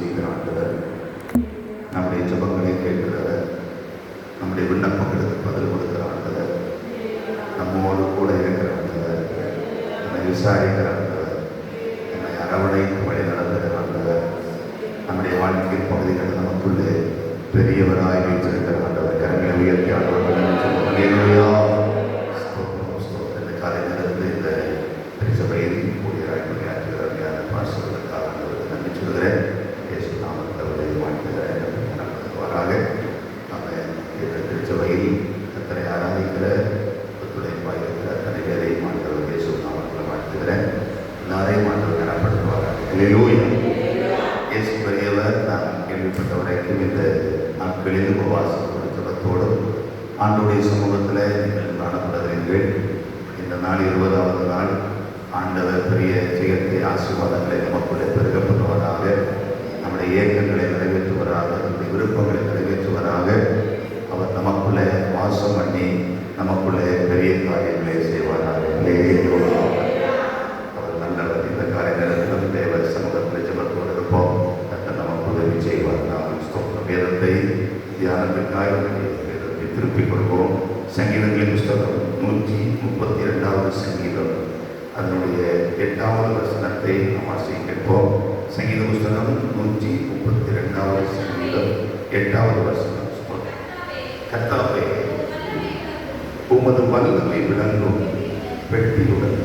செய்கிற ஆண்டவர், நம்முடைய ஜெபங்களை கேட்கிறவர், நம்முடைய விண்ணப்பங்களுக்கு பதில் கொடுக்கிற ஆண்டவர், நம்மோடு கூட இருக்கிற ஆண்டவர், நம்மை விசாரிக்கிற ஆண்டவர், நம்மை அரவணைத்து வழி நடத்துகிற ஆண்டவர், நம்முடைய வாழ்க்கை பகுதிகள் நமக்குள்ளே பெரியவராய் வைத்திருக்கிற ஆண்டவர். கரங்களை உயர்த்தி ஆண்டவர் இந்த காலை நேரத்தில் இந்த திருச்சபையில் ஊழியராய் பணியாற்றுகிறார் பாசங்களுக்காக ஆண்டவருக்கு நன்றி சொல்கிறேன். இயேசு நாமத்தில் அவரை வாழ்த்துகிறேன். வராக நம்ம இந்த திருச்சபையில் அத்தனை ஆராதிக்கிற ஒத்துழைப்பாக இருக்கிற அத்தனை பேரையும் ஆண்டவர் இயேசு நாமத்தில் வாழ்த்துகிறேன். எல்லாரையும் ஆண்டவர் கனப்படுத்துவார்கள். அல்லேலூயா. இயேசு பெரியவர். நான் கேள்விப்பட்ட வரைக்கும் இந்த நாட்களில் உபவாசம் ஜெபத்தோடும் ஆண்டவருடைய சமூகத்தில் நீங்கள் காணப்படுகிறீர்கள். இந்த நாள் 20வது நாள். ஆண்டவர் பெரிய ஜெயத்தை ஆசீர்வாதங்களை நமக்குள்ளே பெருகப்படுவதாக, நம்முடைய இயக்கங்களை நிறைவேற்றுவராக, நம்முடைய விருப்பங்களை நிறைவேற்றுவராக. அவர் நமக்குள்ளே வாசம் பண்ணி நமக்குள்ளே பெரிய காரியங்களை செய்வாராக. அவர் நல்லவர். இந்த காலை நேரத்திலும் தேவ சமூகத்தில் ஜெபத்தோடு இருப்போம். நமக்கு உதவி செய்வார். நாம் வேதத்தை தியானத்திற்காக வேதத்தை திருப்பிக் கொள்வோம். சங்கீதங்களின் புஸ்தகம் 132வது சங்கீதம், அதனுடைய 8வது வசனத்தை நாம் வாசிக்க கேட்போம். சங்கீத புஸ்தகம் 132வது சங்கீதம் 8வது வசனம். கர்த்தாவே, உமது வல்லமை விளங்கும் பெட்டியுடன்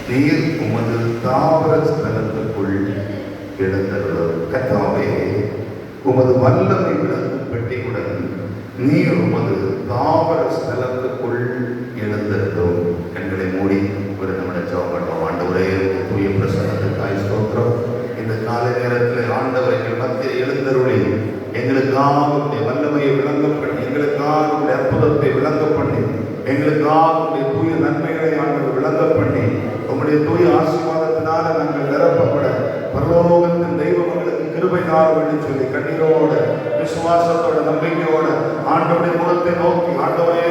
நீர் உமது தாவர ஸ்தலத்துக்குள் எழுந்தருளும். கர்த்தாவே, உமது வல்லமை விளங்கும் பெட்டியுடன் நீர் உமது தாவர ஸ்தலத்துக்குள் எழுந்தருளும். கண்களை மூடி ஒரு நிமிடம் ஜெபம் பண்ணுவோம். ஆண்டவரே, தூய பிரசன்னத்துக்காய் ஸ்தோத்திரம். இந்த காலை நேரத்தில் ஆண்டவர் எங்கள் மத்தியில் எழுந்தருளி எங்களுக்காக வல்லமையை விளங்க பண்ணி, எங்களுக்காக அற்புதத்தை விளங்க பண்ணி, எங்களுக்காக தூய நன்மைகளை ஆண்டவர் விளங்க பண்ணி, உங்களுடைய தூய ஆசீர்வாதத்தினால நாங்கள் நிரப்பப்பட பரலோகத்தின் தெய்வம் எங்களுக்கு கிருபை நாள் என்று சொல்லி கண்ணீரோட விசுவாசத்தோட நம்பிக்கையோட ஆண்டவருடைய முகத்தை நோக்கி, ஆண்டவரே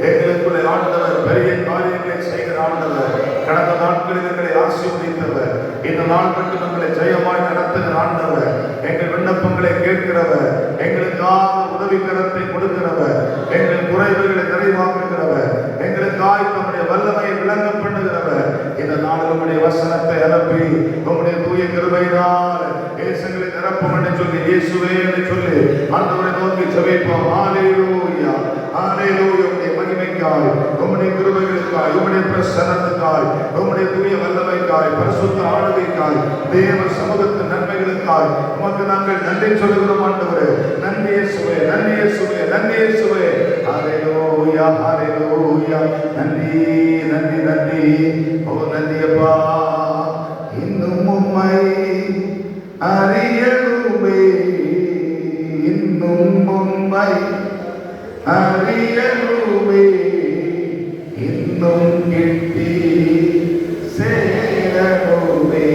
எங்களுக்குள்ளே ஆண்டவர் பெரிய காரியங்களை செய்கிற ஆண்டவர், கடந்த நாட்களில் எங்களை ஆசீர்வதித்தவர், இந்த நாள் மட்டும் எங்களை ஜெயமாய் நடத்துகிற ஆண்டவர், எங்கள் விண்ணப்பங்களை கேட்கிறவர், எங்களுக்காக உதவிக்கரத்தை கொடுக்கிறவர், எங்கள் குறைவுகளை நிறைவாக்குகிறவர், எங்களுக்காக நம்முடைய வல்லமையை விளங்க பண்ணுகிறவர். இந்த நாள் உங்களுடைய வசனத்தை அனுப்பி உங்களுடைய தூய கிருபையினால் தேசங்களை நிரப்பும் என்று சொல்லி இயேசுவே என்று சொல்லி ஆண்டவரை நோக்கி ஜெபிப்போம். ஹல்லேலூயா, ஹல்லேலூயா. உம்முடைய மகிமைக்காய், உம்முடைய கிருபைகளுக்காய், உம்முடைய பிரசன்னத்துக்காய், உம்முடைய தூய வல்லமைக்காய், பரிசுத்த ஆளுகைக்காய், தேவ சமூகத்தின் நன்மைகளுக்காய் உமக்கு நாங்கள் நன்றி சொல்கிறோம் ஆண்டவரே. நன்றி இயேசுவே, நன்றி இயேசுவே, நன்றி இயேசுவே. ஹல்லேலூயா, ஹல்லேலூயா. நன்றி, நன்றி, நன்றி. ஓ நன்றி அப்பா. இன்னும் உம்மை அறியணுமே, இன்னும் உம்மை அறியணுமே, இன்னும் கிட்டி சேரணுமே,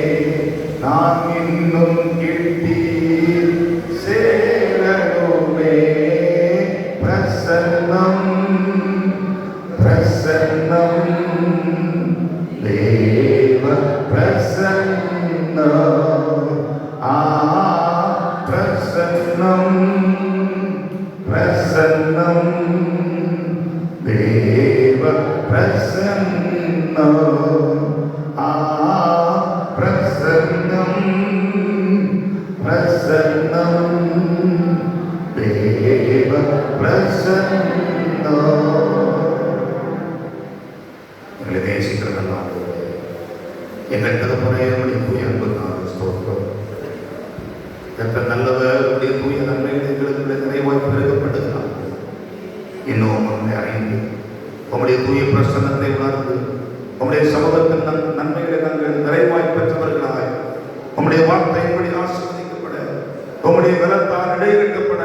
நான் இன்னும் கிட்டி சேரணுமே. பிரசன்னம், பிரசன்னம், தேவ பிரசன்னம், பிரசன்னம், பிரசன்னம், தேவ பிரசன்னம், பிரசன்னம், பிரசன்னம், தேவ பிரசன்னம். எங்களை நேசிக்கிறதல்ல ஆண்டவரே, எங்கள் தகப்பனே, உடைய தூய அன்புக்காக ஸ்தோத்திரம். கர்த்தர் நல்லவர். உடைய தூய நன்மைகள் எங்களுக்கு நிறைவாய் பெருகப்படுகிறார். இன்னும் உண்மை அறிந்து உங்களுடைய தூய பிரசன்னத்தை உணர்ந்து உங்களுடைய சமூகத்தின் நன்மைகளை நாங்கள் நிறைவாய் பெற்றவர்களாய் உங்களுடைய வார்த்தையின்படி ஆசீர்வதிக்கப்பட, உங்களுடைய பலத்தால் இடையிடப்பட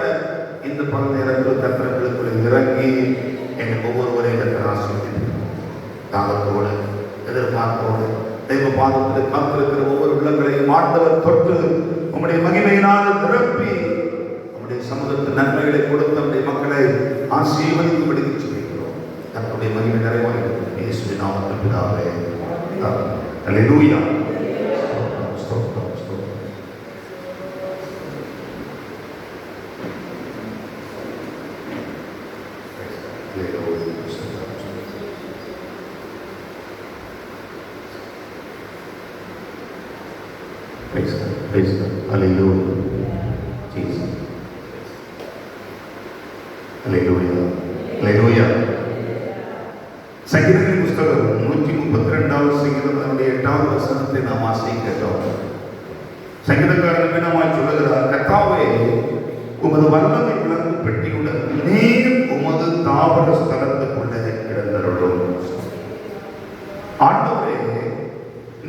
இந்த பல நேரங்கள் கர்த்தர்களுக்குள்ளே இறங்கி எங்கள் ஒவ்வொருவரையும் கர்த்தர் ஆசீர்வதிக்கிறார். தாகத்தோடு, எதிர்பார்ப்போடு தெய்வ பாதத்தில் காத்திருக்கிற ஒவ்வொரு உள்ளங்களையும் ஆண்டவர் தொட்டு உங்களுடைய மகிமையினால் நிரப்பி உங்களுடைய சமூகத்தின் நன்மைகளை கொடுத்து நம்முடைய மக்களை ஆசீர்வதிக்கும்படி ஜெபிக்கிறோம். கர்த்தருடைய மகிமை நிறைவாய் இயேசுவின் நாமத்தில் பிதாவே. அல்லேலூயா. Praise God. Praise God. Hallelujah. Jesus. Hallelujah. Hallelujah. சங்கீதங்களின் புஸ்தகம் 132வது சங்கீதம் அதனுடைய 8வது வசனத்தை நாம் வாசிக்கிறோம். சங்கீதக்காரன் வினமாய் சொல்லுகிறார், கர்த்தாவே உமது வல்லமை விளங்கும் பெட்டியுடன் நீர் உமது தாவர ஸ்தலத்துக்குள்ளே கிடந்தருளும். ஆண்டவரே,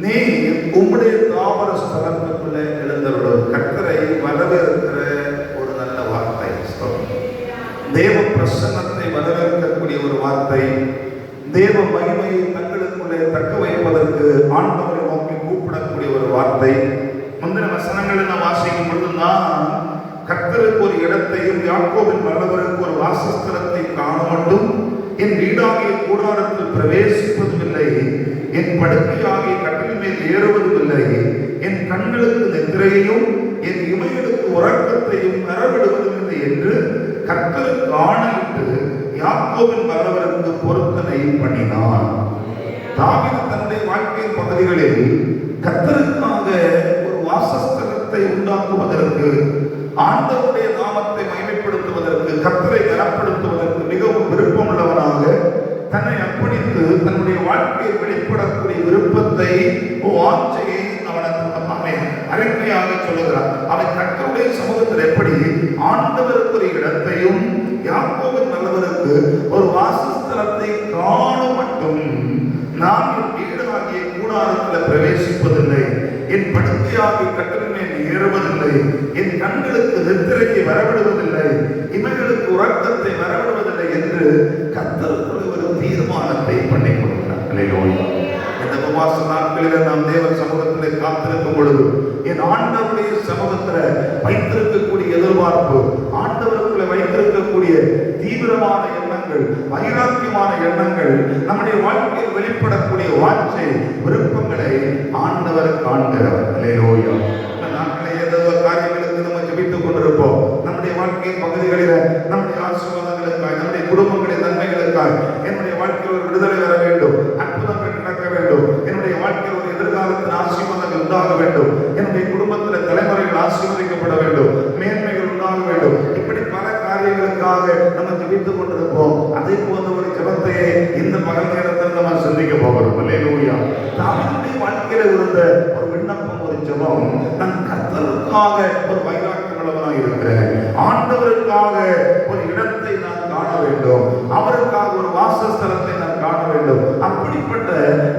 நீர் உம்முடைய தாவர ஸ்தலத்துக்குள்ளே எழுந்தருளும். கர்த்தரை வரவேற்கிற ஒரு நல்ல வார்த்தை. தேவ பிரசன்னத்தை வரவேற்கக்கூடிய ஒரு வார்த்தை. தேவ மகிமையை தங்களுக்குள்ளே தக்க வைப்பதற்கு ஆண்டவரை நோக்கி கூப்பிடக்கூடிய ஒரு வார்த்தை. முந்தின வசனங்களை நாம் வாசிக்கும் பொழுதுதான் கர்த்தருக்கு ஒரு இடத்தையும் யாக்கோபின் வல்லவருக்கு ஒரு வாசஸ்தலத்தை காண மட்டும் என் வீடாகிய கூடாரத்தில் பிரவேசிப்பதும் இல்லை, என் படுக்கையாகிய கட்டில் மேல் ஏறுவதும் இல்லை, என் கண்களுக்கு நித்திரையையும் என் இமைகளுக்கு உறக்கத்தையும் பெறவிடுவதும் இல்லை என்று கர்த்தருக்கு ஆணையிட்டு யாக்கோபின் வல்லவருக்கு பொருத்தனை பண்ணினான். தாவீது தன்னுடைய வாழ்க்கையின் பகுதிகளில் கர்த்தருக்காக ஒரு வாசஸ்தலத்தை உண்டாக்குவதற்கு, ஆண்டவருடைய நாமத்தை மகிமைப்படுத்துவதற்கு, கர்த்தரை கனப்படுத்துவதற்கு மிகவும் விருப்பம் உள்ளவனாக தன்னை அர்ப்பணித்து தன்னுடைய வாழ்க்கையை வெளிப்படக்கூடிய விருப்பத்தை, வாஞ்சையை அவனுக்கு அறிக்கையாக சொல்லுகிறார். அவன் கர்த்தருடைய சமூகத்தில் எப்படி ஆண்டவருக்கு ஒரு இடத்தையும் யாக்கோபின் நல்லவருக்கு ஒரு வாசஸ்தலத்தை காண மட்டும் நான் என் வீடாகிய கூடாரத்தில் பிரவேசிப்பதில்லை, என் படுக்கையாகிய கட்டில் மேல் ஏறுவதில்லை, என் கண்களுக்கு நித்திரையை வரவிடுவதில்லை, இமைகளுக்கு உறக்கத்தை வரவிடுவதில்லை என்று கர்த்தருக்குள்ள ஒரு தீர்மானத்தை பண்ணி கொடுக்கிறார். அல்லேலூயா. இந்த உபவாச நாட்களில் நாம் தேவ சமூகத்தில் காத்திருக்கும் பொழுது என் ஆண்டவருடைய சமூகத்தில் வைத்திருக்கக்கூடிய எதிர்பார்ப்பு, ஆண்டவருக்குள்ள வைத்திருக்கக்கூடிய தீவிரமான எண்ணங்கள், வைராக்கியமான எண்ணங்கள், நம்முடைய வாழ்க்கையில் வெளிப்படக்கூடிய வாஞ்சை, விருப்பங்களை ஆண்டவர் காண்கிறார். அல்லேலூயா. நாட்களை ஏதோ காரியங்களுக்கு நம்ம ஜெபித்துக் கொண்டிருப்போம். நம்முடைய வாழ்க்கையின் பகுதிகளில் நம்முடைய ஆசீர்வாதங்களுக்காய், நம்முடைய குடும்பங்களின் நன்மைகளுக்காய், என்னுடைய வாழ்க்கையில் ஒரு விடுதலை வர வேண்டும், அற்புதங்கள் நடக்க வேண்டும், என்னுடைய வாழ்க்கையில் ஒரு எதிர்காலத்தில் ஆசீர்வாதங்கள் உண்டாக வேண்டும், என்னுடைய குடும்பத்தில் தலைமுறைகள் ஆசீர்வதிக்கப்பட வேண்டும், மேன்மைகள் உண்டாக வேண்டும். இப்படி பல காரியங்களுக்காக நம்ம ஜெபித்துக் கொண்டிருப்போம். அதே போன்ற ஒரு ஜெபத்தையே இந்த பகல் நேரத்தில் நம்ம சந்திக்க போகிறோம். அல்லேலூயா. தாவீதுடைய வாழ்க்கையில இருந்த ஒரு விண்ணப்பம், ஒரு ஜெபம், நான் கர்த்தருக்காக ஒரு வைராக்கியம் உள்ளவனாக இருக்கிறேன், ஆண்டவருக்காக ஒரு இடத்தை நான் காண வேண்டும், அவருக்காக ஒரு வாசஸ்தலத்தை நான் காண வேண்டும். அப்படிப்பட்ட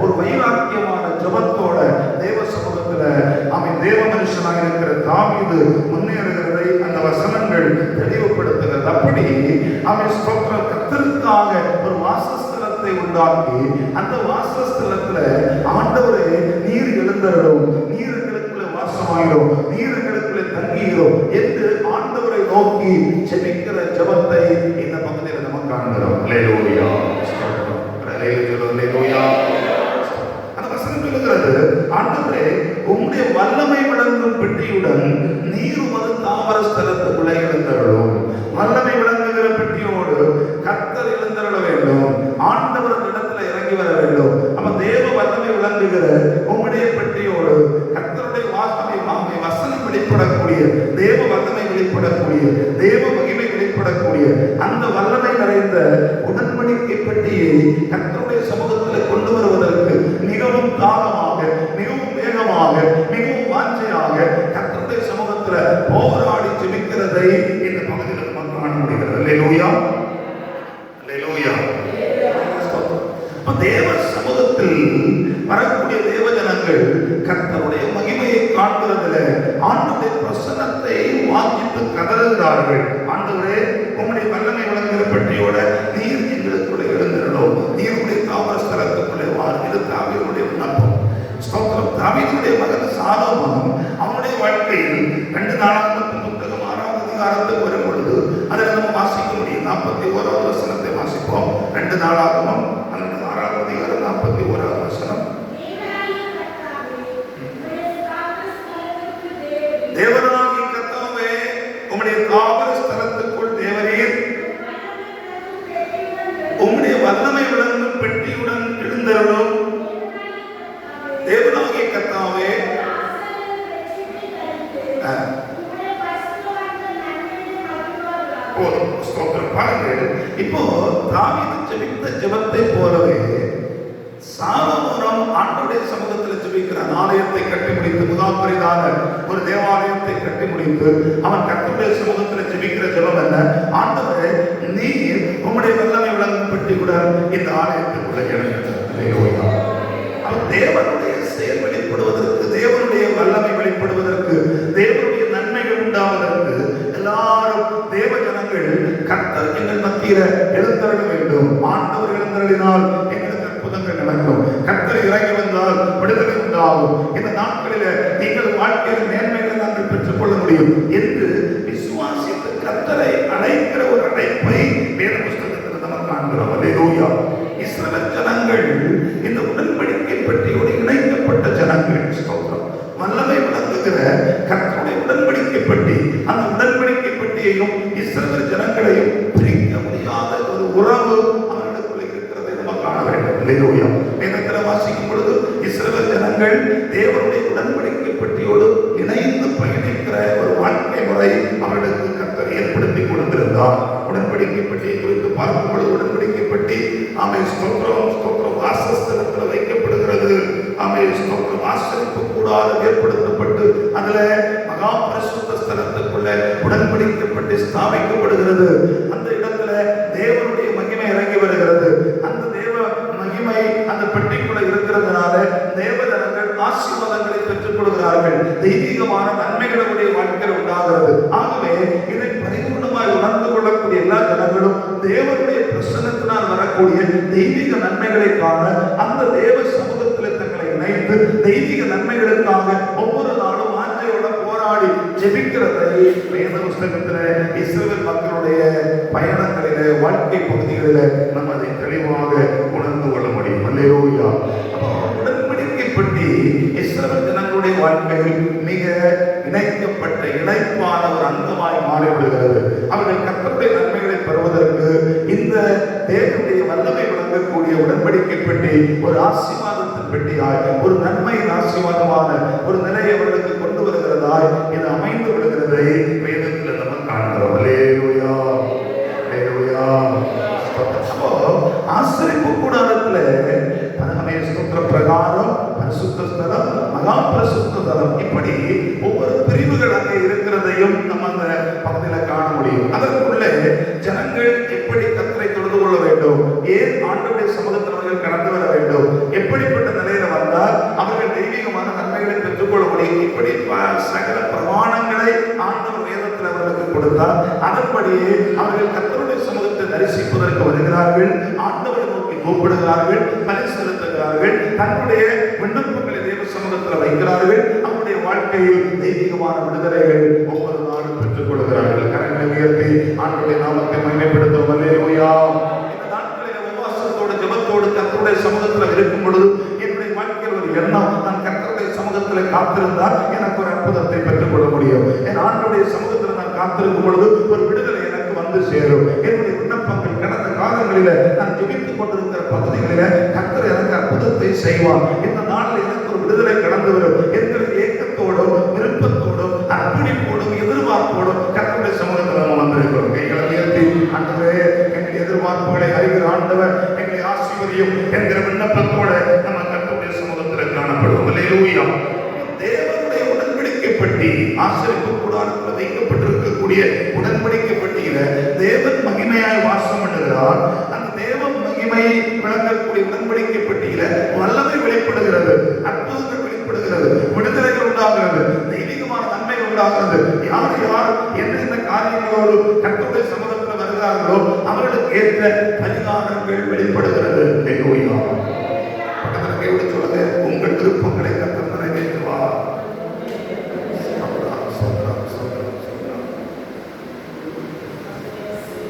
ஒரு வைராக்கியமான ஜெபத்தோட தேவ சமூகத்துல அவன் தேவ மனுஷனாக இருக்கிற தாவீது முன்னேறுகிறதை அந்த வசனங்கள் தெளிவுபடுத்துகிறது. அப்படி அவன் ஸ்தோத்திரம் கர்த்தருக்காக ஒரு வாசஸ்தலத்தை உண்டாக்கி அந்த வாசஸ்தலத்துல ஆண்டவரே நீர் எழுந்தருளும், நீர் எங்களுக்குள்ள வாசமாயிடும், நீர் எங்களுக்குள்ள தங்கிடும் என்று ஆண்டவரை நோக்கி ஜெபிக்கிற ஜெபத்தை இந்த பகுதியில் நம்ம காண்கிறோம். அல்லேலூயா. அல்லேலூயா. அந்த வசனம் சொல்லுகிறது, ஆண்டவரே உம்முடைய வல்லமை விளங்கும் பெட்டியுடன் நீர் உமது தாவர ஸ்தலத்துக்குள்ளே எழுந்தருளும். வல்லமை விளங்குகிற பெட்டியோடு கர்த்தர் எழுந்தருள வேண்டும், ஆண்டவர் இடத்துல இறங்கி வர வேண்டும். அப்ப தேவ வல்லமை விளங்குகிற உம்முடைய பெட்டியோடு கர்த்தருடைய வசனம் வெளிப்படக்கூடிய, தேவ வல்லமை வெளிப்படக்கூடிய, தேவ மகிமை வெளிப்படக்கூடிய அந்த வல்லமை நிறைந்த உடன்படிக்கை பெட்டியை கர்த்தருடைய சமூகத்தில் கொண்டு வருவதற்கு மிகவும் தாகமாக, மிகவும் வேகமாக, மிகவும் வாஞ்சையாக கர்த்தருடைய சமூகத்தில் போராடி ஜெபிக்கிறதை இந்த பகுதியில் நம்ம காண முடிகிறது. அல்லேலூயா. அல்லேலூயா. தேவ சமூகத்தில் வரக்கூடிய தேவ ஜனங்கள் கர்த்தருடைய மகிமையை காண்கிறதுல ஆண்டவருடைய பிரசன்னத்தை வாஞ்சித்து கதறுகிறார்கள். ஆண்டவரே உம்முடைய வல்லமை விளங்குகிற பெட்டியோட நீர் எங்களுக்குள்ளே எழுந்திருந்தோம், நீருடைய தாவர ஸ்தலத்துக்குள்ளே வார். இது தாவீதுடைய விண்ணப்பம். ஸ்தோத்திரம். தாவீதுடைய மகன் சாலோமோன் அவனுடைய வாழ்க்கையில் 2 நாளாகமத்தின் புத்தகம் 6வது அதிகாரத்துக்கு வரும் பொழுது அதில் நம்ம வாசிக்க முடியும். 41வது வசனத்தை வாசிப்போம். 2 நாளாகமம் 6வது அதிகாரம் 41வது வசனம். தேவனாகிய கர்த்தாவே உம்முடைய தாவர ஸ்தலத்துக்குள் தேவரீர் உம்முடைய வல்லமை விளங்கும் பெட்டியுடன் எழுந்தருளும். தேவனாகிய கர்த்தாவே பாருங்கள், இப்போ தாவீது ஜெபித்த ஜெபத்தை போலவே சாலமோனும் ஆண்டவருடைய சமூகத்தில் ஜெபிக்கிறான். ஆலயத்தை கட்டி முடித்து, முகாம்பரிதான ஒரு தேவாலயத்தை கட்டி முடித்து அவன் கர்த்தருடைய சமூகத்தில் ஜெபிக்கிற ஜெபம் என்ன? ஆண்டவரே, நீர் உம்முடைய வல்லமை விளங்கும் பெட்டியுடன் இந்த ஆலயத்துக்குள்ள இறங்குகிறார். அவன் தேவனுடைய செயல் வெளிப்படுவதற்கு, தேவனுடைய வல்லமை வெளிப்படுவதற்கு, தேவனுடைய நன்மைகள் உண்டாவதற்கு எல்லாரும் தேவ ஜனங்கள் கர்த்தர் எங்கள் மத்தியில எழுந்தருள வேண்டும். ஆண்டவர் எழுந்தருளினால் எங்களுக்கு அற்புதங்கள் நடக்கும். கர்த்தர் இறங்கி வந்தால் விடுதலை உண்டாகும். இந்த நாட்களில நீங்கள் வாழ்க்கையில் மேன்மைகளை நாங்கள் பெற்றுக் கொள்ள முடியும் என்று விசுவாசித்து கர்த்தரை அழைக்கிற ஒரு அழைப்பை வேத புஸ்தகத்தில் நம்ம காண்கிறோம். அல்லேலூயா. இஸ்ரவேல் ஜனங்கள் இந்த உடன்படிக்கை பெட்டியோடு இணைக்கப்பட்ட ஜனங்கள். ஸ்தோத்திரம். வல்லமை விளங்குகிற கர்த்தருடைய உடன்படிக்கை பெட்டி, அந்த உடன்படிக்கை பெட்டியையும் இஸ்ரவேல் ஜனங்களையும் பிரிக்க முடியாத ஒரு உறவு அவர்களுக்குள்ள இருக்கிறதை நம்ம காண வேண்டும். அல்லேலூயா. வேதத்தில் வாசிக்கும் பொழுது இஸ்ரவேல் ஜனங்கள் தேவனுடைய உடன்படிக்கை பெட்டியோடு இணைந்து பயணிக்கிற ஒரு வாழ்க்கை முறை அவர்களுக்கு கர்த்தர் ஏற்படுத்தி கொடுத்திருந்தார். உடன்படிக்கை பெட்டியை குறித்து பார்க்கும் பொழுது உடன்படிக்கை பெட்டி ஸ்தோத்திரம் வாசஸ்தலத்தில் வைக்கப்படுகிறது. ஸ்தோத்திரம் ஆசரிப்பு கூடாரம் ஏற்படுத்தப்பட்டு அதுல மகா பரிசுத்த ஸ்தலத்துக்குள்ள உடன்படிக்கை பெட்டி ஸ்தாபிக்கப்படுகிறது. அந்த இடத்துல தேவனுடைய மகிமை இறங்கி வருகிறது. அந்த தேவ மகிமை அந்த பெட்டிக்குள்ள இருக்கிறதுனால தேவஜனங்கள் ஆசீர்வாதங்களை பெற்றுக் கொள்கிறார்கள். தெய்வீகமான நன்மைகளுடைய வாழ்க்கையில் உண்டாகிறது. ஆகவே இதை பரிபூர்ணமாய் உணர்ந்து கொள்ளக்கூடிய எல்லா ஜனங்களும் தேவனுடைய பிரசன்னத்தினால் வரக்கூடிய தெய்வீக நன்மைகளை காண அந்த தேவ சமூகத்தில் தங்களை இணைத்து தெய்வீக நன்மைகளுக்காக ஒவ்வொரு நாளும் ஆஞ்சையோட போராடி ஜெபிக்கிறதை வேத புஸ்தகத்தில் இஸ்ரவேல் மக்களுடைய பயணங்களிலே, வாழ்க்கை பகுதிகளிலே நம்ம அதை தெளிவாக உணர்ந்து கொள்ள முடியும். அல்லேலூயா. உடன்படிக்கை பெட்டி இஸ்ரவேல் ஜனங்களுடைய வாழ்க்கையில் மிக இணைக்கப்பட்ட இணைப்பான ஒரு அங்கமாய் மாறிவிடுகிறது. அவர்கள் கர்த்தருடைய நன்மைகளை பெறுவதற்கு இந்த தேவனுடைய வல்லமை வழங்கக்கூடிய உடன்படிக்கை பெட்டி ஒரு ஆசீர்வாதத்தின் பெட்டியாய், ஒரு நன்மையின் ஆசீர்வாதமான ஒரு நிலையை அவர்களுக்கு கொண்டு வருகிறதாய் இது அமைந்து விடுகிறதை வேதத்தில் நம்ம காண்கிறோம். அல்லேலூயா. அல்லேலூயா. ஆசரிப்பு கூடாரத்துல ஸ்தோத்திர பிரகாரம், பரிசுத்த ஸ்தலம், மகா பரிசுத்த ஸ்தலம், இப்படி ஒவ்வொரு பிரிவுகள் அங்கே இருக்கிறதையும் நம்ம அந்த பகுதியில் காண முடியும். அதற்குள்ளே ஜனங்கள் எப்படி கர்த்தரை தொழுது கொள்ள வேண்டும், ஏன் ஆண்டவருடைய சமூகத்தில் அவர்கள் கடந்து வர வேண்டும், எப்படிப்பட்ட நிலையில வந்தால் அவர்கள் தெய்வீகமான நன்மைகளை பெற்றுக்கொள்ள முடியும், இப்படி சகல பிரமாணங்களை ஆண்டவர் வேதத்தில் அவர்களுக்கு கொடுத்தார். அதன்படியே அவர்கள் கர்த்தருடைய சமூகத்தை தரிசிப்பதற்கு வருகிறார்கள், ஆண்டவரை நோக்கி கூப்பிடுகிறார்கள், பலி செலுத்துகிறார்கள், தன்னுடைய விண்ணப்பங்களை தேவ சமூகத்தில் வைக்கிறார்கள். அவருடைய வாழ்க்கையில் தெய்வீகமான விடுதலைகள் ஒவ்வொரு நாளும் பெற்றுக் கொள்கிறார்கள். கரங்களை உயர்த்தி ஆண்டவருடைய நாமத்தை மகிமைப்படுத்தும். அல்லேலூயா. இந்த நாட்களில் உபவாசத்தோடு ஜெபத்தோடு கர்த்தருடைய சமூகத்தில் இருக்கும் பொழுது என்னுடைய வாழ்க்கையில் ஒரு எண்ணம், நான் கர்த்தருடைய சமூகத்தில் காத்திருந்தால் எனக்கு ஒரு அற்புதத்தை பெற்றுக் கொள்ள முடியும். என் ஆண்டவருடைய சமூகத்தில் நான் காத்திருக்கும் பொழுது ஒரு விடுதலை எனக்கு வந்து சேரும். என்னுடைய விண்ணப்பங்கள் கடந்த காலங்களில நான் ஜெபித்துக் கொண்டிருக்கிற பகுதிகளில கர்த்தர் எனக்கு அற்புதத்தை செய்வார். இந்த நாளில் எனக்கு ஒரு விடுதலை கடந்து வரும் என்கிற ஏக்கத்தோடும் விருப்பத்தோடும் அர்ப்பணிப்போடும் எதிர்பார்ப்போடும் கர்த்தருடைய சமூகத்தில் நம்ம வந்திருக்கிறோம். கைகளை உயர்த்தி ஆண்டவரே, எங்கள் எதிர்பார்ப்புகளை அறிகிற ஆண்டவர் எங்களை ஆசீர்வதியும் என்கிற விண்ணப்பத்தோட நம்ம கர்த்தருடைய சமூகத்தில் காணப்படுவோம். அல்லேலூயா. தேவனுடைய உடன்படிக்கை பெட்டி ஆசரிப்பு கூடாரத்தில் வைக்கப்பட்டிருக்கக்கூடிய உடன்படிக்கை பெட்டியில தேவன் மகிமையாய் வாசம் பண்ணுகிறார். அந்த தேவ மகிமை விளங்கக்கூடிய உடன்படிக்கை பெட்டியில வல்லமை வெளிப்படுகிறது, அற்புதங்கள் வெளிப்படுகிறது, விடுதலைகள் உண்டாகிறது, தெய்வீகமான நன்மைகள் உண்டாகிறது. யார் யார் என்னென்ன காரியங்களோடு கர்த்தருடைய சமூகத்தில் வருகிறார்களோ அவர்களுக்கு ஏற்ற பரிகாரங்கள் வெளிப்படுகிறது. அல்லேலூயா. பக்கத்தில் கைவிட சொல்லுங்க, உங்கள் விருப்பங்களை கர்த்தர் நிறைவேற்றுவார்.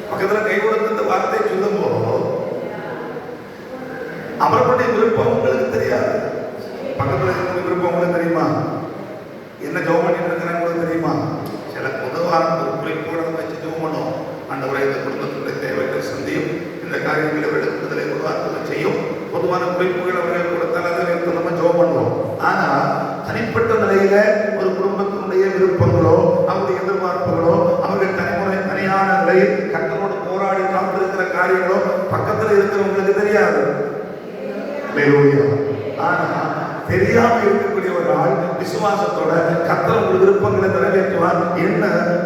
பக்கத்தில் கைவிடுத்த இந்த வார்த்தை சொல்லும் போது அவர்களுடைய விருப்பம் உங்களுக்கு தெரியாது. பக்கத்தில் இருக்கிற விருப்பம் உங்களுக்கு தெரியுமா? என்ன ஜெபம் பண்ணிட்டு இருக்கிறாங்க உங்களுக்கு தெரியுமா? சில பொதுவான ஒரு குறிப்போட வச்சு ஜெபம் பண்ணும். ஆண்டவரே, இந்த குடும்பத்துடைய தேவைகளை சந்தியும், இந்த காரியங்களை விடுதலை உருவாக்க செய்யும். பொதுவான குறிப்புகள் அவர்கள் கொடுத்தால் அதை நம்ம ஜெபம் பண்ணுவோம். ஆனா தனிப்பட்ட நிலையில ஒரு குடும்பத்தினுடைய விருப்பங்களோ தேவைகளோ அவருடைய எதிர்பார்ப்புகளோ அவர்கள் தனியான நிலையில் கர்த்தரோடு போராடி காத்திருக்கிற காரியங்களோ பக்கத்தில் இருக்கிறவங்களுக்கு தெரியாது. ஆனா தெரியாம இருக்கக்கூடிய ஒரு ஆள் விசுவாசத்தோட கர்த்தர் உங்கள் விருப்பங்களை நிறைவேற்றுவார் என்ன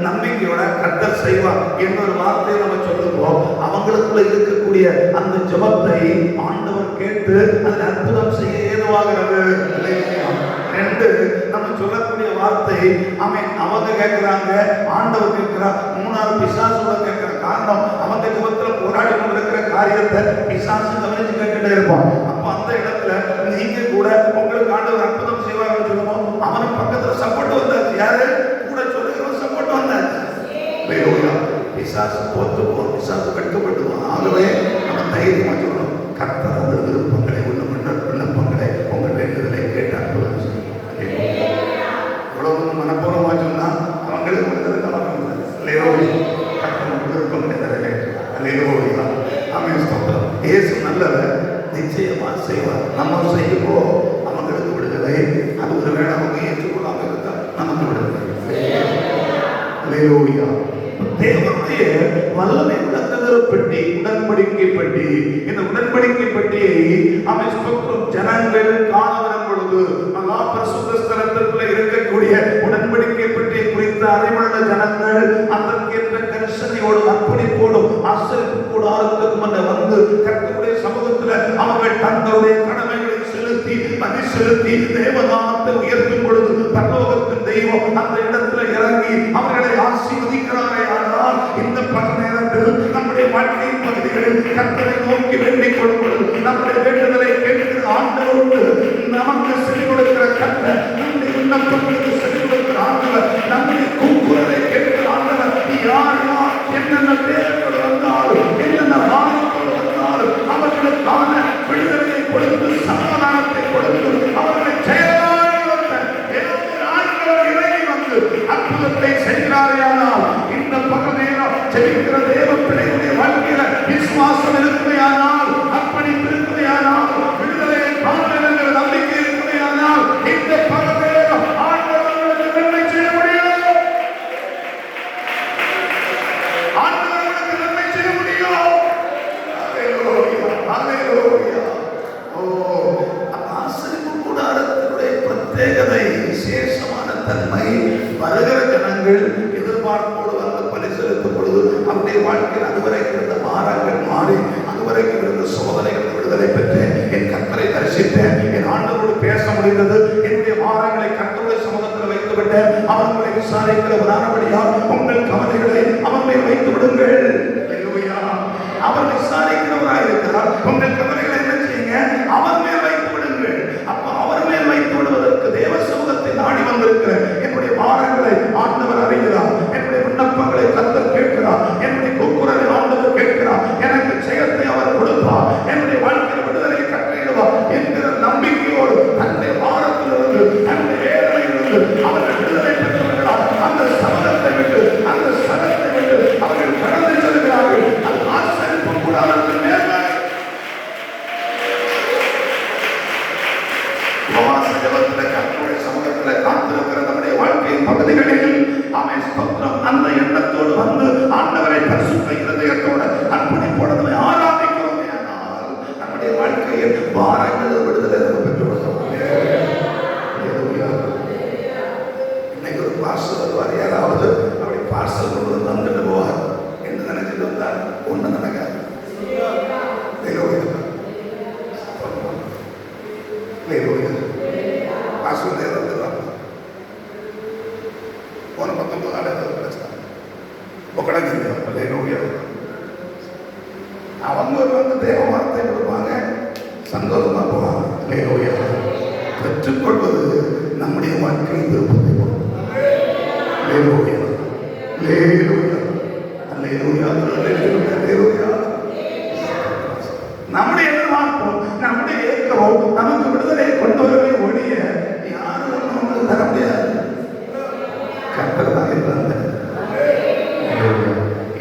நம்பிக்கையோட கர்த்தர் செய்வார் என்ன ஒரு வார்த்தையை நம்ம சொல்லுவோம். அவங்களுக்குள்ள இருக்கக்கூடிய அந்த ஜெபத்தை ஆண்டவர் கேட்டு அதில் அற்புதம் செய்ய ஏதுவாகிறது. ரெண்டு, நம்ம சொல்லக்கூடிய வார்த்தை அவங்க கேட்கிறாங்க, ஆண்டவர் கேட்கிறார். மூணாவது பிசாசோட கேட்கிற காரணம் அவங்க ஜெபத்துல போராடி கொண்டிருக்கிற காரியத்தை பிசாசு கவனிச்சு கேட்டுட்டே இருப்பான். அப்ப அந்த இடத்துல நீங்க கூட உங்களுக்கு ஆண்டவர் அற்புதம் செய்வார்கள் சொல்லுவோம். அவனுக்கு பக்கத்துல சப்போர்ட் வந்தாச்சு. யாரு கூட சொல்லுகிறோம் சப்போர்ட் வந்தாச்சு. பிசாசு போத்துவோம், பிசாசு கட்டுப்பட்டுவோம். ஆகவே நம்ம தைரியமா சொல்லணும், கர்த்தர் அந்த விருப்பங்களை விண்ணப்பங்களை உங்கள் வேண்டுதலை கேட்டு அற்புதம் செய்யும். எவ்வளவு மனப்பூர்வமா சொன்னா அவங்களுக்கு விடுதலை விருப்பங்களை நிறைவேற்றும். இயேசு நல்லவர், நிச்சயமா செய்வார். நம்ம செய்யும்போது அவங்களுக்கு விடுதலை. அது ஒரு வேளை அவங்க ஏற்றுக்கொள்ளாம இருந்தா நமக்கு விடுதலை. தேவனுடைய வல்லமை விளக்குகிற பெட்டி, உடன்படிக்கை பெட்டி. இந்த உடன்படிக்கை பெட்டியை ஜனங்கள் காண வரும் பொழுது மகா பரிசுத்த ஸ்தலத்திற்குள்ள இருக்கக்கூடிய உடன்படிக்கை பெட்டியை குறித்த அறிவுள்ள ஜனங்கள் அதற்கேற்ற கரிசனையோடு அர்ப்பணிப்போடும் ஆசரிப்பு கூடாரத்துக்கு முன்ன வந்து கர்த்தருடைய சமூகத்தில் அவர்கள் தங்களுடைய கடமைகளை செலுத்தி தேவநாமத்தை உயர்த்தும் பொழுது பரலோகத்தின் தெய்வம் அந்த இடத்துல இறங்கி அவர்களை ஆசீர்வதிக்கிறாரே. ஆனால் இந்த பல நேரத்தில் நம்முடைய வாழ்க்கையின் பகுதிகளில் கர்த்தரை நோக்கி வேண்டிக் கொள்ளும் பொழுது நம்முடைய வேண்டுதலை கேட்கிற ஆண்டவரோடு நமக்கு செவி கொடுக்கிற கர்த்தர், நம்முடைய விண்ணப்பங்களுக்கு செவி கொடுக்கிற ஆண்டவர், நம்முடைய கூக்குரலை கேட்கிற ஆண்டவர் யார் யார் என்னென்ன பேரோடு வந்தாலும் என்னென்ன பாதிப்போடு வந்தாலும் அவர்களுக்கான விடுதலையை கொடுத்து சமாதானத்தை கொடுத்து அவர்களை அற்புதத்தை செய்கிறாரையானால் இந்த பகல் நேரம் ஜெபிக்கிற தேவ பிள்ளைகளுடைய வாழ்க்கையில விசுவாசம் இருக்குமையானால், அர்ப்பணிப்பு இருக்குமையானால், விடுதலையை காண்கிற நம்பிக்கை இருக்குமையானால் இந்த பகல் நேரம் ஆண்டவர்களுக்கு நன்மை செய்ய முடியும். ஆண்டவர்களுக்கு நன்மை செய்ய முடியும். ஆசரிப்பு கூடாரத்தினுடைய பிரத்யேகதை, விசேஷமான தன்மை, வருகிற ஜனங்கள் எதிர்பார்ப்போடு வந்து பலி செலுத்தும் பொழுது அவருடைய வாழ்க்கையில் அதுவரைக்கும் இருந்த மாறங்கள் மாறி அதுவரைக்கும் இருந்த சோதனைகள் விடுதலை பெற்று என் கர்த்தரை தரிசித்தேன், என் ஆண்டவரோடு பேச முடிந்தது, என்னுடைய மாறங்களை கர்த்தருடைய சமூகத்தில் வைத்துவிட்டு அவர்களை விசாரிக்கிறவரானபடியால் உங்கள் கவலைகளை அவர் மேல் வைத்து விடுங்கள். அவர் விசாரிக்கிறவராயிருக்கிறார். உங்கள் கவலைகளை என்ன செய்யுங்க, அவர் மேல் வைத்து விடுங்கள். அப்ப அவர் மேல் வைத்து விடுவதற்கு தேவ சமூகத்தை நாடி வந்திருக்கிற என்னுடைய பாரங்களை ஆண்டவர் அறிகிறார், என்னுடைய விண்ணப்பங்களை கர்த்தர் கேட்கிறார், என்னுடைய கூக்குரலை ஆண்டவர் கேட்கிறார், எனக்கு ஜெயத்தை அவர் கொடுப்பார், என்னுடைய வாழ்க்கையில் விடுதலை கட்டளையிடுவார் என்கிற நம்பிக்கையோடு தன்னுடைய பாரத்திலிருந்து தன்னுடைய வேதனையிலிருந்து அவர்கள் விடுதலை பெற்றவர்களால் அந்த சமூகத்தை விட்டு அந்த சனத்தை விட்டு அவர்கள் கடந்து செல்கிறார்கள். அது ஆசரிப்பு கூடாரத்தின் நேர்மை. சமூகத்தில் காத்திருக்கிற நம்முடைய வாழ்க்கையின் பகுதிகளில் அந்த எண்ணத்தோடு வந்து ஆண்டவரை பரிசுத்த இருதயத்தோடு அர்ப்பணிப்போடு நம்மை ஆராதிக்கிறோம். ஆனால் நம்முடைய வாழ்க்கையில் பாரங்கள் விடுதலை நம்ம பெற்றுவிடுகிறோம். இன்னைக்கு ஒரு பார்சல் வருவார், யாராவது அப்படி பார்சல் கொண்டு வந்து வந்துட்டு போவார் என்று நினைச்சிட்டு வந்தார். ஒண்ணு நடக்காது. போன 19 அவங்க வந்து தேவ வார்த்தை கொடுப்பாங்க, சந்தோஷமா போவாங்க. பெற்றுக்கொள்வது நம்முடைய வாழ்க்கையின் விருப்பத்தை நம்முடைய எதிர்பார்ப்போம், நம்முடைய ஏக்கமும் நமக்கு விடுதலை கொண்டு வரவே ஒழிய யாரும் நமக்கு தர முடியாது. கர்த்தர் இருந்தாங்க.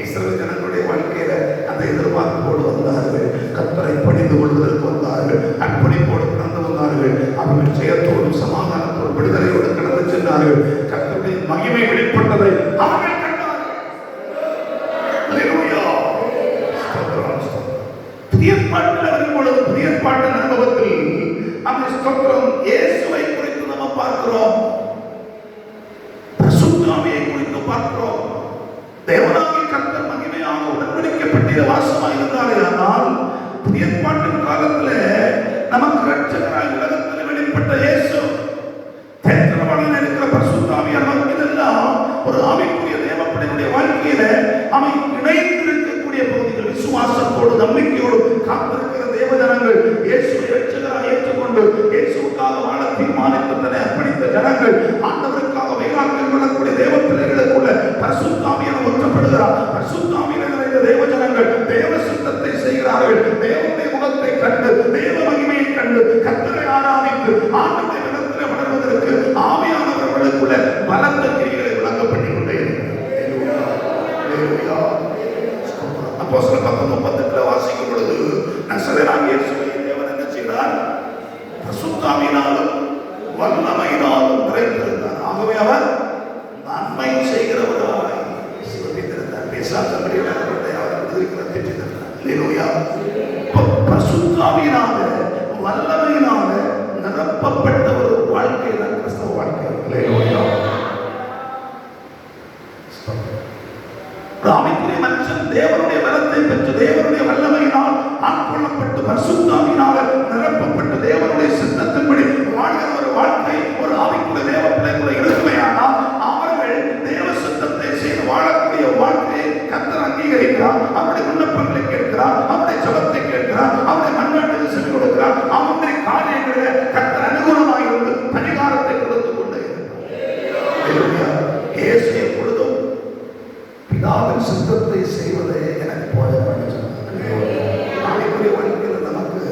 இஸ்ரவேல் ஜனங்களுடைய வாழ்க்கையில அந்த எதிர்பார்ப்போடு வந்தார்கள், கர்த்தரை பணிந்து கொள்வதற்கு வந்தார்கள், அர்ப்பணிப்போடு கடந்து வந்தார்கள். அவர்கள் ஜெயத்தோடும் சமாதானத்தோடு விடுதலையோடு கடந்து சென்றார்கள். கர்த்தருடைய மகிமை வெளிப்பட்டதை அவர்கள் கண்டார்கள். அல்லேலூயா. ஸ்தோத்திரம், ஸ்தோத்திரம். புதிய ஏற்பாட்டில் வரும் பொழுது புதிய ஏற்பாட்டின் அனுபவத்தில் அந்த ஸ்தோத்திரம் இயேசுவை குறித்து நம்ம பார்க்கிறோம், பரிசுத்த ஆவியை குறித்து பார்க்கிறோம். தேவனாகிய கர்த்தர் மகிமையாக உடன்படிக்கப்பட்ட வாசமாய் இருந்தாரே. ஆனால் புதிய ஏற்பாட்டின் காலத்தில் நமக்கு இரட்சகராய் உலகத்தில் வெளிப்பட்ட இயேசு தேற்றவனாக இருக்கிற பரிசுத்த ஆவியானவர் இதெல்லாம் ஒரு ஆவிக்குரிய தேவப்படையினுடைய வாழ்க்கையில அவை இணைந்திருக்கக்கூடிய பகுதிகள். விசுவாசத்தோடு நம்பிக்கையோடு காத்திருக்கிற தேவஜனங்கள், இயேசுவை இரட்சகராய் ஏற்றுக்கொண்டு இயேசுவுக்காக வாழ தீர்மானித்து தன்னை அர்ப்பணித்த ஜனங்கள், ஆண்டவருக்காக வைராக்கியம் கொள்ளக்கூடிய தேவ பிள்ளைகளுக்குள்ள பரிசுத்த ஆவியானவர் ஊற்றப்படுகிறார். பரிசுத்த ஆவியானவர் நிறைந்த தேவஜனங்கள் தேவ சித்தத்தை செய்கிறார்கள். தேவனுடைய முகத்தை கண்டு தேவ மகிமையை கண்டு கர்த்தரை ஆராதித்து ஆண்டவருடைய விதத்தில் வளர்வதற்கு ஆவியானவர்களுக்குள்ள பலத்த கிரிகளை விளங்கப்பட்டுக் கொண்டே அப்போஸ்தலர் 19:18 வாசிக்கும் பொழுது நசரேயனாகிய இயேசுவை தேவன் என்ன செய்தார்? பரிசுத்த ஆவியினாலும் வல்லமையினாலும் நிறைந்திருந்தார். ஆகவே அவர் நன்மை செய்கிறவராய் சிவந்திருந்தார். பேசாதபடியாக பரிசுத்த ஆவியினால வல்லமையினால நிரப்பப்பட்ட ஒரு வாழ்க்கை தான் கிறிஸ்தவ வாழ்க்கை. ஆவிக்குரிய மனுஷன் தேவனுடைய பலத்தை பெற்று தேவனுடைய வல்லமையினால் ஆட்கொள்ளப்பட்டு பரிசுத்த ஆவியினால நிரப்பப்பட்டு தேவனுடைய சித்தத்தின்படி வாழ்கிற ஒரு வாழ்க்கை ஒரு ஆவிக்குரிய தேவ பிள்ளைகளை இருக்குமையானால் அவர்கள் தேவ சித்தத்தை செய்து வாழக்கூடிய வாழ்க்கையை கர்த்தர் அங்கீகரிக்கிறார். அவருடைய விண்ணப்பங்களை கேட்கிறார், அவருடைய ஜெபத்தை கேட்கிறார், அவருடைய மன்றாட்டுக்கு செவி கொடுக்கிறார். அவருடைய காரியங்களில் கர்த்தர் அனுகூலமாக இருந்து பரிகாரத்தை கொடுத்துக் கொண்டே இருக்கிறார். இயேசு எப்பொழுதும் பிதாவின் சித்தத்தை செய்வதே எனக்கு போதும் என்று சொன்னார். ஆவிக்குரிய வாழ்க்கையில் நமக்கு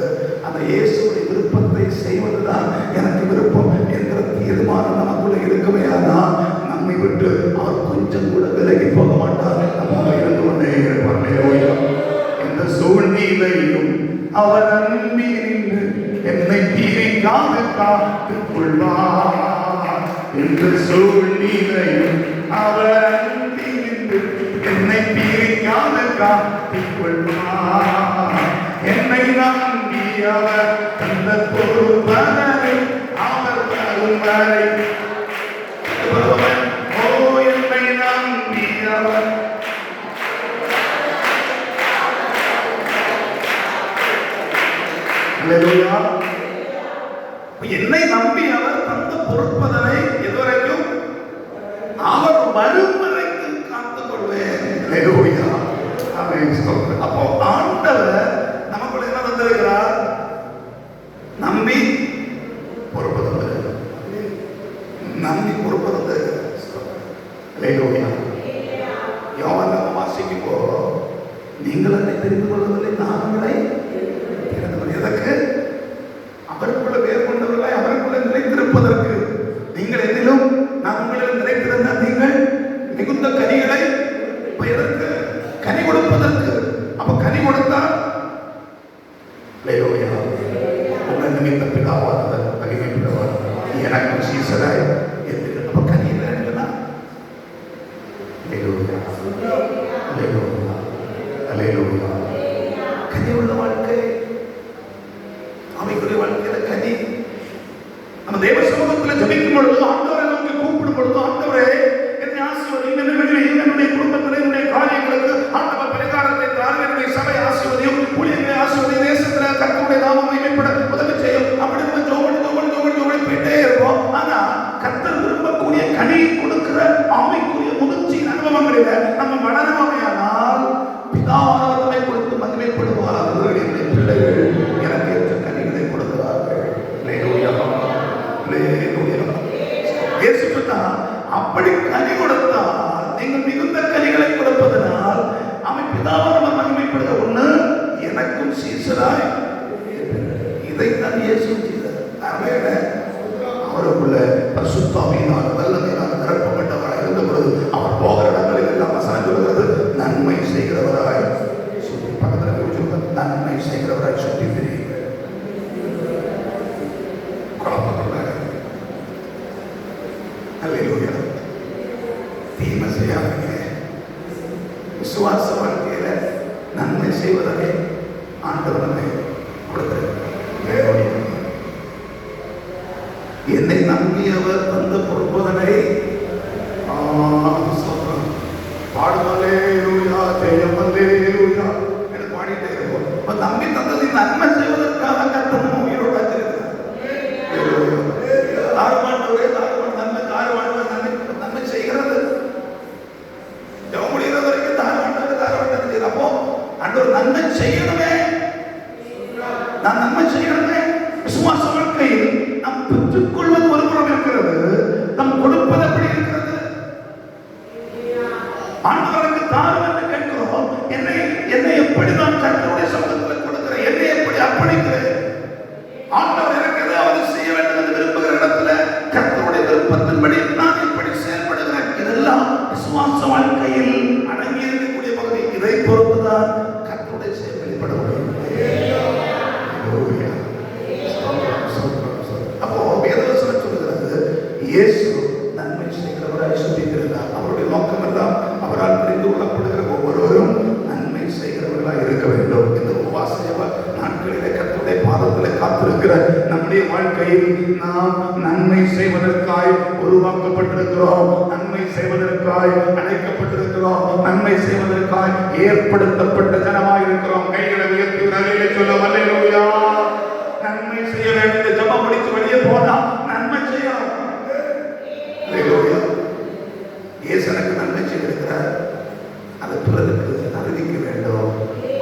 அந்த இயேசுடைய விருப்பத்தை செய்வதுதான் எனக்கு விருப்பம் என்கிற தீர்மானம் நமக்குள்ள இருக்குமே. ஆனால் நம்மை விட்டு அவர் கொஞ்சம் கூட விலகி போக மாட்டார். நம்ம இருந்து கொண்டே இருப்பார். எந்த சூழ்நிலையும் அவர் அன்பி நின்று என்னை பிரிக்காது காத்துக் கொள்வார். எந்த சூழ்நிலையும் அவர் அன்பி நின்று என்னை பிரிக்காது காத்துக் கொள்வார். என்னை நம்பி அவர் தந்த பொறுப்பதனை அவர் வரும் வரை என்னை நம்பி அவர் என்னை நம்பி அவர் தந்த பொறுப்பதனை எதுவரைக்கும் அவர் வரும் வரைக்கும் காத்துக் கொள்வேன். அப்போ ஆண்டவர் நமக்குள்ள என்ன தந்திருக்கிறார்? நம்பி பொறுப்பு தந்திருக்கிறார். நம்பி பொறுப்பு தந்திருக்கிறார். யோவான் நம்ம வாசிக்கும் போது நீங்கள் என்னை தெரிந்து கொள்ளவில்லை, நான் உங்களை எதற்கு? அவருக்குள்ள பேர் கொண்டவர்களாய் அவருக்குள்ள நிலைத்திருப்பதற்கு. நீங்கள் எதிலும் நான் உங்களில் நிலைத்திருந்தால் நீங்கள் மிகுந்த கனிகளை எதற்கு? கனி கொடுப்பதற்கு. அப்ப கனி கொடுத்தால் உங்கள் நிமித்த பிதாவானவர் மகிமைப்படுவார். எனக்கு சீசராய் அப்ப கனி இல்லைன்னா கனி உள்ள வாழ்க்கை, அமைக்குரிய வாழ்க்கையில கனி. நம்ம தேவ சமூகத்தில் ஜெபிக்கும் பொழுது, ஆண்டவரை நோக்கி கூப்பிடும் பொழுது, ஆண்டவரே என்னை ஆசீர்வதியும், என்னுடைய குடும்பத்தில் என்னுடைய காரியங்களுக்கு ஆண்டவர் பரிகாரத்தை தாரும், என்னுடைய சபை ஆசீர்வதியும், ஊழியர்களை ஆசீர்வதியும், தேசத்தில் கர்த்தருடைய நாமம் மகிமைப்பட உதவி செய்யும். அப்படி நம்ம ஜோபடி போயிட்டே இருப்போம். ஆனா கர்த்தர் விரும்பக்கூடிய கனியை கொடுக்கிற ஆவிக்குரிய முதிர்ச்சியின் அனுபவங்களில நம்ம வளரமையானால் பிதாவானவர் நம்மை கொடுத்து மகிமைப்படுவார். அவர்களுடைய பிள்ளைகள் எனக்கு ஏற்ற கனிகளை கொடுக்கிறார்கள். அப்படி கனி கொடுத்தால் நீங்கள் மிகுந்த கனிகளை கொடுப்பதனால் அவன் பிதாவானவர் மகிமைப்படுகிற ஒண்ணு எனக்கும் சீசராய். இதைத்தான் இயேசு செய்தார். அவருக்குள்ள பரிசுத்த ஆவியினால் வல்லமையினால் நிரப்பப்பட்டவராய் இருந்த பொழுது அவர் போகிற இடங்களில் எல்லாம் வசனம் சொல்கிறது, நன்மை செய்கிறவராய் சுற்றி பக்கத்தில் நன்மை செய்கிறவராய் சுற்றி திரியுங்கள். குழப்பத்தில் தீமை செய்யாதீங்க. விசுவாச வாழ்க்கையில நன்மை செய்வதே ஆண்டவனே கொடுத்திருக்கிறார். என்னை நம்பியவர் தந்த பொறுப்பதனை பாடுமல்லேலூயா ஜெயமல்லேலூயா என்று பாடிட்டே இருப்போம். நம்பி தந்ததை நன்மை செய்வதற்காக கர்த்தர் உயிரோடு வச்சிருக்கிறார். தாழ்வாண்டவரே தாழ்வான் நன்மை தாழ்வாண்டவர் நன்மை செய்கிறது. முடிகிற வரைக்கும் தாழ்வாண்டவர் செய்யுது. அப்போ ஆண்டவர் நன்மை செய்யணுமே, நான் நன்மை செய்யணுமே. விசுவாச வாழ்க்கையில் நாம் பெற்றுக்கொள்வது ஒரு புறம் இருக்கிறது, நாம் கொடுப்பது எப்படி இருக்கிறது? ஆண்டவருக்கு தாரும் என்று கேட்கிறோம். என்னை எப்படி நான் கர்த்தருடைய சமூகத்தில் கொடுக்கிறேன், என்னை எப்படி அர்ப்பணிக்கிறேன்? ஆண்டவர் எனக்கு ஏதாவது செய்ய வேண்டும் என்று விரும்புகிற இடத்துல கர்த்தருடைய விருப்பத்தின்படி நான் எப்படி செயல்படுகிறேன்? இதெல்லாம் விசுவாச வாழ்க்கையில் அடங்கி இருக்கக்கூடிய பகுதி. இதை பொறுத்துதான் கர்த்தருடைய செயல் வெளிப்பட முடியும். அப்போ வேதவசனம் சொல்லுகிறது, இயேசு நன்மை செய்கிறவராய் சுத்திக்கிறார். அவருடைய நோக்கம் எல்லாம் அவரால் புரிந்து கொள்ளப்படுகிற ஒவ்வொருவரும் நன்மை செய்கிறவர்களாய் இருக்க வேண்டும். இந்த உபவாச நாட்களிலே கர்த்தருடைய பாதத்தில் காத்திருக்கிற நம்முடைய வாழ்க்கையில் நாம் நன்மை செய்வதற்காய் உருவாக்கப்பட்டிருக்கிறோம், நன்மை செய்வதற்காய் அழைக்கப்பட்டிருக்கிறோம், நன்மை செய்வதற்காய் ஏற்படுத்தப்பட்ட ஜனமாய் இருக்கிறோம். கைகளை உயர்த்தி நன்மையை சொல்ல அல்லேலூயா. நன்மை செய்ய வேண்டும். ஜெபம் முடிச்சு வெளியே போனா நன்மை செய்யணும். இயேசு எனக்கு நன்மை செய்திருக்கிறார், அது பிறருக்கு அறிவிக்க வேண்டும்.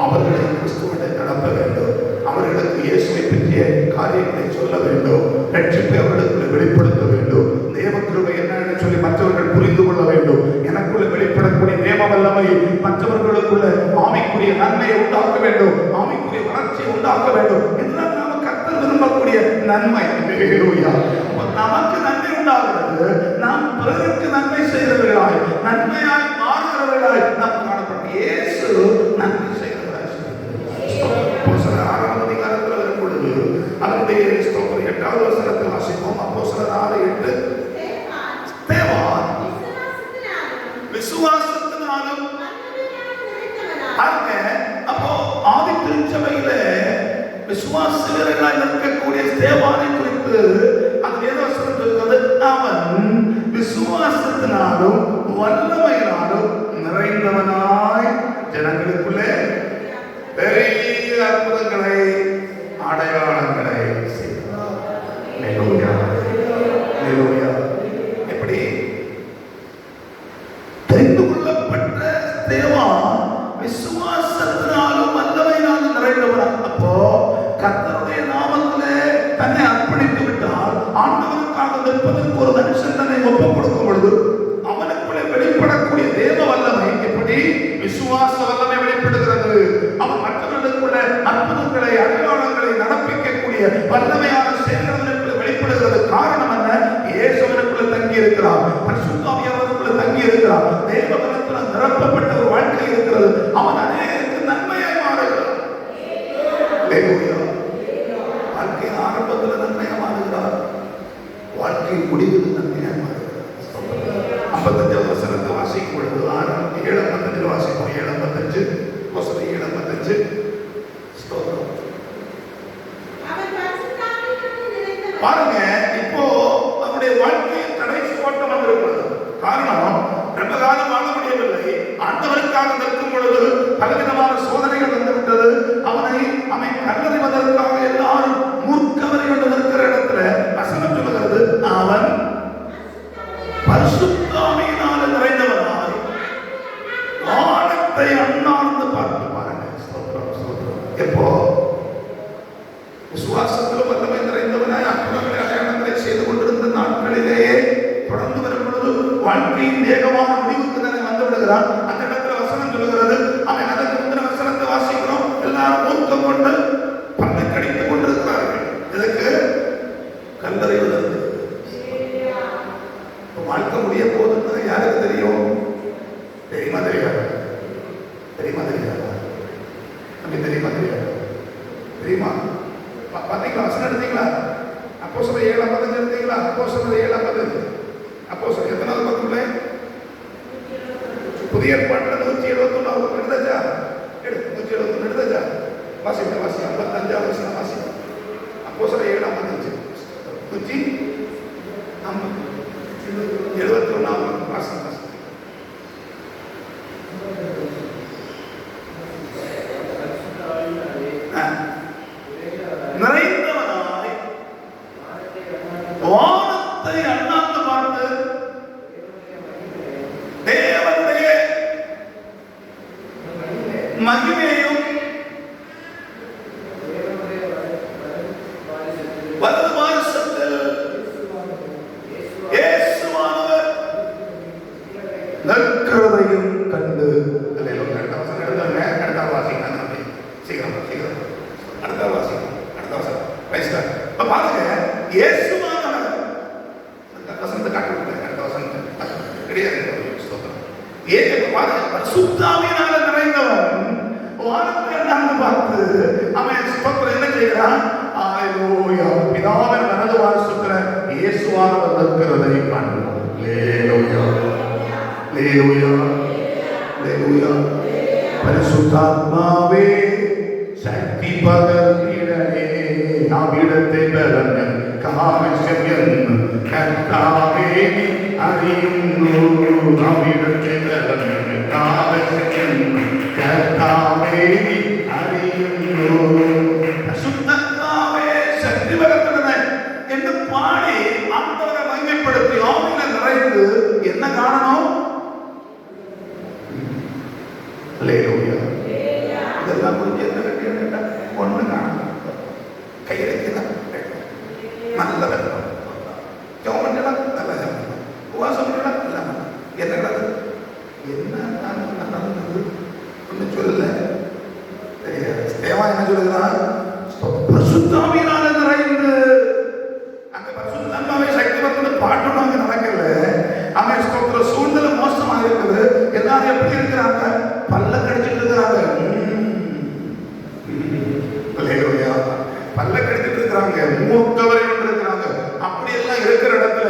அவர்களை கிறிஸ்துவனை நடத்த வேண்டும். அவர்களுக்கு இயேசுவை பற்றிய காரியங்களை சொல்ல வேண்டும். ரட்சிப்பை அவர்களுக்கு வெளிப்படுத்த வேண்டும். தேவ கிருபை என்னன்னு சொல்லி மற்றவர்கள் புரிந்து கொள்ள வேண்டும். எனக்குள்ள வெளிப்படக்கூடிய தேவ வல்லமை மற்றவர்களுக்குள்ள ஆவிக்குரிய நன்மையை உண்டாக்க வேண்டும், ஆவிக்குரிய வளர்ச்சியை உண்டாக்க வேண்டும். இதுதான் நாம கர்த்தர் விரும்பக்கூடிய நன்மை. நமக்கு நன்மை உண்டாகிறது, நாம் பிறருக்கு நன்மை செய்கிறவர்களாய் நன்மையாய் மாறுகிறவர்களாய் நாம் காணப்படும். இயேசு நன்மை செய்கிறவராய் 6ஆம் அதிகாரத்தில் வரும் பொழுது அதனுடைய 8வது வசனத்தில் வாசிப்போம். அப்போஸ்தலர் 6:8 ஸ்தேவான் விசுவாசத்தினாலும் அப்போ ஆதி திருச்சபையில விசுவாச வீரர்களாய் இருக்கக்கூடிய ஸ்தேவானை குறித்து அந்த வேதவசனம் சொல்கிறது, அவன் விசுவாசத்தினாலும் வல்லமையினாலும் நிறைந்தவனாய் ஜனங்களுக்குள்ளே பெரிய அற்புதங்களை அடையாளங்களை செய்தார். எப்படி தெரிந்து கொள்ளப்பட்ட ஸ்தேவான் விசுவாசத்தினாலும் வல்லமையினாலும் நிறைந்தவனாய். அப்போ கர்த்தருடைய நாமத்திலே தன்னை அர்ப்பணித்து விட்டால், ஆண்டவருக்காக நிற்பதற்கு ஒரு மனுஷன் தன்னை ஒப்புக் கொடுக்கும் பொழுது அவனுக்குள்ளே வெளிப்படக்கூடிய தேவ வல்லமை எப்படி விசுவாச வல்லமை வெளிப்படுகிறது. அவன் மற்றவர்களுக்குள்ள அற்புதங்களை அடையாளங்களை நடப்பிக்கக்கூடிய வல்லமையான செயல்களுக்குள்ள வெளிப்படுகிறது. காரணம் என்ன? இயேசுவுக்குள்ள தங்கி இருக்கிறார், பரிசுத்த ஆவியானவருக்குள்ள தங்கி இருக்கிறார், தேவ பலத்தால் நிரப்பப்பட்ட ஒரு வாழ்க்கை இருக்கிறது. அவன் அநேகருக்கு நன்மையாய் மாறுகிறார். வாழ்க்கையின் ஆரம்பத்தில் நன்மையா மாறுகிறார், வாழ்க்கையின் முடிவில் நன்மையா மாறுகிறார். 55வது வசனத்தை வாசிக்கும் பொழுது 7:55 வாசிப்போம். 7:55 7:55 ஸ்தோத்திரம். பாருங்க, இப்போ அவருடைய வாழ்க்கையின் கடைசி ஓட்டம் வந்திருக்கிறது. காரணம், ரொம்ப காலம் வாழ முடியவில்லை. ஆண்டவருக்காக நிற்கும் பொழுது பலவிதமான சோதனைகள் வந்துவிட்டது. அவனை கல்லறிவதற்காக எல்லாரும் மூர்க்கவரை கொண்டு நிற்கிற இடத்துல வசனம் சொல்லுகிறது, அவன் பரிசுத்த ஆவியினால் நிறைந்தவனாய் வானத்தை அண்ணாந்து பார்த்து பாருங்க. எப்போ விசுவாசத்தில் வல்லமை நிறைந்தவனாய் அற்புதங்களை அடையாளங்களை செய்து கொண்டிருந்த நாட்களிலேயே தொடர்ந்து வரும் பொழுது வாழ்க்கையின் வேகமான முடிவுக்கு தானே வந்து விடுகிறான். அந்த இடத்துல வசனம் சொல்லுகிறது, அவன் அதற்கு முந்தின வசனத்தை வாசிக்கிறோம், எல்லாரும் மூர்க்கம் கொண்டு பல்லை கடித்துக் கொண்டிருக்கிறார்கள். இதற்கு கல்லறைவதற்கு வாழ்க்கை முடிய போதுன்னு யாருக்கு தெரியும்? தெரியுமா தெரியாது? தெரியுமா தெரியாது? அப்படி தெரியுமா தெரியாது? தெரியுமா? பார்த்தீங்களா? வசனம் எடுத்தீங்களா? அப்போஸ்தலர் 7:55 எடுத்தீங்களா? அப்போஸ்தலர் 7:55 அப்போஸ்தலர் எத்தனாவது பக்கத்துல? புதிய ஏற்பாட்டில் 171 எடுத்தாச்சா? 171 எடுத்தாச்சா? வாசிங்க, வாசி 55 வசனம் வாசிங்க. அப்போஸ்தலர் 7:55 171 வாசம் வாசி. நிறைந்தவனாய் வானத்தை அண்ணாந்து பார்த்து தேவனுடைய மகிமையும் வலது பாரிசத்தில் இயேசுவானவர் நிற்கிறதையும் கண்டு. அடுத்த வாசிங்க, சீக்கிரம் சீக்கிரம் அடுத்த வாசிங்க, அடுத்த வாசம் வயசுல இப்ப பாருங்க. இயேசுவானவர் வசனத்தை காட்டுங்க, அடுத்த வசனத்தை கிடையாது. பரிசுத்தாவியினால நிறைந்தவன் வானத்தை அண்ணாந்து பார்த்து அவன் ஸ்தோத்திரம் என்ன செய்கிறான்? ஹalleluya, பிதாவின் வலது பாரிசத்தில் இயேசுவானவர் நிற்கிறதை காண்கிறோம். ஹalleluya, ஹalleluya, ஹalleluya. பரிசுத்தாத்மாவே சக்தி பகர்ந்திடனே, அவ்விடத்தை பலன் காமிஷன் கர்த்தாவே அறியுங்கோ, அவ்விடத்தை பலன் காமிஷன் கர்த்தாவே அறியுங்கோ. பரிசுத்தாத்மாவே சக்தி பகர்ந்திடனே என்று பாடி ஆண்டவரை மகிமைப்படுத்தி ஆவியில நிறைந்து என்ன காணணும்? ஹalleluya. இதெல்லாம் கொஞ்சம் என்ன கேட்டா ஒண்ணு காணணும். கையெழுத்துதான் நல்ல வெள்ளம், ஜோமண்டெல்லாம் நல்ல ஜோமண்டெல்லாம், உபாசமெல்லாம் நல்ல என்ன நடந்தது, என்ன நடந்தது ஒண்ணு சொல்லல. தேவா என்ன சொல்லுகிறான்? பரிசுத்தாவியினால நிறைந்து. அங்க பரிசுத்தாவியாவே சக்தி வந்து பாட்டணும் அங்க நடக்கல. அவன் ஸ்தோத்திர சூழ்நிலை மோசமாக இருக்குது. எல்லாரும் எப்படி இருக்கிறாங்க? பல்ல கடிச்சிட்டு இருக்கிறாங்க, பல்ல கடிச்சிட்டு இருக்கிறாங்க, மூக்கவரை இருக்கிறாங்க. அப்படி எல்லாம் இருக்கிற இடத்துல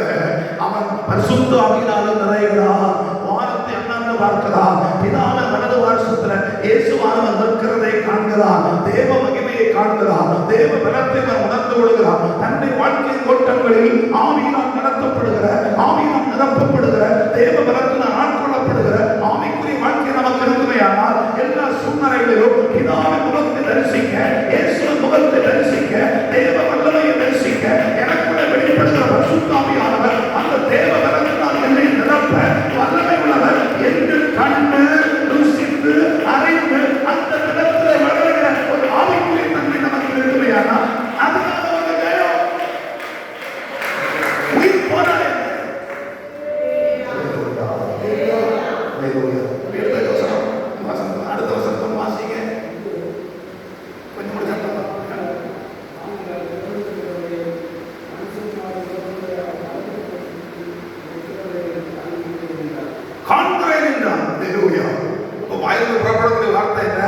அவன் பரிசுத்த ஆவியினால நிறைகிறான். வானத்தை அண்ணாந்து பார்க்கிறான். பிதாவின் வலது பாரிசத்தில் இயேசுவானவர் நிற்கிறதை காண்கிறான். தேவ மகிமையை காண்கிறான். தேவ பலத்தை அவன் உணர்ந்து கொள்கிறான். தன்னுடைய வாழ்க்கையின் ஓட்டங்களில் ஆவியினால் நடத்தப்படுகிற, ஆவியினால் நிரப்பப்படுகிற, தேவ பலத்தினால் ஆட்கொள்ளப்படுகிற ஆவிக்குரிய வாழ்க்கை நமக்கு இருக்குமையானால் எல்லா சூழ்நிலைகளிலும் பிதாவின் முகத்தை தரிசிக்க, இயேசுவின் முகத்தை தரிசிக்க, தேவ வல்லமையை தரிசிக்க எனக்குள்ள வெளிப்படுகிற பரிசுத்த ஆவியானவர் அந்த தேவ பலத்தினால் என்னை நிரப்ப வல்லமை உள்ளவர் என்று கண்டு ருசித்து அறிந்து அந்த இடத்தில் வளர்கிற ஒரு ஆவிக்குரிய தன்மை நமக்கு இருக்குமையானால் அதுக்காக ஒரு வேணும் உயிர் போராட. அடுத்த வசனம் வாசிங்க, கொஞ்சம் காண்கிறேன் என்றான். வாயிலிருந்து புறப்படக்கூடிய வார்த்தை என்ன?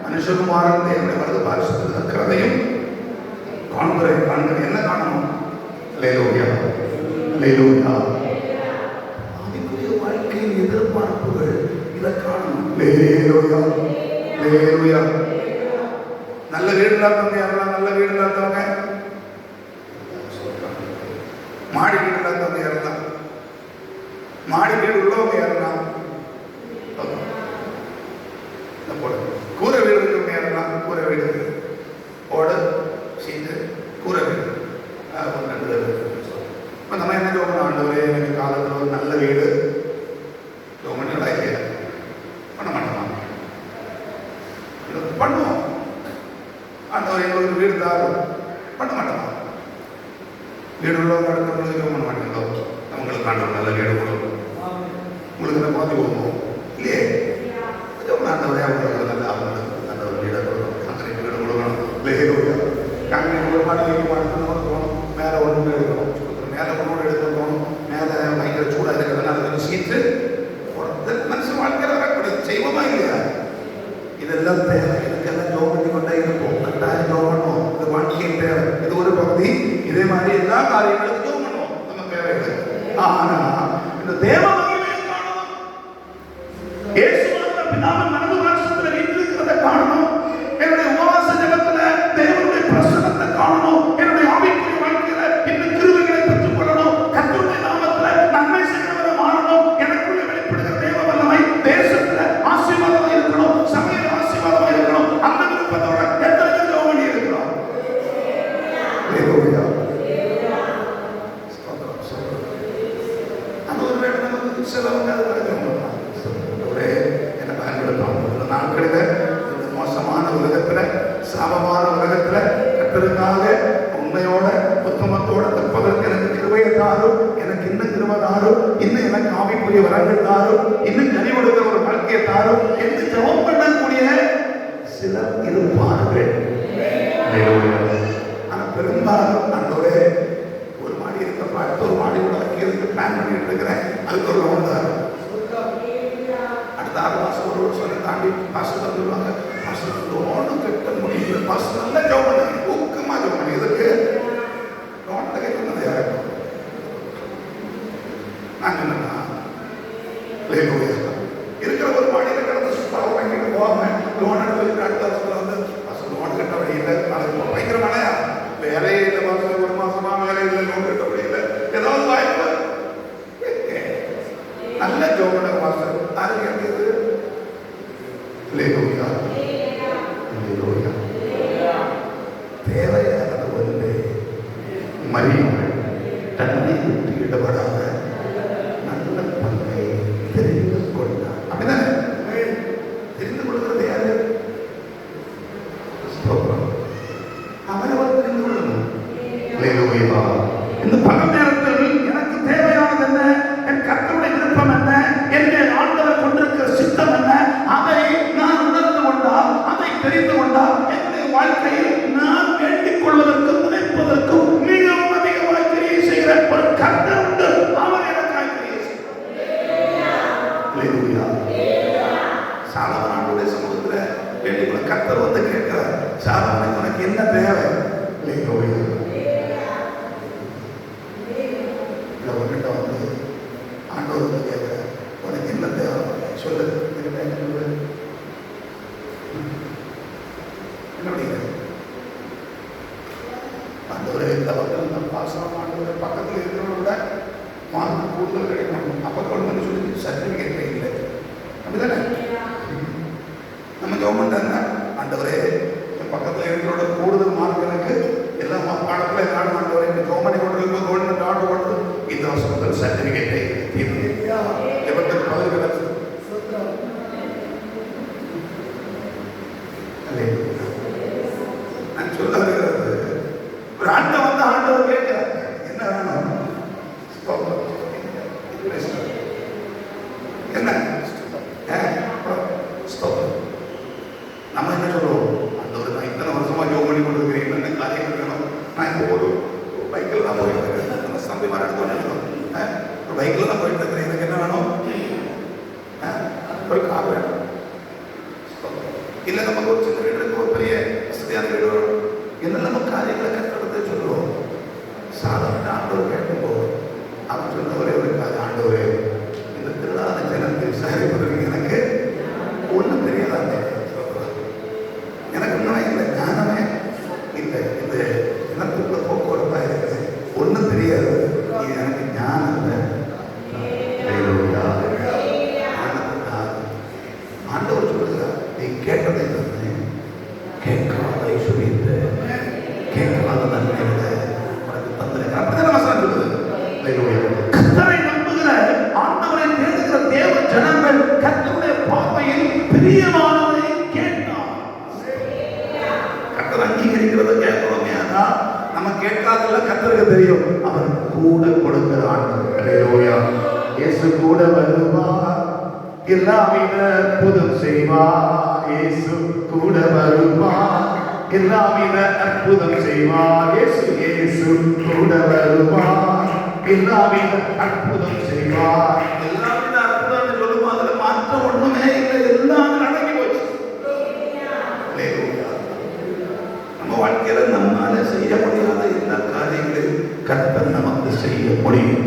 மனுஷகுமாரன் தேவனுடைய வலது பாரிசத்தில் இருக்கிறதையும் காண்கிறேன். காண்கிறேன் என்ன காணணும்? ஹல்லேலூயா, ஹல்லேலூயா. ஆவிக்குரிய வாழ்க்கையின் எதிர்பார்ப்புகள் இதை காணணும். ஹல்லேலூயா, ஹல்லேலூயா. நல்ல வீடு இல்லாதவங்க யாரெல்லாம்? நல்ல வீடு இல்லாதவங்க, மாடி வீடு இல்லாதவங்க யாரெல்லாம்? மாடி வீடு உள்ளவங்க யாரெல்லாம்? கூரை வீடு இருக்கிறவங்க யாரெல்லாம்? கூரை வீடு, ஓடு, சீட்டு, கூரை வீடு. இப்போ நம்ம என்ன ஜோமன்? ஆண்டவரே எனக்கு காலத்தில் ஒரு நல்ல வீடு ஜோமன்களா இல்லையா? பண்ண மாட்டோமா? பண்ணுவோம். ஆண்டவர் எங்களுக்கு வீடு தாரும் பண்ண மாட்டோமா? வீடு உள்ளவங்க அடுத்தவங்களுக்கு ஜோம் பண்ண மாட்டீங்களோ? அவங்களுக்கு ஆண்டவர் நல்ல வீடு கொடுக்கும், உங்களுக்கு என்ன பார்த்து கொடுப்போம் இல்லையே? ஆண்டவரே அவங்களுக்கு நல்ல அவங்களுக்கு நல்ல ஒரு வீடை கொடுக்கணும், காங்கிரீட் வீடு கொடுக்கணும். இல்லையே காங்கிரீட் ஒரு மாடி வைக்க மாட்டோம் தோணும், மேலே ஒன்று எடுக்கணும், மேலே ஒன்று எடுக்க தோணும், மேலே பயங்கர சூடாக இருக்கிறதுனால கொஞ்சம் சீட்டு மனுஷன் வாழ்க்கையில் வரக்கூடிய செய்வோமா இல்லையா? இதெல்லாம் தேவை. இதுக்கெல்லாம் ஜோம் பண்ணி கொண்டே இருப்போம். கட்டாயம் ஜோம் பண்ணுவோம். இது வாழ்க்கையின் தேவை. இது ஒரு பகுதி. இதே மாதிரி எல்லா காரியங்களுக்கும் ஜோம் பண்ணுவோம். நம்ம தேவைகள். ஆனா இந்த தேவ மகிமையை காணணும். ஒரே என்னை பயன்படுத்தும் இந்த நாட்களில் இந்த மோசமான உலகத்துல, சாபமான உலகத்துல கர்த்தருக்காக உண்மையோட உத்தமத்தோட தற்பதற்கு எனக்கு கிருபையை தாரும், எனக்கு இன்னும் கிருபை தாரும், இன்னும் எனக்கு ஆவிக்குரிய வரங்கள் தாரும், இன்னும் கனி கொடுக்கிற ஒரு வாழ்க்கையை தாரும் என்று ஜெபம் பண்ணக்கூடிய சிலர் இருப்பார்கள். ஆனா பெரும்பாலும் ஆண்டவரே ஒரு மாடி இருக்கப்ப அடுத்த ஒரு மாடி கூட வைக்கிறதுக்கு பிளான் பண்ணிட்டு இருக்கிறேன், அதுக்கு ஒரு லோன் தாரும். அடுத்த 6 மாசம் ஒரு வருஷம் தாண்டி மாசம் வந்துடுவாங்க, மாசம் லோனும் கட்ட முடியல, மாசம் நல்லா ஜெபம் பண்ணி ஊக்கமா ஜெபம் பண்ணி எதுக்கு லோன்ல கேட்கறது யாரும் நான் சொன்னா இருக்கிற ஒரு மாடியில கிடந்த சூப்பராக வாங்கிட்டு போவாங்க, லோன் எடுத்து அடுத்த வருஷத்துல வந்து லோன் கட்ட வழி இல்லை, நாளைக்கு பயங்கர மழையா வேலையே இல்லை, மாசம் ஒரு மாசமா வேலை இல்லை, லோன் கட்ட வழி இல்லை, ஏதாவது வாய்ப்பு நல்ல ஜோபன மாசம் அது கேட்குது. தேவையானது ஒன்று மறியுங்கள், தன்னை விட்டு ஈடுபடாத நல்ல பங்கை தெரிந்து கொண்டார். அப்படிதானே? தெரிந்து கொள்கிறது யாரு? அவரவர் தெரிந்து கொள்ளணும். இந்த பகல் நேரத்தில் எனக்கு தேவையானது என்ன, என் கர்த்தருடைய விருப்பம் என்ன, என்னுடைய ஆண்டவர் கொண்டிருக்கிற சித்தம் என்ன, அதை நான் உணர்ந்து கொண்டால், அதை தெரிந்து கொண்டால் என்னுடைய வாழ்க்கையில் நான் வேண்டிக் கொள்வதற்கு நினைப்பதற்கும் மிகவும் அதிகமாக கிரியை செய்கிற ஒரு கர்த்தர் உண்டு. அவர் எனக்காக கிரியை செய்கிறார். சாலமோனுடைய சமூகத்துல வேண்டிக் கொள்ள கர்த்தர் வந்து கேட்கிறார், சாலமோனே உனக்கு என்ன தேவை? உங்ககிட்ட வந்து ஆண்டவர் வந்து கேட்கிற உனக்கு என்ன தேவை சொல்லு. என்ன அப்படிங்கிற ஆண்டவரே இந்த பக்கம் பாசம் ஆண்டவரை பக்கத்தில் இருக்கிறவங்க விட மார்க் கூடுதல் கிடைக்கணும், அப்போ கொண்டு சொல்லி சர்டிஃபிகேட் இல்லை. அப்படிதானே நம்ம கவர்மெண்ட் ஆண்டவரே பக்கத்தில் இருக்கிறோட கூடுதல் மார்க் எனக்கு எல்லா பாடத்தில் காணும் ஆண்டவரே இந்த கவர்மெண்ட் கொண்டு கவர்மெண்ட் ஆர்டர் கொடுத்து இந்த வருஷம் முதல் சர்டிஃபிகேட்டை எவருக்கு பதவி கிடைச்சது. நான் சொல்ல வருகிறது ஒரு ஆண்டை வந்து ஆண்டவர் கேட்கிறார் என்ன வேணும், என்ன நம்ம என்ன சொல்லுவோம், ஆண்டவர் நான் இத்தனை வருஷமா ஜோம் பண்ணி கொண்டிருக்கிறேன், என்ன காரியங்கள் வேணும், நான் இப்போ ஒரு பைக்கில் தான் போயிட்டு இருக்கிறேன், சம்பி மாறாட்டு ஒரு பைக்கில் தான் போயிட்டு இருக்கிறேன், எனக்கு என்ன வேணும், ஒரு கார் வேணும், இல்லை நமக்கு ஒரு சின்ன வீடு இருக்கு, ஒரு பெரிய வசதியான வீடு வேணும், என்ன நம்ம காரியங்களை கற்றுறது சொல்லுவோம். சாதாரண ஆண்டவர் கேட்கும்போது அவன் சொன்ன ஒரே ஒரு காரியம், ஆண்டவரே இந்த திருடாத ஜனத்தை விசாரிப்பதற்கு எனக்கு ஒன்றும் தெரியாதாங்க, எனக்கு ஒன்றும் இல்லை, ஞானமே இல்லை, இந்த இனத்துக்குள்ள போக்குவரத்தாக இருக்குது, ஒன்றும் தெரியாது, இது எனக்கு ஞானம் இல்லை. ஆண்டவர் சொல்லுகிறார், நீ கேட்டதை தந்து கேட்காத ஐஸ்வர்யத்தை கேட்காத நன்மைகளை உனக்கு தந்திருக்கிறார். அப்படிதான் வசனம் சொல்லுது. கர்த்தரை நம்புகிற ஆண்டவரை தேடுகிற தேவ ஜனங்கள் கர்த்தருடைய பார்வையில் பிரியமானதை கேட்டார். கர்த்தர் அங்கீகரிக்கிறத கேட்கிறோமே, ஆனா நம்ம கேட்காதெல்லாம் கர்த்தருக்கு தெரியும். அவர் கூட கொடுக்கிற ஆண்டவர். இயேசு கூட வருவார், எல்லாவித அற்புதம் செய்வார். இயேசு கூட வருவார், எல்லாவித அற்புதம் செய்வார். இயேசு கூட வருவார், எல்லாவித அற்புதம் செய்வார். எல்லாவித அற்புதம் சொல்லும் அதுல மாற்றம் ஒண்ணுமே இல்லை, எல்லாம் அடங்கி போச்சு. நம்ம வாழ்க்கையில நம்மால செய்ய முடியாத எல்லா காரியங்களையும் கர்த்தர் நமக்கு செய்ய முடியும்.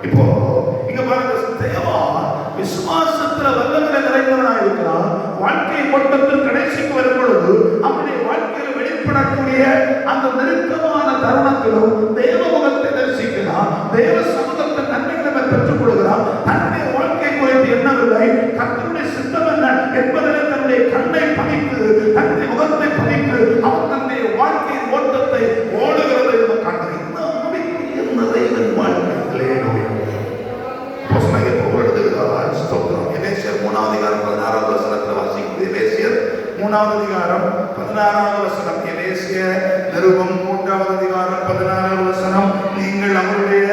இப்போ இங்க பாருங்க, தேவா விசுவாசத்துல வல்லமையில நிறைந்தவனா இருக்கிறான். வாழ்க்கை ஓட்டத்தில் கடைசிக்கு வரும் பொழுது அவனுடைய வாழ்க்கையில் வெளிப்படக்கூடிய அந்த நெருக்கமான தருணத்திலும் தேவ முகத்தை தரிசிக்கிறான், தேவ சமூகத்தை நன்மைகளை பெற்றுக் கொள்கிறான். தன்னுடைய வாழ்க்கை குறித்து எண்ணவில்லை, கர்த்தருடைய சித்தம் என்ன என்பதிலே தன்னுடைய கண்ணை பதித்து, தன்னுடைய முகத்தை பதித்து அவன் தன்னுடைய வாழ்க்கையின் ஓட்டத்தை ஓடுகிறதை கண்டறிந்தார். வாழ்க்கையிலே 3வது அதிகாரம் 16வது வசனம். எபேசிய நிருபம் 3வது அதிகாரம் 16வது வசனம். நீங்கள் அவருடைய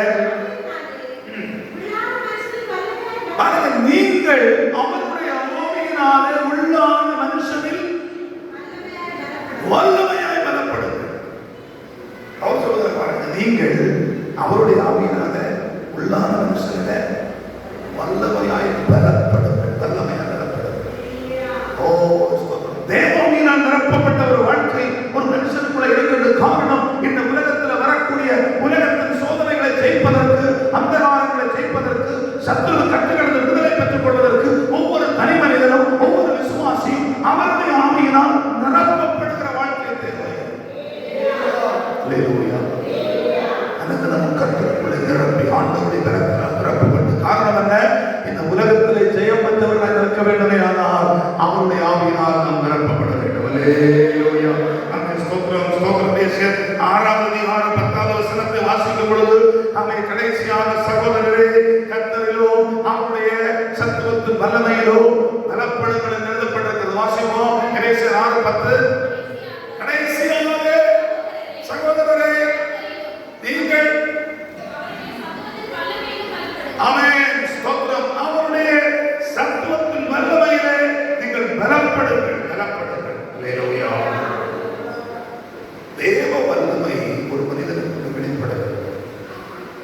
நீங்கள் அவருடைய ஆவியினாலே உள்ளான மனுஷனில் வல்லமையாய் பலப்படுங்கள். அவர் சொல்வதை பாருங்க, நீங்கள் அவருடைய ஆவியினால உள்ளான மனுஷனில வல்லமையாய் பலப்படுங்கள். வல்லமையாய் பலப்படுங்கள். ஓ, தேவனால் நிரப்பப்பட்ட ஒரு வாழ்க்கை ஒரு மனுஷனுக்குள்ள இருக்கிறது. காரணம், இந்த உலகத்தில் வரக்கூடிய உலகத்தின் சோதனைகளை ஜெயிப்பதற்கு, அந்தகாரங்களை ஜெயிப்பதற்கு, சத்துரு கட்டுகளது விடுதலை பெற்றுக் கொள்வதற்கு ஒவ்வொரு தனி மனிதனும் ஒவ்வொரு விசுவாசியும் அவருடைய ஆவியினால் நிரப்பப்படுகிற வாழ்க்கை தேவை. அல்லது நம்ம கற்றுக்குள்ளே நிரப்பி ஆண்டவருடைய பலத்தினால் நிரப்பப்பட்டு, காரணம் என்ன? இந்த உலகத்திலே ஜெயம் பெற்றவர்களாக இருக்க வேண்டுமே, ஆனால் அவருடைய ஆவியினால் நாம் நிரப்பப்பட வேண்டும். அல்லேலூயா. அந்த ஸ்தோத்திரம் ஸ்தோத்திரம். 6வது அதிகாரம் 10வது வசனத்தை வாசிக்கும் பொழுது நம்மை கடைசியாக சகோதரரே கர்த்தரிலோ அவருடைய சத்துவத்தின் வல்லமையிலோ பலப்படுங்கள் என்று எழுதப்பட்டிருக்கிறது. வாசிப்போம். எபேசியர் 6:10. கடைசியாக சகோதரரே நீங்கள் ஆமென் ஸ்தோத்திரம் அவருடைய சத்துவத்தின் வல்லமையிலே நீங்கள் பலப்படுங்கள். பலப்படுங்கள். அல்லேலூயா. தேவ வல்லமை ஒரு மனிதனுக்கு வெளிப்பட வேண்டும்.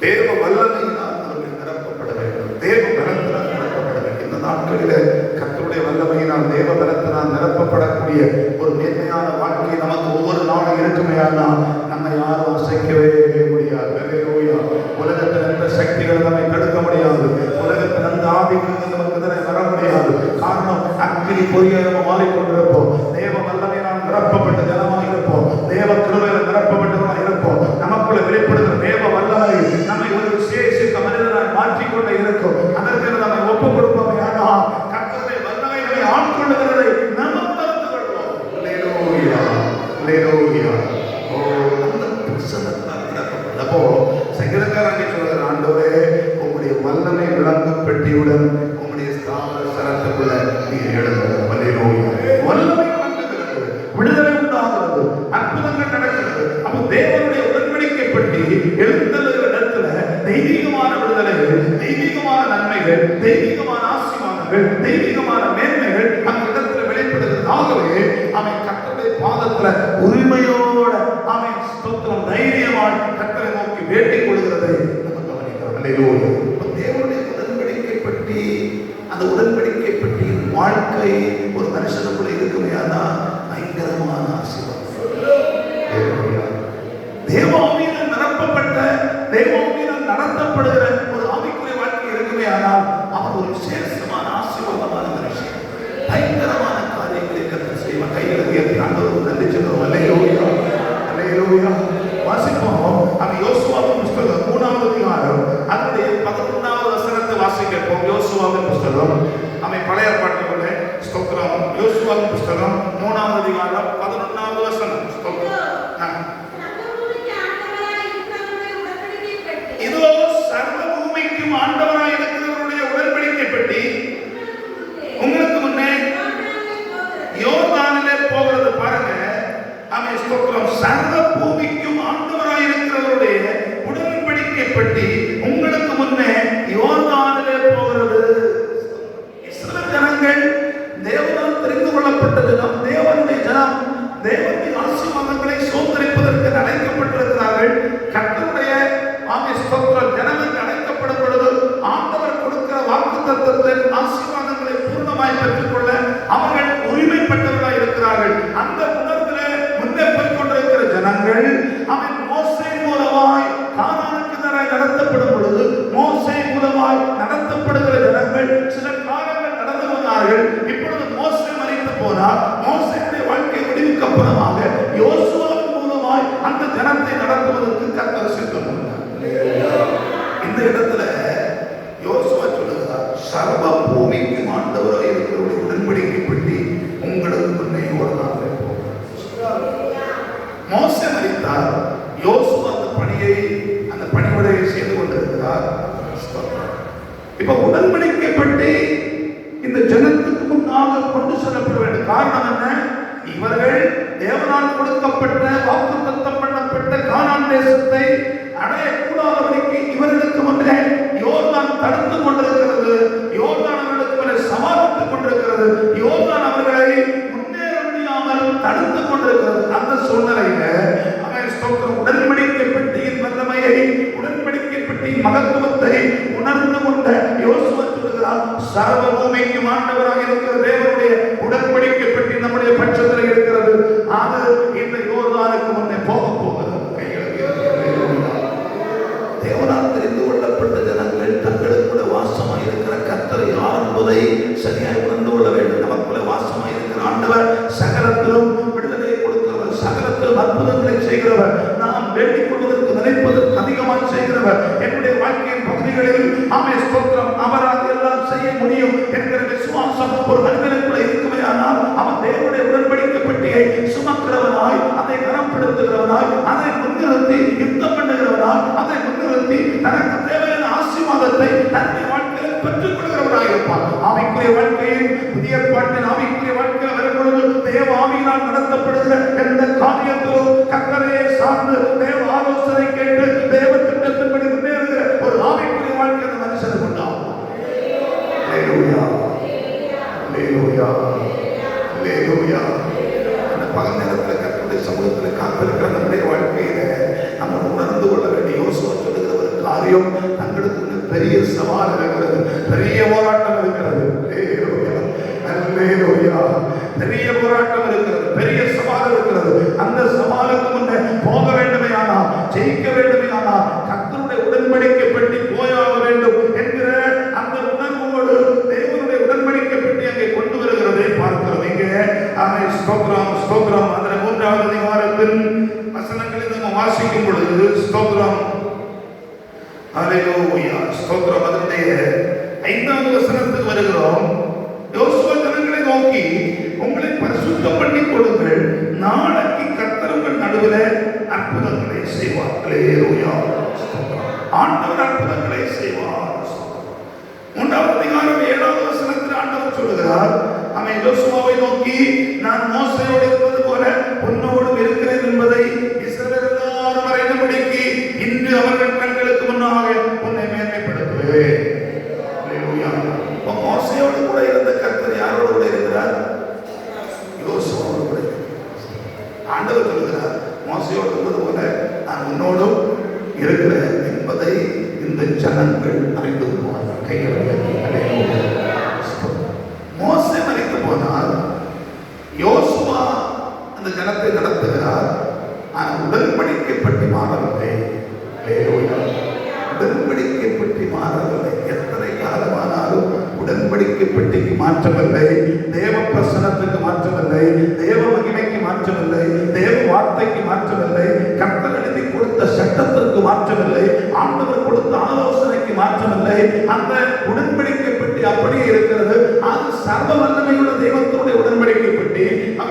தேவ வல்லமையினால் அவர்கள் நிரப்பப்பட வேண்டும். தேவ பலத்தினால் நிரப்பப்பட வேண்டும். இந்த நாட்களிலே கர்த்தருடைய வல்லமையினால் தேவ பலத்தினால் நிரப்பப்படக்கூடிய ஒரு மேன்மையான வாழ்க்கை நமக்கு ஒவ்வொரு நாளும் இருக்குமையானால் நம்மை யாரும் அசைக்கவே முடியாது. அல்லேலூயா. உலகத்தில் எந்த சக்திகள் நம்மை தடுக்க முடியாது. உலகத்தில் எந்த ஆவிக்கு நமக்கு எதிரே வர முடியாது. காரணம், அக்கினி பொறியை நம்ம மாறிக்கொண்டிருப்போம். தேவ வல்லமையினால் நிரப்பப்பட்ட ஜனமாக இருப்போம். தேவ கிருபையில் நிரப்பப்பட்டவர்களாக இருப்போம். நமக்குள்ள வெளிப்படுகிற தேவ வல்லமை நம்மை ஒரு விசேஷித்த மனிதனாய் மாற்றிக்கொண்டே இருக்கும். அதற்கு நம்மை ஒப்புக் கொடுப்போம். ஆனால் கர்த்தருடைய வல்லமைகளை ஆட்கொள்ளுகிறதை நம்ம மறந்து கொள்வோம். அல்லேலூயா. அல்லேலூயா. ஓ, அந்த பிரசன்னத்தால் நிரப்பப்படும். அப்போ சங்கீதக்காரன் சொல்கிற, ஆண்டவரே உங்களுடைய வல்லமை விளங்கு பெட்டியுடன் உங்களுடைய ஸ்தாபன சரத்துக்குள்ள நீர் எழுதுங்கள். அல்லேலூயா. வல்லமை விளங்குகிறது, விடுதலை உண்டாகிறது, அற்புதங்கள் நடக்கிறது. அப்போ தேவனுடைய உடன்படிக்கை பெட்டி எழுந்தருகிற இடத்துல தெய்வீகமான விடுதலைகள், தெய்வீகமான நன்மைகள், தெய்வீகமான ஆசீர்வாதங்கள், தெய்வீகமான மேன்மைகள் அந்த இடத்துல வெளிப்படுகிறது. ஆகவே அவன் கர்த்தருடைய பாதத்துல உரிமையோட அவன் ஸ்தோத்திரம் தைரியமாய் கர்த்தரை நோக்கி வேண்டிக் கொள்கிறதை நம்ம கவனிக்கிறோம். அல்லேலூயா. தேவனுடைய உடன்படிக்கை பெட்டி, அந்த உடன்படிக்கை பெட்டியின் வாழ்க்கை ஒரு மனுஷனுக்குள்ள இருக்குமையானா பயங்கரமான ஆசீர்வாதம். தேவாவினால் நிரப்பப்பட்ட, தேவாவினால் நடத்தப்படுகிற ஒரு ஆவிக்குரிய வாழ்க்கை இருக்குமே, ஆனால் அவர் ஒரு விசேஷமான ஆசீர்வாதமான மனுஷன். பயங்கரமான காரியங்களை கர்த்தர் செய்வார். கைகளை உயர்த்தி ஆண்டவருக்கு நன்றி சொல்லுவோம். அல்லேலூயா. அல்லேலூயா. வாசிப்போம். அது யோசுவாவின் புஸ்தகம் 3வது அதிகாரம் அதனுடைய 11வது வசனத்தை வாசிக்கப்போம். யோசுவாவின் புஸ்தகம் அவை பழைய ஏற்பாட்டிலே ஸ்தோத்திரம். யோசுவாவின் புஸ்தகம் 3வது அதிகாரம் 11வது வசனம். ஸ்தோத்திரம். இதோ சர்வ பூமிக்கும் ஆண்டவராய் இருக்கிறவருடைய உடன்படிக்கை பெட்டி உங்களுக்கு முன்னே யோர்தானிலே போகிறது. பாருங்க, அவன் ஸ்தோத்திரம். சர்வ பூமிக்கும் ஆண்டவராய் இருக்கிறவருடைய உடன்படிக்கை பெட்டி உங்களுக்கு முன்னே யோர்தானிலே போகிறது. இஸ்ரவேல் ஜனங்கள் தேவனால் தெரிந்து கொள்ளப்பட்ட ஜனம், தேவனுடைய ஜனம், தேவனுடைய ஆசீர்வாதங்களை சுதந்தரிப்பதற்கு அழைக்கப்பட்டிருக்கிறார்கள். கர்த்தருடைய ஜனங்கள் அழைக்கப்படும் பொழுது ஆண்டவர் கொடுக்கிற வாக்குத்தத்தத்தின் ஆசீர்வாதங்களை பூர்ணமாய் பெற்றுக்கொள்ள அவர்கள் உரிமைப்பட்டவர்களாக இருக்கிறார்கள். அந்த உணர்விலே முன்னே போய் கொண்டிருக்கிற ஜனங்கள் அவன் மோசே மூலமாய் கானானுக்கு நடத்தப்படும் பொழுது, மோசே மூலமாய் நடத்தப்படுகிற ஜனங்கள் சில காலங்கள் நடந்து வந்தார்கள். இப்பொழுது மோசே மரித்து போனார். மோசேயுடைய வாழ்க்கை முடிவுக்கப்புறமாக யோசுவாவின் மூலமாய் அந்த ஜனத்தை நடத்துவதற்கு கர்த்தர் சித்தம் கொண்டார். இந்த இடத்துல யோசுவா சொல்லுகிறார், சர்வ பூமிக்கு ஆண்டவராய் இருக்கிறவருடைய உடன்படிக்கை பெட்டி உங்களுக்கு முன்னே யோர்தானிலே போகிறார். மோசே மரித்தார். யோசுவா அந்த பணிவிடையை செய்து கொண்டிருக்கிறார். இப்ப உடன்படிக்கை பெட்டி இந்த ஜனத்துக்கு முன்னாக கொண்டு செல்லப்பட வேண்டும். காரணம் என்ன? இவர்கள் தேவனால் கொடுக்கப்பட்ட வாக்குத்தத்தம் பண்ணப்பட்ட கானான் தேசத்தை அடையக்கூடாதபடிக்கு இவர்களுக்கு முன்னே யோர்தான் தடுத்துக் கொண்டிருக்கிறது. யோர்தான் அவர்களுக்கு சவாலிட்டுக் கொண்டிருக்கிறது. யோர்தான் அவர்களை முன்னேற முடியாமல் தடுத்துக் கொண்டிருக்கிறது. அந்த சூழ்நிலையில உடன்படிக்கை பெட்டியின் வல்லமையை, உடன்படிக்கை பெட்டியின் மகத்துவத்தை உணர்ந்து கொண்ட யோசுவா சொல்கிறார், சர்வ பூமிக்கு ஆண்டவராக இருக்கிற தேவனுடைய உடன்படிக்கை பெட்டி நம்முடைய பட்சத்தில் இருக்கிறது. அது இந்த யோர்தானுக்கு முன்னே போக போகிறது. தேவனால் தெரிந்து கொள்ளப்பட்ட ஜனங்கள் தங்களுக்குள்ள வாசமாக இருக்கிற கர்த்தரை யார் என்பதை சரியாக உணர்ந்து கொள்ள வேண்டும். நமக்குள்ள வாசமாக இருக்கிற ஆண்டவர் சகலத்திலும் விடுதலை கொடுக்கிறவர், சகலத்திலும் அற்புதங்களை செய்கிறவர், நாம் வேண்டிக் கொள்வதற்கு நினைப்பதற்கு அதிகமாக செய்கிறவர். என்னுடைய வாழ்க்கையின் பகுதிகளில் ஸ்தோத்திரம், அவரால் எல்லாம் செய்ய முடியும் என்கிற விசுவாசம் ஒரு மனிதனுக்குள்ள இருக்குமே. ஆனால் அவன் தேவனுடைய உடன்படிக்கை பெட்டியை சுமக்கிறவனாய், அதை கனப்படுத்துகிறவனாய், அதை முன்னிறுத்தி யுத்தம் பண்ணுகிறவனாய், அதை முன்னிறுத்தி தனக்கு தேவையான ஆசீர்வாதத்தை தன்னுடைய வாழ்க்கையில் பெற்றுக் கொள்கிறவனாய் இருப்பான். ஆவிக்குரிய வாழ்க்கையில், புதிய பாட்டின் ஆவிக்குரிய வாழ்க்கையில் வரும்பொழுது தேவ ஆவியினால் நடத்தப்படுகிற எந்த காரியத்திலும் கர்த்தரையே சார்ந்து தேவ ஆலோசனை கேட்டு தேவ திட்டத்தின்படி முன்னேறுகிற ஒரு ஆவிக்குரிய வாழ்க்கை அந்த மனுஷனுக்கு உண்டாகும். அல்லேலூயா, அல்லேலூயா, அல்லேலூயா. அந்த பகல் நேரத்தில் கர்த்தருடைய சமூகத்தில் காத்திருக்கிற நம்முடைய வாழ்க்கையில நம்ம உணர்ந்து கொள்ள வேண்டிய யோசுவா சொல்லுகிற ஒரு காரியம், தங்களுக்கு பெரிய சவால் இருக்கிறது, பெரிய போராட்டம் இருக்கிறது. அல்லேலூயா, பெரிய போராட்டம் இருக்கிறது, பெரிய சவால் இருக்கிறது. அந்த சவாலுக்கு முன்னே போக வேண்டுமே ஆனால், ஜெயிக்க வேண்டுமே ஆனால் கர்த்தருடைய உடன்படிக்கை பெட்டி போயாக வேண்டும் என்கிற அந்த உணர்வோடு தேவனுடைய உடன்படிக்கை பெட்டி அங்கே கொண்டு வருகிறதை பார்க்கிறோம். இங்கே ஸ்தோத்திரம், ஸ்தோத்திரம். அதில் 3வது அதிகாரத்தின் வசனங்களை நம்ம வாசிக்கும் பொழுது ஸ்தோத்திரம், அல்லேலூயா, ஸ்தோத்திரம். அதனுடைய 5வது வசனத்துக்கு வருகிறோம். யோசுவா ஜனங்களை நோக்கி, உங்களை பரிசுத்தம் பண்ணிக் கொள்ளுங்கள், நாளைக்கு கர்த்தர் உங்கள் நடுவில் அற்புதங்களை செய்வார். அல்லேலூயா, ஆண்டவர் அற்புதங்களை செய்வார். 3வது அதிகாரம் 7வது வசனத்தில் ஆண்டவர் சொல்லுகிறார், அவன் யோசுவாவை நோக்கி, நான் மோசேயோடு இருப்பது போல உன்னோடும் இருக்கிறேன் என்பதை இஸ்ரவேல் எல்லாரும் அறியும்படிக்கு இன்று அவர்கள் கண்களுக்கு முன்னாக உன்னை மேன்மைப்படுத்துவேன். மோசேயோடு கூட இருந்த கர்த்தர் யாரோடு கூட இருக்கிறார்? யோசுவாவோடு கூட. ஆண்டவர் சொல்லுகிறார், மோசேயோடு இருப்பது போல நான் உன்னோடும் இருக்கிறேன் என்பதை இந்த ஜனங்கள் அறிந்து கொள்வார்கள். மோசே மரித்து போனால் யோசுவா அந்த ஜனத்தை நடத்துகிறார். ஆனால் உடன்படிக்கை பற்றி மாறவில்லை. உடன்படிக்கை பற்றி மாறவில்லை. எத்தனை காலமானாலும் உடன்படிக்கை பெட்டிக்கு மாற்றமில்லை, தேவ பிரசனத்துக்கு மாற்றமில்லை, தேவ மகிமைக்கு மாற்றமில்லை, தேவ வார்த்தைக்கு மாற்றமில்லை, கர்த்தர் எழுதி கொடுத்த சட்டத்திற்கு மாற்றமில்லை, ஆண்டவர் கொடுத்த ஆலோசனைக்கு மாற்றமில்லை. அந்த உடன்படிக்கை பெட்டி அப்படியே இருக்கிறது. அது சர்வ வல்லமையுள்ள தெய்வத்தினுடைய உடன்படிக்கை பெட்டி.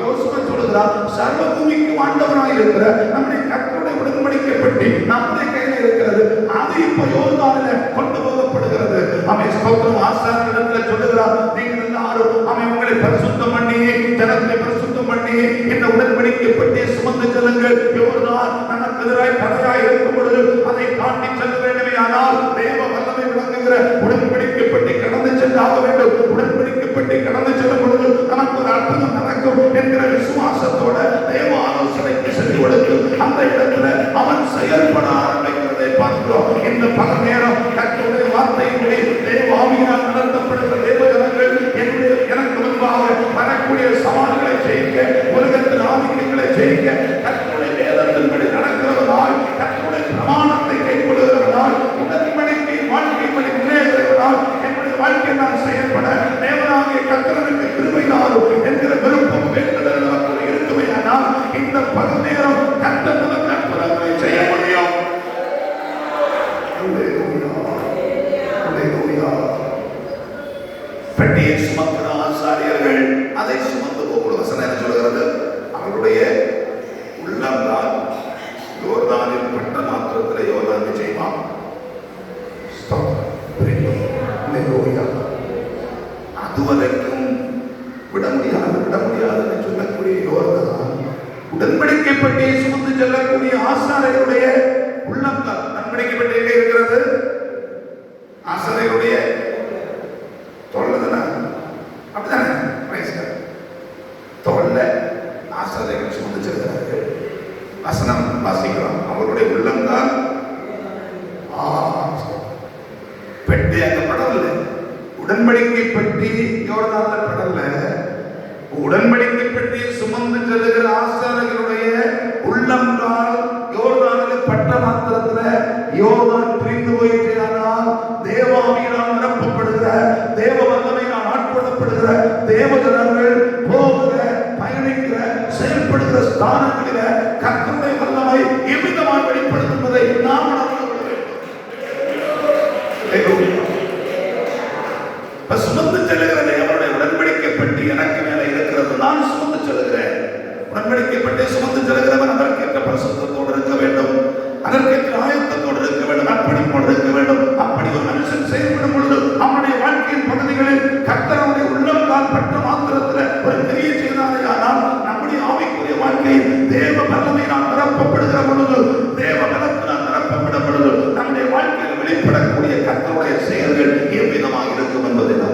யோசுவா சொல்லுகிறார், சர்வ பூமிக்கு ஆண்டவராய் இருக்கிற நம்முடைய கர்த்தருடைய உடன்படிக்கை பெட்டி நம்முடைய கையில் இருக்கிறது. அது இப்போ யோர்தானிலே கொண்டு போகப்படுகிறது. அவன் ஸ்தோத்திரம். ஆசாரியனிடத்தில் சொல்லுகிறார், நீங்கள் எல்லாரும் அவன் உங்களை பரிசுத்தம் பண்ணி, ஜனத்தை பரிசுத்தம் பண்ணி இந்த உடன்படிக்கை பெட்டியை சுமந்து செல்லுங்கள். யோர்தான் நமக்கு எதிராய் தடையாய் இருக்கும் பொழுது அதை தாண்டி செல்ல வேண்டுமே. ஆனால் தேவ வல்லமை விளங்குகிற உடன்படிக்கை பெட்டி கடந்து சென்றாக வேண்டும். உடன்படிக்கை பெட்டி கடந்து செல்லும் பொழுது நமக்கு ஒரு அற்புதம் நடக்கும் என்கிற விசுவாசத்தோட தேவ ஆலோசனைக்கு சென்று கொடுத்து அந்த இடத்துல அவன் செயல்பட ஆரம்பிக்கிறதை பார்க்கிறோம். இந்த பகல் நேரம் கர்த்தருடைய வார்த்தையின்படி தேவ ஆவியினால் நடத்தப்படுகிற தேவ ஜனங்கள் எனக்கு முன்பாக வரக்கூடிய சவால்களை ஜெயிக்க, உலகத்தின் ஆதிக்கங்களை ஜெயிக்க, கர்த்தருடைய வேதத்தின்படி நடக்கிறவனால், கர்த்தருடைய பிரமாணத்தை கைக்கொள்கிறவனால், உடன்படிக்கை வாழ்க்கைப்படி முன்னேறுகிறவனால் என்னுடைய வாழ்க்கை நான் செயல்பட தேவனாகிய கர்த்தருக்கு கிருபை தாரும் என்கிற விருப்பம் வேண்டுதல் நமக்கு இருக்குமே. ஆனால் இந்த பகல் நேரம் கர்த்தர் நமக்கு அற்புதங்களை செய்ய முடியும். பெட்டியை சுமக்கிற ஆசாரியர்கள் அதை சுமந்து போகும் வசனம் என்ன சொல்கிறது? அவருடைய உள்ளம்தான் யோர்தானில் பட்ட மாத்திரத்தில் யோர்தான் செய்வான். அதுவரைக்கும் விட முடியாது சொல்லக்கூடிய யோர்தான் உடன்படிக்கை பெட்டியை சுமந்து செல்லக்கூடிய ஆசாரியருடைய உள்ளங்கால். உடன்படிக்கை பெட்டி எங்க இருக்கிறது? ஆசாரியருடைய தோல்ல தானே, அப்படித்தானே? தோல்ல ஆசாரியர்கள் சுமந்து செல்கிறார்கள். வசனம் வாசிக்கிறோம், அவருடைய உள்ளங்கால். பெட்டி அங்க படவில்லை. உடன்படிக்கை பெட்டி யோர்தான்ல படல. உடன்படிக்கை பெட்டியை சுமந்து செல்லுகிற ஆசாரியர்களுடைய உள்ளங்கால் யோர்தானில் பட்ட மாத்திரத்துல யோர்தான் பிரிந்து போயிட்டே. ஆனால் தேவாவியினால் நிரப்பப்படுகிற, தேவ வல்லமையினால் ஆட்கொள்ளப்படுகிற தேவ ஜனங்கள் போகிற, பயணிக்கிற, செயல்படுகிற ஸ்தானங்களில கர்த்தருடைய வல்லமை எவ்விதமாக வெளிப்படும் என்பதை நாம் சுமந்து செல்லுகிறது. அவருடைய உடன்படிக்கை பெட்டி எனக்கு மேலே இருக்கிறது, நான் சுமந்து செல்லுகிறேன். உடன்படிக்கை பெட்டி சுமந்து செல்லுகிறவன் அதற்கேற்ற பரிசுத்தத்தோடு இருக்க வேண்டும், அதற்கேற்ற ஆயத்தத்தோடு இருக்க வேண்டும், அர்ப்பணிப்போடு இருக்க வேண்டும். அப்படி ஒரு மனுஷன் செயல்படும் பொழுது அவனுடைய வாழ்க்கையின் பகுதிகளில் கர்த்தருடைய உள்ளங்கால் பட்ட மாத்திரத்தில் ஒரு பெரிய செய்தானே. ஆனால் நம்முடைய ஆவிக்குரிய வாழ்க்கையில் தேவ வல்லமையினால் நிரப்பப்படுகிற பொழுது, தேவ பலத்தினால் நிரப்பப்படும் பொழுது நம்முடைய வாழ்க்கையில் வெளிப்படக்கூடிய கர்த்தருடைய செயல்கள் எவ்விதமாக இருக்கும் என்பதை நாம்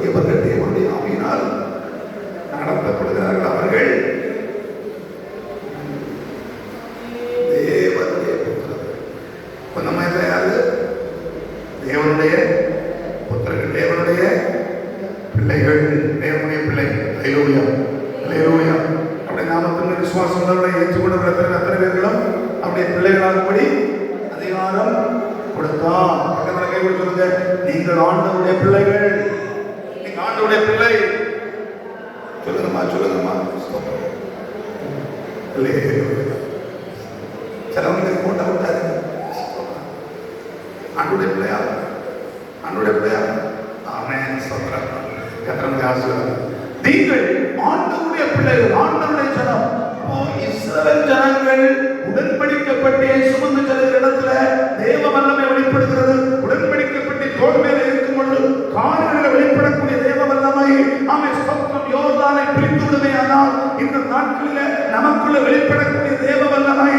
இவர்கள் தேவனுடைய ஆவியினால் நடத்தப்படுகிறார்கள். அவர்கள் தேவனுடைய புத்திரர்கள். நம்ம யாரு? தேவனுடைய புத்திரர்கள், தேவனுடைய பிள்ளைகள், தேவனுடைய பிள்ளைகள். ஹல்லேலூயா, ஹல்லேலூயா. அப்படி நாமத்தின் விசுவாசம் ஏற்றுக்கொண்ட அத்தனை பேர்களும் அப்படியே பிள்ளைகளாகும்படி அதிகாரம் கொடுத்தான். பக்கத்தில் கை கொடுத்து சொல்லுங்க, நீங்கள் ஆண்டவருடைய பிள்ளைகள், நீங்க ஆண்டவருடைய பிள்ளை. சொல்லுங்கம்மா, சொல்லுங்கம்மா. சிலவங்க போட்டா விட்டாரு. ஆண்டவருடைய பிள்ளையா, ஆண்டவருடைய பிள்ளையா. ஆமென். சொல்றேன் கர்த்தருடைய ஆசீர்வாதம். நீங்கள் ஆண்டவருடைய பிள்ளைகள், ஆண்டவருடைய ஜனம். இஸ்ரவேல் ஜனங்கள் உடன்படிக்கப்பட்டு சுமந்து செல்கிற இடத்துல தேவ வல்லமை வெளிப்படுகிறது. உடன்படிக்கப்பட்டு தோள் மேலே இருக்கும் பொழுது கால்களில் வெளிப்படக்கூடிய தேவ வல்லமை ஆமென் ஸ்தோத்திரம் யோர்தானை பிரித்து விடுமே. ஆனால் இந்த நாட்களில் நமக்குள்ள வெளிப்படக்கூடிய தேவ வல்லமை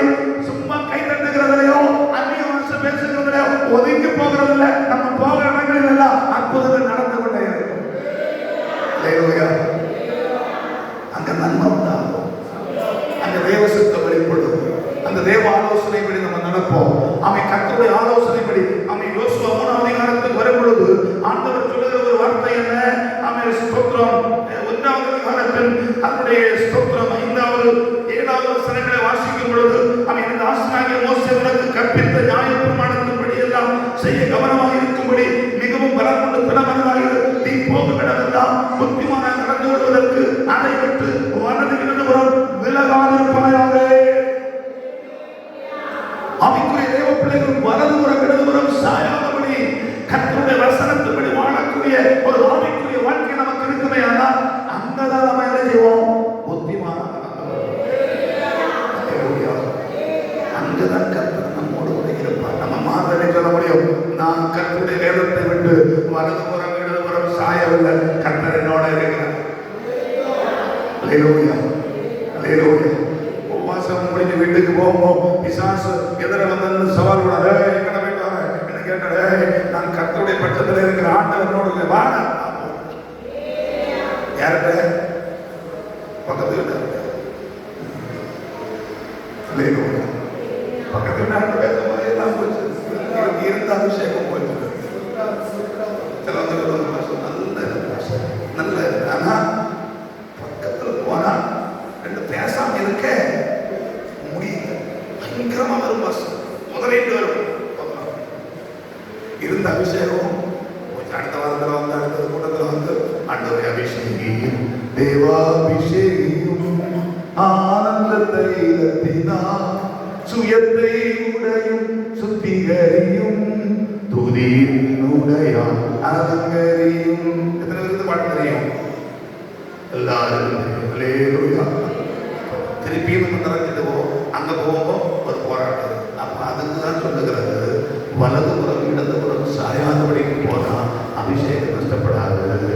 சும்மா கை தட்டுகிறதிலையோ அந்நிய பாஷை பேசுகிறதிலையோ ஒதுங்கி போகிறதில்ல. நம்ம போகிற இடங்களில் எல்லாம் அற்புதங்கள் நடந்து கொண்டே இருக்கும். ஹல்லேலூயா. அங்க நன்மை உண்டாகும், அந்த தேவ சித்தம் வெளிப்படும், அந்த தேவ ஆலோசனைப்படி நம்ம நடப்போம். அவன் கர்த்தருடைய ஆலோசனைப்படி அவன் யோசுவா 3ஆம் அதிகாரத்துக்கு வரும் பொழுது ஆண்டவர் சொல்லுகிற ஒரு வார்த்தை என்ன? அவன் ஸ்தோத்திரம் 1ஆம் அதிகாரத்தில் அவருடைய ஸ்தோத்திரம் 5வது 7வது வசனங்களை வாசிக்கும் பொழுது அவன் இந்த ஆசனாகிய மோசே உனக்கு கற்பித்த நியாய பிரமாணத்தின்படி எல்லாம் செய்ய கவனமாக இருக்கும்படி மிகவும் பலம் கொண்டு திடமனதாக நீ போகும் இடமெல்லாம் புத்திமானாக நடந்து கொள்வதற்கு அதை விட்டு வலது இடதுபுறம் விலகாதிருப்பாயாக. ஆவிக்குரிய தேவ பிள்ளைகள் வலதுபுறம் இடதுபுறம் சாயாதபடி கர்த்தருடைய வசனத்தின்படி வாழக்கூடிய ஒரு ஆவிக்குரிய வாழ்க்கை நமக்கு இருக்குமே. ஆனால் அங்கதான் நம்ம என்ன செய்வோம்? புத்திமானாக அங்கதான் கர்த்தர் நம்மோடு கூட இருப்பார். நம்ம மாதனை சொல்ல முடியும், நான் கர்த்தருடைய வேதத்தை விட்டு வலதுபுறம் இடதுபுறம் சாயவில்லை, கர்த்தர் என்னோட இருக்கிறார். ஹல்லேலூயா, ஹல்லேலூயா. உபவாசம் முடிஞ்சு வீட்டுக்கு போகும்போது பிசாசு எதிர வந்து சவால் விடாத, எங்கட போயிட்டு வர என்ன கேட்கற, நான் கர்த்தருடைய பட்சத்தில் இருக்கிற ஆண்டவனோடு வாட. யார்கிட்ட? பக்கத்து வீட்டு பக்கத்து வீட்டு பேசும்போது எல்லாம் போச்சு, இருந்த அபிஷேகம் போயிட்டு சில நல்ல நல்ல. ஆனா பக்கத்தில் போனா ரெண்டு பேசாம இருக்க முடியல, பயங்கரமா வரும் பாஸ், முதலிட்டு வரும். இருந்த அபிஷேகம் அடுத்த வாரத்தில் வந்து அடுத்த கூட்டத்தில் வந்து ஆண்டவரை அபிஷேகியும் தேவாபிஷேகியும் ஆனந்த தைலத்தினா சுயத்தை உடையும் சுத்திகரியும் துதியினுடைய அலங்கரியும். எத்தனை பேருக்கு பாட்டு தெரியும்? எல்லாரும் திருப்பியும் நம்ம திறந்துட்டு போவோம். அங்க போவோம் ஒரு போராட்டம். அப்ப அதுக்கு தான் சொல்லுகிறது, வலதுபுறம் இடதுபுறம் சாயாதபடிக்கு போனா அபிஷேகம் நஷ்டப்படாது.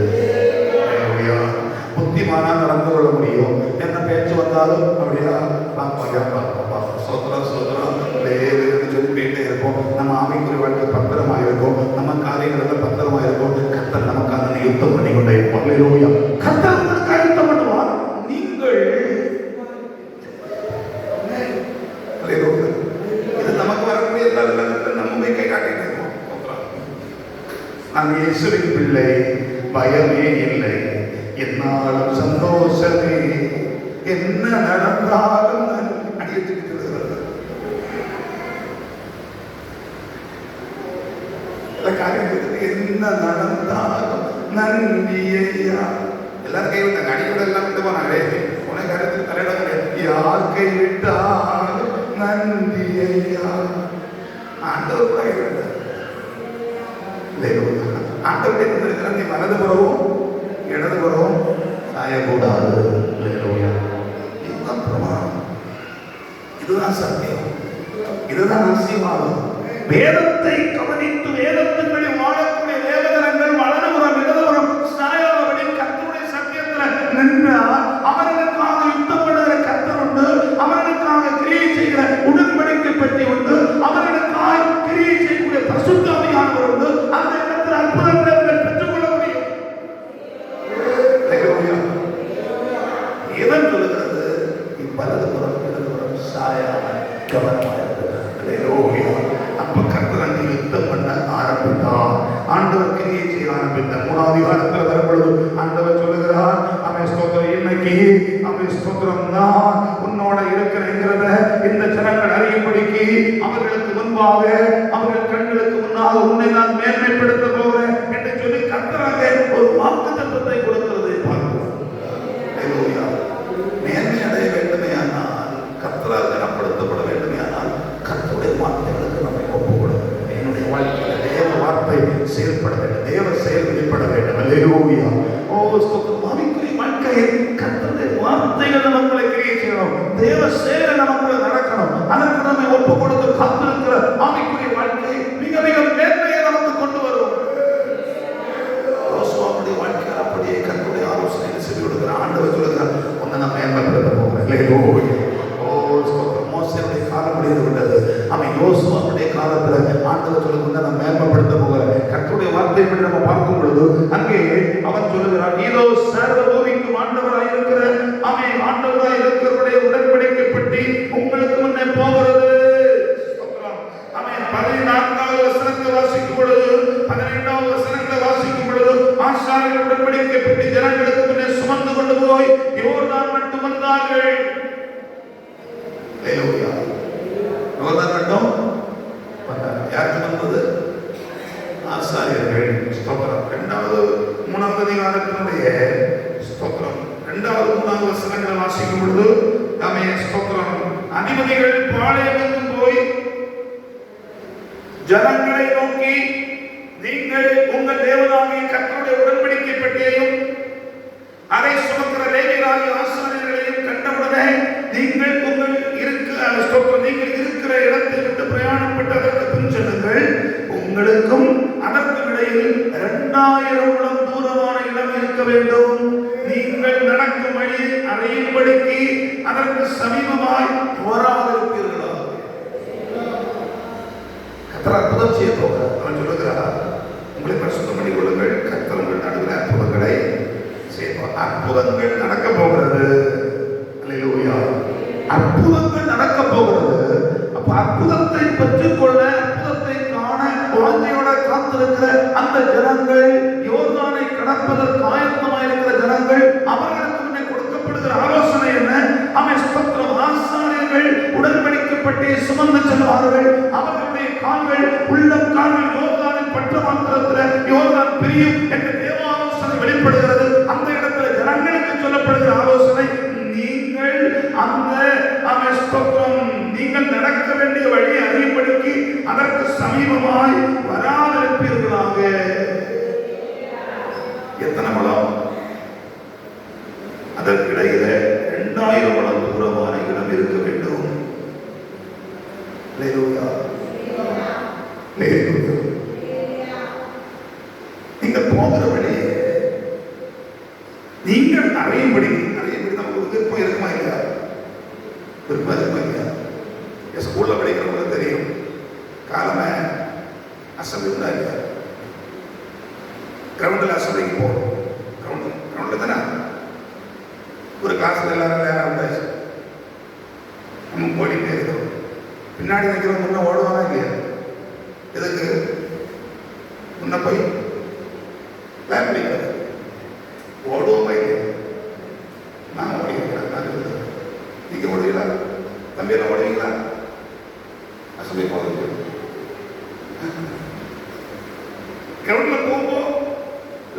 சொல்லி போயிட்டே இருப்போம். நம்ம ஆவிக்குரிய வாழ்க்கை பத்திரமா இருக்கும், நம்ம காரியங்கள்ல பத்திரமா இருக்கும். கர்த்தர் நமக்காக யுத்தம் பண்ணி கொண்டே இருப்போம். அல்லேலூயா. கர்த்தர் உங்களுக்கு யுத்தம் பண்ணுவார். நீங்கள் இது நமக்கு வரக்கூடிய நம்ம கை காட்டிட்டு இருக்கோம். நான் இயேசுவின் பிள்ளை, பயமே இல்லை, என்னாலும் சந்தோஷமே, என்ன நடந்தாலும் நான் அடியெடுத்து என்ன நடந்தாலும் நன்றியா. எல்லாரும் கைவிட்டாங்க, அடிக்கூட எல்லாம் விட்டு போனாங்க. உனக்கு கருத்து தலையிட யார் கைவிட்டாலும் நன்றியா. ஆண்டவர் கூட கைவிட்டார். ஆண்டவருடைய இருக்கிற நீ வலது புறவும் இடது புறவும் சாயக்கூடாது. இதுதான் பிரமாணம், இதுதான் சத்தியம், இதுதான் ஆசீர்வாதம். வேதத்தை கவனித்து வேதத்தின்படி வாழக்கூடிய தேவதனங்கள் வலதுபுறம் இடதுபுறம் சாயாதபடி கர்த்தருடைய சத்தியத்தில் நின்றால் அவர்களுக்காக யுத்தம் பண்ணுகிற கர்த்தர் உண்டு, அவர்களுக்காக கிரியை செய்கிற உடன்படிக்கை பெட்டி உண்டு, அவர்களுக்காக கிரியை செய்யக்கூடிய பரிசுத்த ஆவியானவர் உண்டு. அந்த இடத்தில் அற்புதங்களை பெற்றுக்கொள்ள முடியும். எவன் சொல்லுகிறது? வலதுபுறம் இடதுபுறம் சாயாம கவனமாக யுத்தம் பண்ண ஆரம்பித்தார். ஆண்டவர் கிரியை செய்ய ஆரம்பித்தார். 3ஆம் அதிகாரத்தில் வரும்பொழுது ஆண்டவர் சொல்லுகிறார், அவன் ஸ்தோத்திரம், இன்னைக்கு அவன் ஸ்தோத்திரம் நான் உன்னோட இருக்கிறேங்கிறத இந்த ஜனங்கள் அறியும்படிக்கு அவர்களுக்கு முன்பாக அவர்கள் கண்களுக்கு முன்னாக உன்னை நான் மேன்மைப்படுத்த போகிறேன் என்று சொல்லி கர்த்தராக ஒரு வாக்குத்தத்தத்தை கொடுக்கிறதை பார்க்கிறோம். மேன்மை அடைய வேண்டுமே ஆனால், கர்த்தரால் கனப்படுத்தப்பட வேண்டுமே ஆனால், கர்த்தருடைய வார்த்தைகளுக்கு நம்மை ஒப்புக்கொடுக்க என்னுடைய வாழ்க்கையில் தேவ வார்த்தை செயல்பட வேண்டும், தேவ செயல் வெளிப்பட வேண்டும். அல்லேலூயா. ஓ ஸ்தோத்திரம். ஆவிக்குரிய வாழ்க்கையில் கர்த்தருடைய வார்த்தைகள் நமக்குள்ளே கிரியை செய்யணும், தேவ செயல் நமக்குள்ளே நடக்கணும். அதற்கு நம்மை ஒப்புக் கொடுத்து காத்திருக்கிற ஆவிக்குரிய வாழ்க்கை மிக மிக மேன்மையை நமக்கு கொண்டு வரும். யோசுவாவுடைய வாழ்க்கையில் அப்படியே கர்த்தருடைய ஆலோசனை செவி கொடுக்கிற ஆண்டவர் சொல்லுகிறார், உன்னை நான் மேன்மைப்படுத்த போகிறேன். அல்லேலூயா. மோசேயுடைய காலம் முடிந்து விட்டது. அவன் யோசுவாவுடைய காலத்துல ஆண்டவர் சொல்லுங்க நான் மேன்மைப்படுத்த போகிறேன். கர்த்தருடைய வார்த்தை பற்றி நம்ம பார்க்கும் பொழுது அங்கே அவன் சொல்லுகிறான், இதோ சர்வ பூமிக்கு ஆண்டவராய் இருக்கிற அவன் ஆண்டவராய் இருக்கிறவருடைய உடன்படிக்கை பெட்டி உங்களுக்கு முன்னே போகிறது. அவன் 14வது வசனத்தை வாசிக்கும் பொழுது 15வது வசனத்தை வாசிக்கும் பொழுது ஆசாரியர் உடன்படிக்கை பெட்டி ஜனங்களுக்கு முன்னே சுமந்து கொண்டு போய் யோர்தான் மட்டும் வந்தார்கள். யாருக்கு வந்தது? ஆசாரியர்கள். ஸ்தோத்திரம். 3ஆம் அதிகாரத்தினுடைய ஸ்தோத்திரம் 2வது 3வது வசனங்களை வாசிக்கும் பொழுது ஸ்தோத்திரம், அதிபதிகள் பாளையமெங்கும் போய் ஜனங்களை நோக்கி, நீங்கள் உங்கள் தேவனாகிய கர்த்தருடைய உடன்படிக்கை பெட்டியையும் அதை சுமக்கிற லேவியராகிய ஆசாரியர்களையும் கண்டவுடனே நீங்கள் இருக்கிற இடத்தை விட்டு பிரயாணப்பட்டு அதற்கு பின் செல்லுங்கள். உங்களுக்கும் அதற்கும் இடையில் 2000 முழம் தூரமான இடம் இருக்க வேண்டும். நீங்கள் நடக்கும் வழி அறியும்படிக்கு அதற்கு சமீபமாய் வராதிருப்பீர்களா? கர்த்தர் அற்புதம் செய்ய போகிறார். அவன் சொல்லுகிறார், உங்களை பரிசுத்தம் பண்ணிக் கொள்ளுங்கள், கர்த்தர் உங்கள் நடுவில் அற்புதங்களை செய்வார். அற்புதங்கள் நடக்க போகிறது. அல்லேலூயா. அற்புதங்கள் நடக்க போகிறது. அப்ப அற்புதத்தை பெற்றுக்கொள்ள, அற்புதத்தை காண வாஞ்சையோட காத்திருக்கிற அந்த ஜனங்கள், யோர்தானை கடப்பதற்கு ஆயத்தமாயிருக்கிற ஜனங்கள், அவர்களுக்கு முன்னே கொடுக்கப்படுகிற ஆலோசனை என்ன? அவன் ஸ்தோத்திரம், ஆசாரியர்கள் உடன்படிக்கப்பட்டு சுமந்து செல்வார்கள். அவர்களுடைய கால்கள் உள்ளம் கால்கள் யோர்தானின் பற்ற மாத்திரத்தில் யோர்தான் பிரியும் என்ற தேவ ஆலோசனை வெளிப்படுகிறது. அந்த இடத்துல ஜனங்களுக்கு சொல்லப்படுகிற ஆலோசனை, நீங்கள் அந்த நீங்கள் நடக்க வேண்டிய வழி அறியும்படிக்கு அதற்கு சமீபமாய் வராதிருப்பீர்களாக. எத்தனை முழம்? அதற்கிடையில 2000 முழம் தூரமான இடம் இருக்க வேண்டும். நீங்கள் போகிற வழியே நீங்கள் அறியும்படி நமக்கு விருப்பம் இருக்குமா இல்லையா? அசம்பிளி உண்டா இல்லையா? கிரவுண்டில் அசம்பிளிக்கு போகணும். கிரவுண்டில் தானே ஒரு கிளாஸில் எல்லாரும் நேரம் உண்டாச்சு. நம்ம ஓடிட்டே இருக்கிறோம். பின்னாடி வைக்கிறோம், முன்ன ஓடுவானா இல்லையா? எதுக்கு? முன்ன போய் கிளாப் பண்ணிக்கிறது. ஓடுவோமா இல்லையா? நான் ஓடிக்கிறேன், நான் இருக்கிறேன். நீங்கள் ஓடுவீங்களா? தம்பியெல்லாம் ஓடுவீங்களா? அசம்பிளி போகிறது. கிரவுண்டில் போகும்போது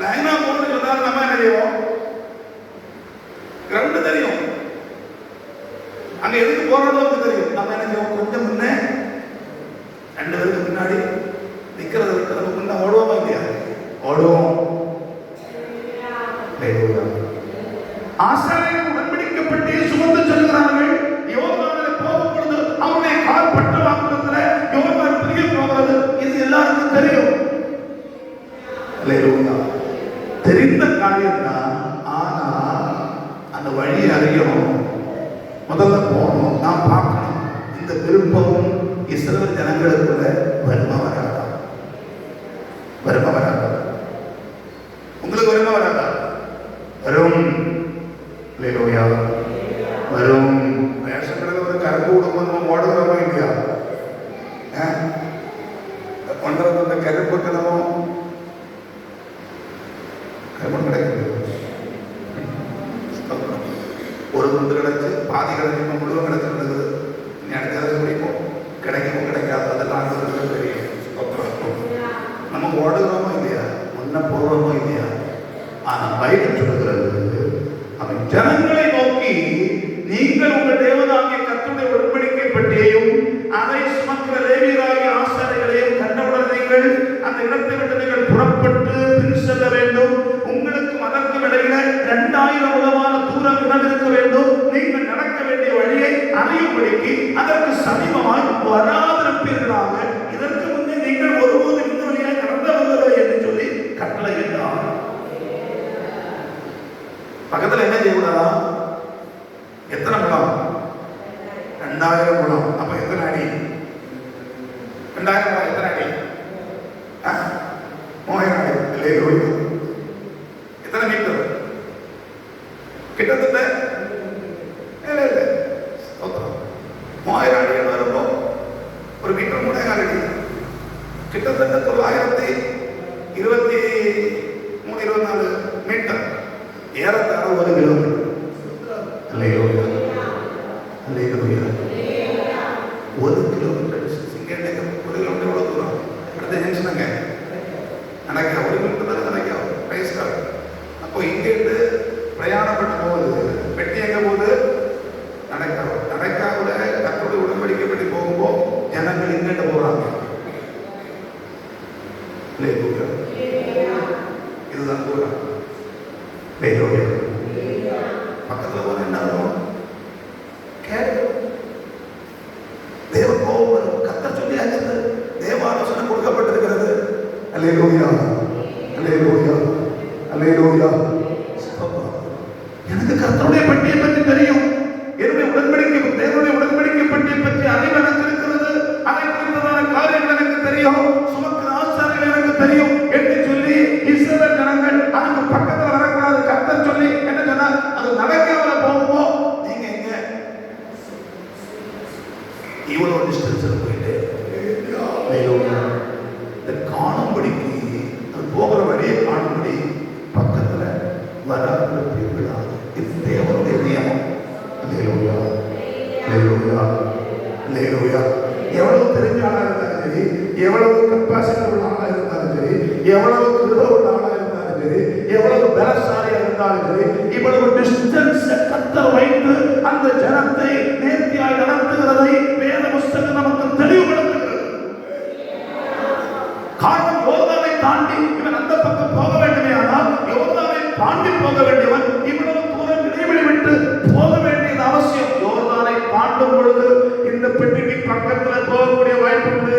லைனா போகணும்னு சொன்னாலும் நம்ம என்ன செய்வோம்? கிரவுண்டு தெரியும், அங்க எதுக்கு போறோம்னு தெரியும். நம்ம என்ன செய்வோம்? கொஞ்சம் முன்னே 2 பேருக்கு முன்னாடி நிக்கிறத விட்டு நம்ம முன்ன ஓடுவோமா இல்லையா? ஓடுவோம். ஆசாரியர்கள் உடன்படிக்கப்பட்டு சுமந்து செல்கிறார்கள். யோர்தானில் போகும் பொழுது அவருடைய கால் பட்ட வாக்குறதுல யோர்தான் பிரிய போகிறது. இது எல்லாருக்கும் தெரியும். தெரிந்த காரியம் தான். ஆனா அந்த வழி அறியணும். முதல்ல போகணும், நான் பார்க்கணும். இந்த விருப்பமும் இஸ்ரவேல் ஜனங்களுக்குள்ள வருமா வராதா? வருமா வராதா? உங்களுக்கு வருமா வராதா? வரும். வரும். ரேஷன் கடையில் ஒரு கருப்பு விடும்போது நம்ம ஓடுகிறோமா இல்லையா? கொண்டு வந்த கருப்புக்கு நம்ம கருப்பு கிடைக்குது. ஒரு துண்டு கிடைச்சு, பாதி கிடைச்சி, முழுவதும் கிடைச்சிருந்தது. இனி அடுத்த முடிப்போம். கிடைக்கவும் கிடைக்காது, அதெல்லாம் தெரியும். நம்ம ஓடுகிறோமோ இல்லையா? முன்ன போடுறோமோ இல்லையா? ஆனா பைபிள் சொல்லுகிறது, அவன் ஜனங்களை நோக்கி, நீங்கள் உங்கள் தேவனாகிய கர்த்தருடைய உடன்படிக்கை பற்றியையும் அதை சுமக்கிற லேவியராகிய ஆசாரியர்களையும் கண்டவுடன் நீங்கள் அந்த இடத்தை விட்டு நீங்கள் புறப்பட்டு பின் செல்ல வேண்டும். உங்களுக்கு அதற்கும் இடையில 2000 உளவான தூரம் இடம் இருக்க வேண்டும். நீங்கள் நடக்க வேண்டிய வழியை அறியும்படிக்கு அதற்கு சமீபமாய் வராதிருப்பீர்களாக. இதற்கு முன்னே நீங்கள் ஒருபோது இந்த வழியாக நடந்தவர்களோ என்று சொல்லி கட்டளையிட்டார். பக்கத்தில் என்ன செய்யக்கூடாதா? எத்தனை முழம்? 2000 முழம். அப்ப எத்தனை அடி? 2000 முழம் எத்தனை அடி? 3000 அடி. எத்தனை மீட்டர்? கிட்டத்தட்ட 3000 அடி வரும்போ ஒரு மீட்டர் 3.5 அடி. கிட்டத்தட்ட 923-24 மீட்டர். ஏறத்தாழ 1 கிலோமீட்டர். ஒரு கிலோமீட்டர் இங்கே 1 கிலோமீட்டர் எவ்வளோ தூரம்? அடுத்த ஜங்ஷனுங்க நடக்க 1 கிலோமீட்டர் தானே நினைக்க வயசுக்காக. அப்போ இங்கேருந்து பிரயாணம் பண்ண போகுது. பெட்டி எங்கே போகுது? நடக்காவில் கத்தோடு உடன்படிக்கப்பட்டு போகும்போது ஜனங்கள் இங்கிட்ட போகிறாங்க. இதுதான் தூரம். பக்கத்தில் போன என்ன ஆகும்? தேவ கோபம் வரும். கர்த்தர் சொல்லியாச்சு, தேவ ஆலோசனை கொடுக்கப்பட்டிருக்கிறது. அல்லேலூயா, அல்லேலூயா, அல்லேலூயா. எனக்கு கர்த்தருடைய பட்டியை பற்றி தெரியும். என்னுடைய உடன்படிக்கை, தேவனுடைய உடன்படிக்கை பட்டியை பற்றி அறிவு எனக்கு இருக்கிறது. அதை குறித்ததான காரியங்கள் எனக்கு தெரியும். சுமக்கிற ஆசாரியர்கள் எனக்கு தெரியும் என்று சொல்லி இஸ்ரவேல் ஜனங்கள் அதுக்கு பக்கத்தில் வரக்கூடாது. கர்த்தர் சொல்லி என்ன சொன்னார்? அது நடக்காமல போகும்போ நீங்க எங்க இவ்வளவு டிஸ்டன்ஸ் போயிட்டு இந்த காணும்படிக்கு, அது போகிற வழியை காணும்படி பக்கத்துல வராது. இது தேவனுடைய நியமம். அல்லேலூயா, அல்லேலூயா, அல்லேலூயா. எவ்வளவு தெரிஞ்ச ஆளா இருந்தாலும் சரி, எவ்வளவு கெப்பாசிட்டி உள்ள ஆளா இருந்தாலும் சரி, எவ்வளவு கிருபை உள்ள ஆளா இருந்தாலும் சரி, எவ்வளவு பலசாலியா இருந்தாலும் சரி, இவ்வளவு டிஸ்டன்ஸ் கர்த்தர் வைத்து அந்த ஜனத்தை நேர்த்தியாய் நடத்துகிறதை வேத புஸ்தகம் நமக்கு தெளிவுபடுத்துகிறது. காரணம், யோர்தானை தாண்டி இவன் அந்த பக்கம் போக வேண்டுமே. ஆனால் யோர்தானை தாண்டி போக வேண்டியவன் இவ்வளவு தூரம் இடைவெளி விட்டு போக வேண்டியது அவசியம். யோர்தானை தாண்டும் பொழுது இந்த பெட்டிக்கு பக்கத்தில் போகக்கூடிய வாய்ப்பு உண்டு.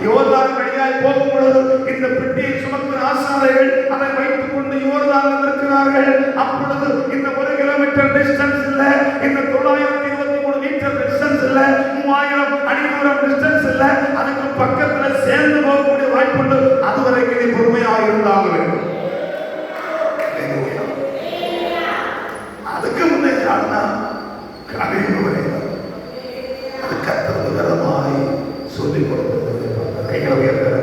யோர்தான் வழியாய் போகும் பொழுது இந்த பெட்டியை சுமக்கிற ஆசாரியர்கள் அதை வைத்துக் கொண்டு யோர்தான் இருக்கிறார்கள். அப்பொழுது இந்த 1 கிலோமீட்டர் டிஸ்டன்ஸ் இல்ல, இந்த 923 மீட்டர் டிஸ்டன்ஸ் இல்ல, 3000 அடி தூரம் டிஸ்டன்ஸ் இல்ல. அதுக்கு வரைக்கும் நீ பொறுமையாக இருந்தாக வேண்டும். அதுக்கு முன்னே காரணா காரியம் அது கர்த்தர் விதமாய் சொல்லிக் கொடுத்தது. கைகளை உயர்த்தலை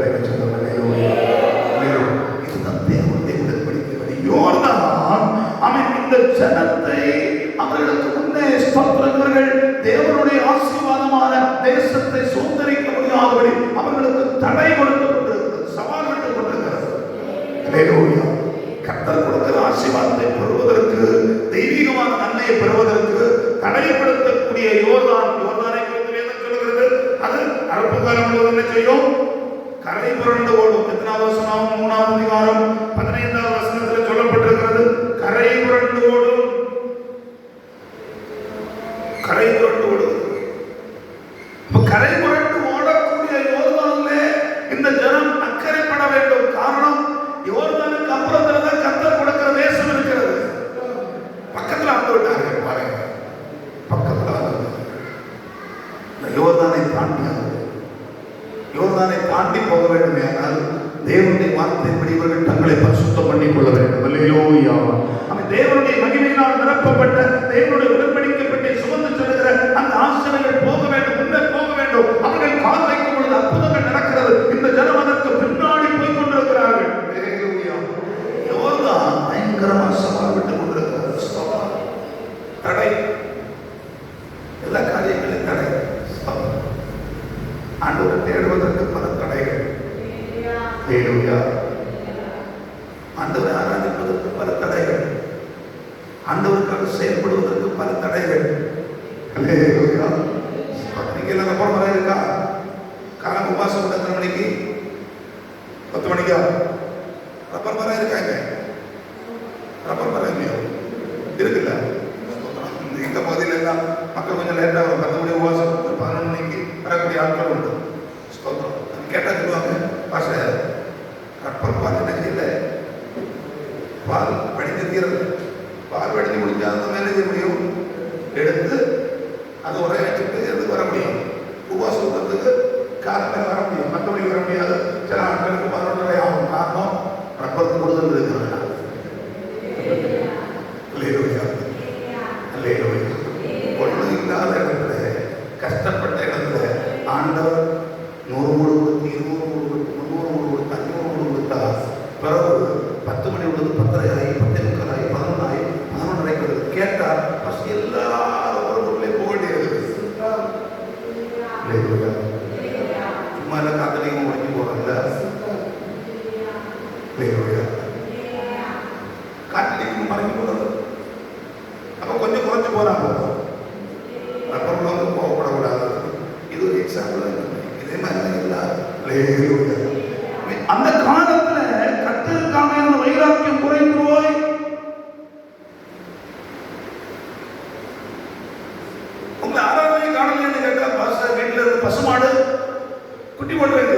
இதுதான் தேவனுடைய உடன்படிக்கை. யோர்தான் அவன் இந்த ஜனத்தை அவர்களுக்கு முன்னே ஸ்தோத்திரங்கள் தேவனுடைய ஆசீர்வாதமான தேசத்தை சுதந்திரிக்க முடியாதபடி அவர்களுக்கு தடை கொடுக்கப்பட்டிருக்கிறது, சவால் விட்டுக் கொண்டிருக்கிறது. அல்லேலூயா. கர்த்தர் கொடுக்கிற ஆசீர்வாதத்தை பெறுவதற்கு, தெய்வீகமான நன்மையை பெறுவதற்கு தடைப்படுத்தக்கூடிய யோர்தானை குறித்து வேதம் சொல்கிறது. அது அரபு காலம் முழுவதும் என்ன செய்யும்? கரை புரண்டு ஓடும். எத்தனாவது வசனம்? 3வது அதிகாரம் 15வது வசனத்தில் சொல்லப்பட்டிருக்கிறது. கரை புரண்டு ஓடும், கரை புரண்டு ஓடுவது. கரை புரண்டு ஓடக்கூடிய யோர்தானிலே இந்த ஜனம் அக்கறைப்பட வேண்டும். காரணம், யோர்தானுக்கு அப்புறத்துல தான் கர்த்தர் கொடுக்கிற தேசம் இருக்கிறது. பக்கத்துல வந்து விட்டார்கள் பாருங்க, பக்கத்துல யோர்தானை தாண்டி போக வேண்டும். ஆனால் தேவனுடைய வார்த்தைப்படி இவர்கள் தங்களை பரிசுத்தம் பண்ணிக் கொள்ள வேண்டும். அல்லேலூயா. அவன் தேவனுடைய மகிமையினால் நிரப்பப்பட்ட, தேவனுடைய உடன்படிக்கப்பட்டு சுமந்து செல்கிற அந்த ஆசீர்வாதங்கள் போக வேண்டும், முன்னே போக வேண்டும். அவர்கள் கால் வைக்கும் பொழுது அற்புதங்கள் நடக்கிறது. இந்த ஜனம் அதற்கு பின்னாடி போய் கொண்டிருக்கிறார்கள். அல்லேலூயா. யோர்தான் பயங்கரமா சவால் விட்டுக் கொண்டிருக்கிறது. தடை, எல்லா காரியங்களையும் தடை. ஆண்டவரை தேடுவதற்கு பல தடைகள். அல்லேலூயா. ஆண்டவரை ஆராதிப்பதற்கு பல தடைகள், ஆண்டவருக்காக செயல்படுவதற்கு பல தடைகள். அல்லேலூயா. நீங்க எல்லாம் ரப்பர் மரம் இருக்கா? காலம் உபாசம் எத்தனை மணிக்கு? 10 மணிக்கா? ரப்பர் மரம் இருக்காங்க? ரப்பர் மரம் இல்லையா? இருக்குல்ல? இந்த பகுதியில் எல்லாம் மக்கள் கொஞ்சம் லேட்டாக வரும். 10 மணி உபாசம், 11 மணிக்கு வரக்கூடிய ஆட்கள் உண்டு. கேட்டால் சொல்லுவாங்க, பாச ரப்பர் பால் என்ன செய்யல, பால் வடிந்து தீரல. பால் வடிந்து முடிஞ்சால் அந்த மேலே செய்ய முடியும், எடுத்து அது உரைய வச்சுட்டு எதுக்கு வர முடியும்? உபாசத்துக்கு காலத்தில் வர முடியும், மற்றபடி வர முடியாது. சில ஆட்களுக்கு 11:30 ஆகும். காரணம், ரப்பருக்கு கொடுத்துட்டு இருக்கிறாங்க. அல்லேலூயா. அல்லேலூயா. ஒன்றும் இல்லாத இடத்துல, கஷ்டப்பட்ட இடத்துல ஆண்டவர் 100 மூடு கொடுத்து, 200 மூடு கொடுத்து, 300 மூடு கொடுத்து, 500 மூடு கொடுத்தா பிறகு 10 மணி உள்ளது 10:30 ஆகி, 10:45 ஆகி, 11 ஆகி, 11:30 கேட்டால் பசி எல்லாரும் ஒரு ஊர்லேயே போக வேண்டியது. சும்மா எல்லாம் காத்தடிக்கும் முடிஞ்சு போகிறதில்ல. காத்தடிக்கும் மறைஞ்சு போகிறது. அப்போ கொஞ்சம் குறைஞ்சு போகிறாங்க. அப்புறம் வந்து போகப்படக்கூடாது. இது ஒரு எக்ஸாம்பிள். இதே மாதிரி அந்த காலத்துல கர்த்தருக்காக இருந்த வைராக்கியம் குறைந்து போய் உங்க ஆராதனை காணல என்று கேட்டா, பாஸ்டர் வீட்டில் இருந்து பசுமாடு குட்டி போட்டு வைத்து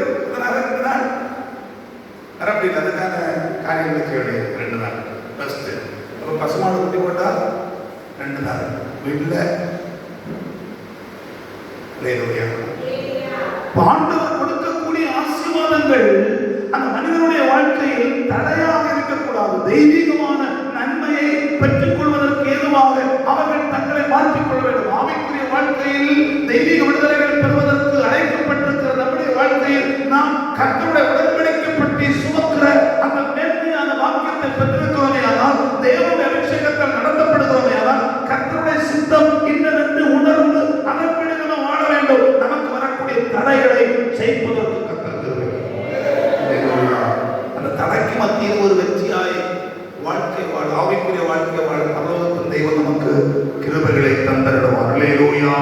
அப்படின் அதுக்கான காரியங்களுக்கு வேண்டிய 2 நாள் ஃபர்ஸ்ட். அப்போ பசுமாடு குட்டி போட்டா 2 நாள் வீட்டில். ஆண்டவர் கொடுக்கக்கூடிய ஆசீர்வாதங்கள் அந்த மனிதனுடைய வாழ்க்கையில் தடையாக இருக்கக்கூடாது. தெய்வீகமான நன்மையை பெற்றுக் கொள்வதற்கு ஏதுவாக அவர்கள் தங்களை மாற்றிக் கொள்ள வேண்டும். ஆவிக்குரிய வாழ்க்கையில் தெய்வீக விடுதலைகள் பெறுவதற்கு அழைக்கப்பட்டிருக்கிற நம்முடைய வாழ்க்கையில் நாம் கர்த்தருடைய உடன்படிக்கப்பட்டு சுமக்கிற அந்த மேன்மையான வாக்கியத்தை பெற்றிருக்கிறோமே ஆனால், தேவனுடைய அபிஷேகத்தால் நடத்தப்படுகிறோமே ஆனால், கர்த்தருடைய சித்தம் இன்னதென்று உணர்ந்து அதன்படி நம்ம வாழ வேண்டும். நமக்கு வரக்கூடிய தடைகளை செய்வதற்கு அந்த தடைக்கு மத்தியில் ஒரு வெற்றியாய் வாழ்க்கை வாழ, ஆவிக்குரிய வாழ்க்கை வாழ பரலோகத்தின் தெய்வம் நமக்கு கிருபைகளை தந்தருவார். அல்லேலூயா.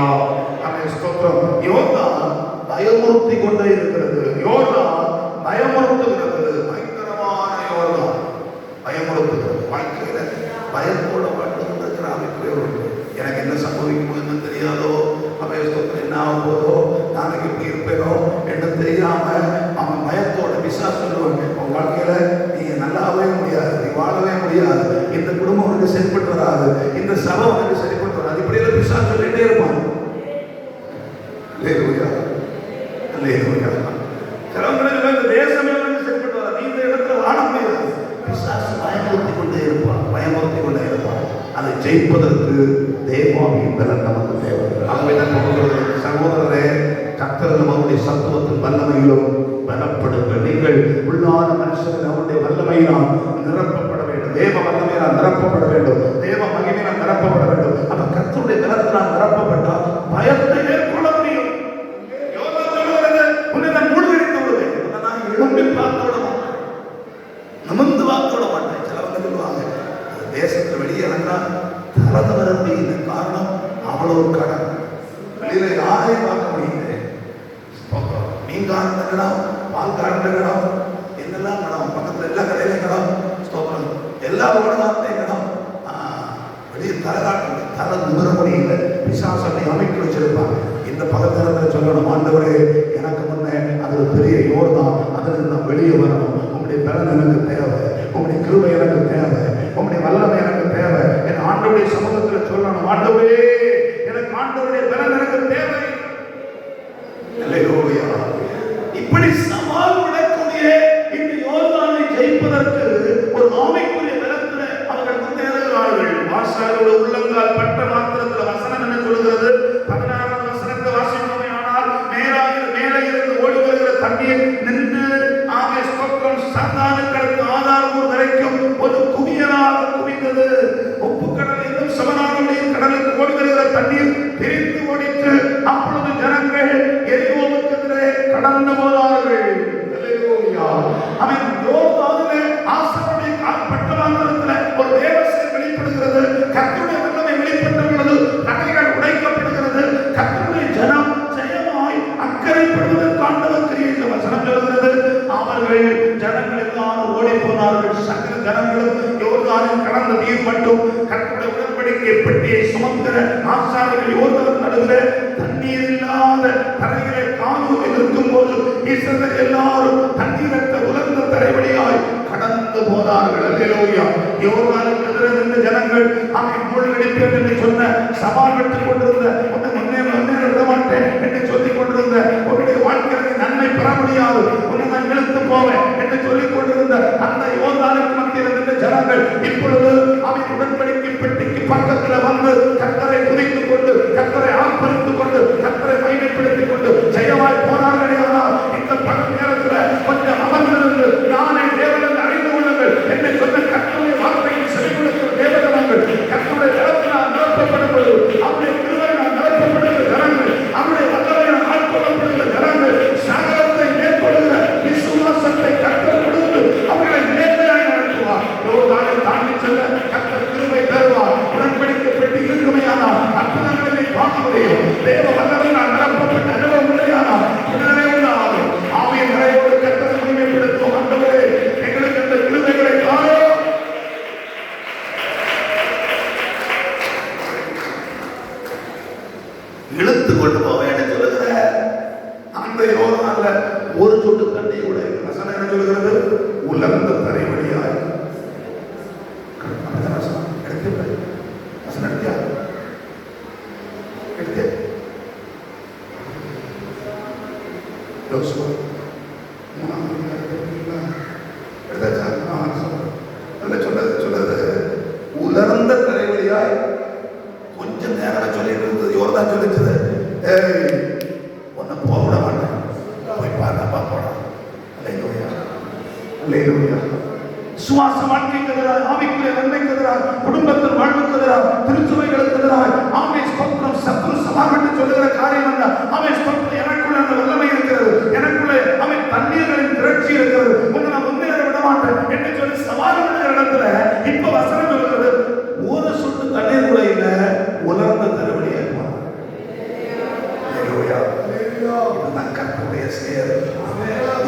ஆமென். ஸ்தோத்திரம். யோர்தான் பயமுறுத்தி கொண்டே இருக்கிறது. யோர்தான் பயமுறுத்துகிறது. பயங்கரமான யோர்தான் பயமுறுத்துகிறது. வாழ்க்கையில பயத்தோட வாழ்ந்து கொண்டிருக்கிற ஆவிக்குரியவர்கள், எனக்கு என்ன சம்பவிக்குமோ என்ன தெரியாதோ, என்ன ஆக போதோ, நாளைக்கு எப்படி இருப்பேனோ என்று தெரியாம அவன் பயத்தோட விசா சொல்லுவாங்க. உன் வாழ்க்கையில நீ நல்லாவே முடியாது, நீ வாழவே முடியாது, இந்த குடும்பம் உனக்கு சரிப்பட்டு வராது, இந்த சபை உனக்கு சரிப்பட்டு வராது, இப்படி எல்லாம் விசா சொல்லிட்டே இருப்பான். அல்லேலூயா. அல்லேலூயா. சிலவங்களுக்கு இந்த தேசமே உனக்கு சரிப்பட்டு வராது, பிசாசு பயமுறுத்தி கொண்டே இருப்பான். அதை ஜெயிப்பதற்கு தேவாவின் பலன் நமக்கு தேவை. சகோதரரே, கர்த்தர் அவருடைய சத்துவத்தின் வல்லமையிலும் பலப்படுங்கள். நீங்கள் உள்ளான மனுஷன் அவருடைய வல்லமையினால் நிரப்பப்பட வேண்டும். தேவ வல்லமையினால் நிரப்பப்பட வேண்டும். தேவ மகிமையினால் நிரப்பப்பட வேண்டும். அப்ப கர்த்தருடைய பலத்தினால் நிரப்பப்பட்டால் பயத்தை மேற்கொள்ள முடியும். மூழ்கடித்து விடுவேன், எழும்பி பார்த்து விட மாட்டேன், நிமிர்ந்து பார்த்து விட மாட்டேன். சிலவங்க சொல்லுவாங்க, தேசத்தை வெளியே இறங்கினா தலது வர முடியுது. காரணம் அவ்வளவு கடன். வெளியில யாரையும் பார்க்க முடியுது. மீன் காரண கடம், பால் காரண கடம், என்னெல்லாம் கடம், பக்கத்துல எல்லா கடையிலும் கடம், ஸ்தோத்திரம், எல்லா உலகத்தையும் கடம். வெளியே தலை காட்ட தலை நிமிர முடியல. பிசாசனை அமைக்க வச்சிருப்பாங்க. இந்த பகல் சொல்லணும், ஆண்டவரே எனக்கு முன்னே அது ஒரு பெரிய யோர்தான், அதில் நான் வெளியே வரணும். உங்களுடைய பலன் எனக்கு தேவை, உங்களுடைய கிருபை எனக்கு தேவை, உங்களுடைய வல்லமை எனக்கு தேவை. என் ஆண்டவருடைய சமூகத்தில் சொல்லணும், ஆண்டவரே எனக்கு ஆண்டவருடைய பலன் எனக்கு தேவை. அல்லேலூயா. இப்படி சவால் விடக்கூடிய இந்த யோர்தானை ஜெயிப்பதற்கு ஒரு ஆவிக்குரிய பலத்தில் அவர்கள் முன்னேறுகிறார்கள். வாசகரோட உள்ளங்கால் பட்ட மாத்திரத்தில் வசனம் என்ன சொல்கிறது? 16வது வசனத்தை வாசிப்போமே ஆனால், மேலே இருந்து ஓடி வருகிற தண்ணீர் நின்று சந்தானுக்கு அடுத்து ஆதாரமூர் வரைக்கும் ஒரு குவியலாக குவிந்தது. உப்பு கடல் என்னும் சமனானுடைய கடலுக்கு ஓடி வருகிற தண்ணீர் பிரிந்து ஓடிற்று. அப்பொழுது ஜனங்கள் எரிகோவுக்கு எதிரே கடந்து போனார்கள். அவன் யோர்தானிலே ஆசாரியனுடைய பட்ட மாத்திரத்தில் ஒரு தேவசேனை வெளிப்படுகிறது. கர்த்தருடைய வல்லமை வெளிப்பட்ட பொழுது தடைகள் உடைக்கப்படுகிறது. கர்த்தருடைய ஜனம் ஜெயமாய் அக்கறைப்படுவதற்கு ஆண்டவர் கிரியை வசனம் சொல்கிறது. அவர்கள் ஜனங்கள் எல்லாரும் ஓடி போனார்கள். சகல ஜனங்களும் யோர்தானில் கடந்த நீர் மட்டும் கர்த்தருடைய உடன்படிக்கை பெட்டியை சுமக்கிற ஆசாரியர்கள் யோர்தான் நடுவில் தண்ணீர் இல்லாத தரைகளை காணூரில் இருக்கும் போது இஸ்ரவேல் எல்லாரும் தண்ணீரற்ற உலர்ந்த தரைவழியாய் கடந்து போனார்கள். அல்லேலூயா. யோர்தானுக்கு எதிரே நின்ற ஜனங்கள் அவன் மூழ்கடிப்பேன் என்று சொன்ன சவால் விட்டுக் கொண்டிருந்த, உன்னை முன்னே விட மாட்டேன் என்று சொல்லிக் கொண்டிருந்த, உன்னுடைய வாழ்க்கையை நன்மை பெற முடியாது, உன்னை நான் இழுத்து போவேன் என்று சொல்லிக் கொண்டிருந்த அந்த யோர்தானுக்கு மத்தியில் நின்ற ஜனங்கள் இப்பொழுது அவன் உடன்படிக்கை பெட்டிக்கு பக்கத்தில் வந்து கர்த்தரை துதித்துக் கொண்டு, கர்த்தரை ஆர்ப்பரித்துக் கொண்டு, கர்த்தரை மகிமைப்படுத்திக் கொண்டு ஜெயமாய் போனார்களே. ஆனால் இந்த பகல் நேரத்தில் கொஞ்சம் அமர்ந்திருந்து நானே தேவன் என்று அறிந்து கொள்ளுங்கள் என்று சொன்ன கர்த்தருடைய வார்த்தையை செவிமடுக்கிற தேவஜனங்கள் கர்த்தருடைய ஜலத்தினால் நிரப்பப்படும் பொழுது, அவருடைய கிருபையினால் நிரப்பப்படுகிற ஜனங்கள், அவருடைய வல்லமையினால் ஆட்கொள்ளப்படுகிற ஜனங்கள் சகலத்தை மேற்கொள்கிற விசுவாசத்தை கர்த்தர் கொடுத்து அவர்களை நேர்மையாய் நடத்துவார். யோர்தானை தாண்டி செல்ல கர்த்தர் கிருபை தருவார். உடன்படிக்கை பெட்டி இருக்குமையானால் அற்புதங்களை பார்க்க முடியும். தேவ வல்லமையினால் நிரப்பப்பட்ட அனுபவம் இல்லையானால் உடனே உண்டாகும். ஆவியின் நிறைவோடு கர்த்தரை மகிமைப்படுத்தும். ஆண்டவரே எங்களுக்கு அந்த கிருபைகளை தாரும். இழுத்து கொண்டு போக வேண்டும் சொல்லுகிற அந்த யோர்தான்ல ஒரு சொட்டு தண்ணி கூட வசனம் என்ன சொல்கிறது? உலர்ந்த தரை வழியாய் உலர்ந்த தரை வழியாய் கொஞ்சம் நேரம் சொல்லிட்டு இருந்தது. யோர்தான் சொல்லிச்சது, உன்னை போக விட மாட்டேன், போய் பார்த்தா போறான். சுவாச வாழ்க்கைக்கு எதிராக, ஆவிக்குரிய நன்மைக்கு எதிராக, குடும்பத்தில் வாழ்வுக்கு எதிராக, திருச்சுவைகளுக்கு எதிராக ஆமை ஸ்தோத்திரம் சத்ரு சமாளித்து சொல்லுகிற காரியம் என்ன? ஆமை ஸ்தோத்திரம் எனக்குள்ள அந்த வல்லமை இருக்கிறது, எனக்குள்ளே அவை தண்ணீர்களின் திரட்சி இருக்கிறது, உன்னை நான் முன்னேற விட மாட்டேன் என்று சொல்லி சவால் விடுகிற இடத்துல இப்ப வசனம் சொல்லுகிறது, ஒரு சொட்டு தண்ணீர் கூட இல்ல, உலர்ந்த தரவழியாக கர்த்தருடைய சேவை.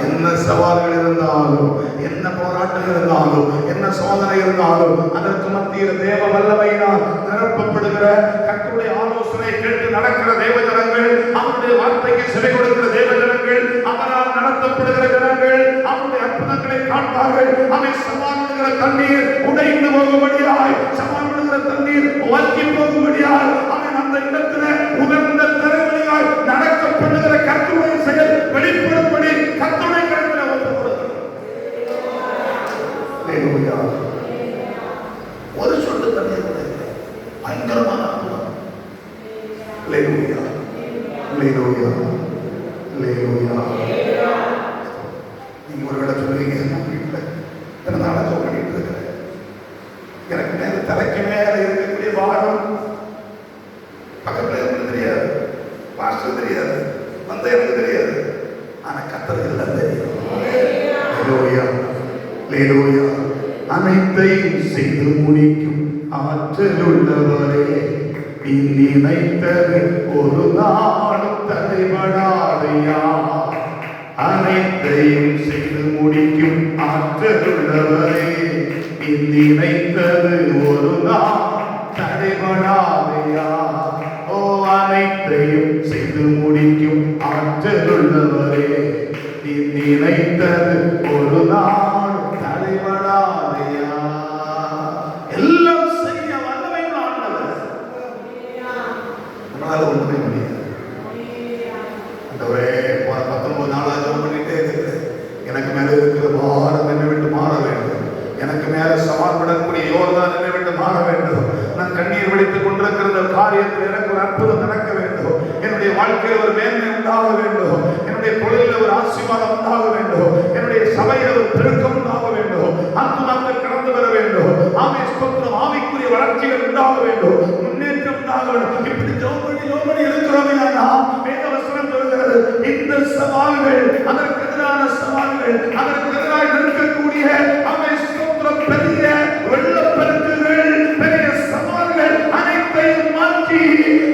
என்ன சவால்கள் இருந்தாலும், என்ன போராட்டம் இருந்தாலும், என்ன சோதனை இருந்தாலும், அதற்கு மத்தியில் தேவ வல்லமையினால் நிரப்பப்படுகிற கர்த்தருடைய ஆலோசனை கேட்டு நடக்கிற தேவஜனங்கள், அவருடைய வார்த்தைக்கு செவி கொடுக்கிற தேவஜனங்கள், அவரால் நடத்தப்படுகிற ஜனங்கள் அவருடைய அற்புதங்களை காண்பார்கள். அவை சவால் விடுகிற தண்ணீர் உடைந்து போகும்படியாய், சவால் விடுகிற தண்ணீர் வற்றி போகும்படியாய், அவன் அந்த இடத்துல உணர்ந்த தரவழியாய் நடக்கப்படுகிற கர்த்தருடைய செயல் வெளிப்படும்படி கர்த்தருடைய கரத்தில் ஒப்புக்கொடுக்கிறார். அல்லேலூயா. நீங்க ஒரு வேளை சொல்லுவீங்க, நான் வீட்டில் இத்தனை நாளாக ஜெபம் பண்ணிட்டு இருக்கிறேன், எனக்கு மேல தலைக்கு மேல இருக்கக்கூடிய வாரம் பக்கத்துல எனக்கு தெரியாது, பாஸ்டர் தெரியாது, வந்த எனக்கு தெரியாது, ஆனா கர்த்தர் எல்லாம் தெரியும். அல்லேலூயா, அல்லேலூயா. அனைத்தையும் செய்து முடிக்கும் ஆற்றல் உள்ளவரே, நீ நினைத்தது ஒரு நாளும் தடைபடாதையா. அனைத்தையும் செய்து முடிக்கும் ஆற்றல் உள்ளவரே, நீ நினைத்தது ஒரு நாள் தடைபடாதையா. ஓ, அனைத்தையும் செய்து முடிக்கும் ஆற்றல் உள்ளவரே, நீ நினைத்தது ஒரு நாள் தடைபடாதையா. எல்லாம் செய்ய வல்லமை ஆண்டவர், நம்மளால ஒன்றுமே முடியாது. ஆண்டவரே, 19 நாளா ஜெபம் பண்ணிட்டே இருக்கிறேன், எனக்கு மேல இருக்கிற பாரம் என்னை விட்டு மாற வேண்டும், எனக்கு மேல சமாளிக்கக்கூடிய யோர்தான் என்னை விட்டு மாற வேண்டும். நான் கண்ணீர் வடித்துக் கொண்டிருக்கிற காரியத்தில் எனக்கு ஒரு அற்புதம் நடக்க வேண்டும், என்னுடைய வாழ்க்கையில் ஒரு மேன்மை உண்டாக வேண்டும், என்னுடைய தொழிலில் ஒரு ஆசீர்வாதம் உண்டாக வேண்டும், என்னுடைய சபையில் ஒரு பெருக்கம் உண்டாக வேண்டும், அற்புதங்கள் கடந்து வர வேண்டும். ஆமே, ஸ்தோத்திரம். ஆவிக்குரிய வளர்ச்சிகள் உண்டாக வேண்டும், முன்னேற்றம் உண்டாக வேண்டும். இப்படி ஜெபம் இருக்கிறோமே, வேதவசனம் சொல்கிறது, இந்த சவால்கள், அதற்கு எதிரான சவால்கள், அதற்கு எதிராக நிற்கக்கூடிய ஆமே ஸ்தோத்திரம் பெரிய வெள்ளப்பெருக்குகள், பெரிய சவால்கள் அனைத்தையும் மாற்றி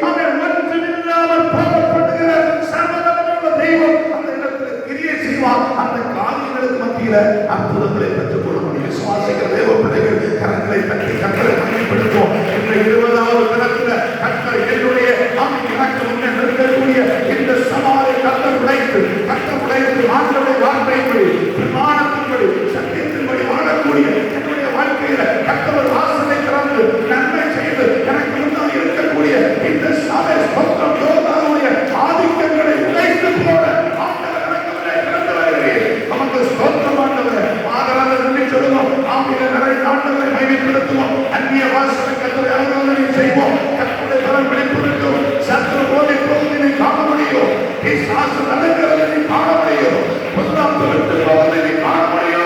அவன் ஒன்றுமில்லாமல் போகப்படுகிற சர்வவல்லமையுள்ள தெய்வம் அந்த இடத்தில் கிரியை செய்வார். அந்த காரியங்களுக்கு மத்தியில அற்புதங்களை பெற்றுக் கொள்ள முடியும். விசுவாசிக்கிற தேவ பிள்ளைகள் கரங்களை தட்டி கர்த்தரை மகிமைப்படுத்துவோம். இந்த 20வது தினத்தில் கர்த்தர் என்னுடைய எனக்கு முன்னே நிற்கக்கூடிய இந்த சவாலை கர்த்தர் உடைத்து ஆண்டவருடைய வார்த்தையின்படி, பிரமாணத்தின்படி, சத்தியத்தின்படி வாழக்கூடிய என்னுடைய வாழ்க்கையில கர்த்தர் வாசலை திறந்து நன்மை செய்து எனக்கு முன்னால் இருக்கக்கூடிய இந்த சபை ஸ்தோத்திரம் யோர்தானுடைய ஆதிக்கங்களை உடைத்து போட ஆண்டவர் எனக்கு முன்னே திறந்து வருகிறேன். நமக்கு ஸ்தோத்திரம் ஆண்டவரே. ஆதரவு நன்றி சொல்லுவோம். ஆங்கில நிறைய ஆண்டவரை மகிமைப்படுத்துவோம். அந்நிய வாசலை கர்த்தரை ஆராதனை செய்வோம். கர்த்தருடைய பலம் வெளிப்படுத்தும். சத்துரு போதை போவதை காண முடியும், பிசாசு நடக்கிறதை காண முடியும், பொல்லாப்பு விட்டு போவதை காண முடியும்.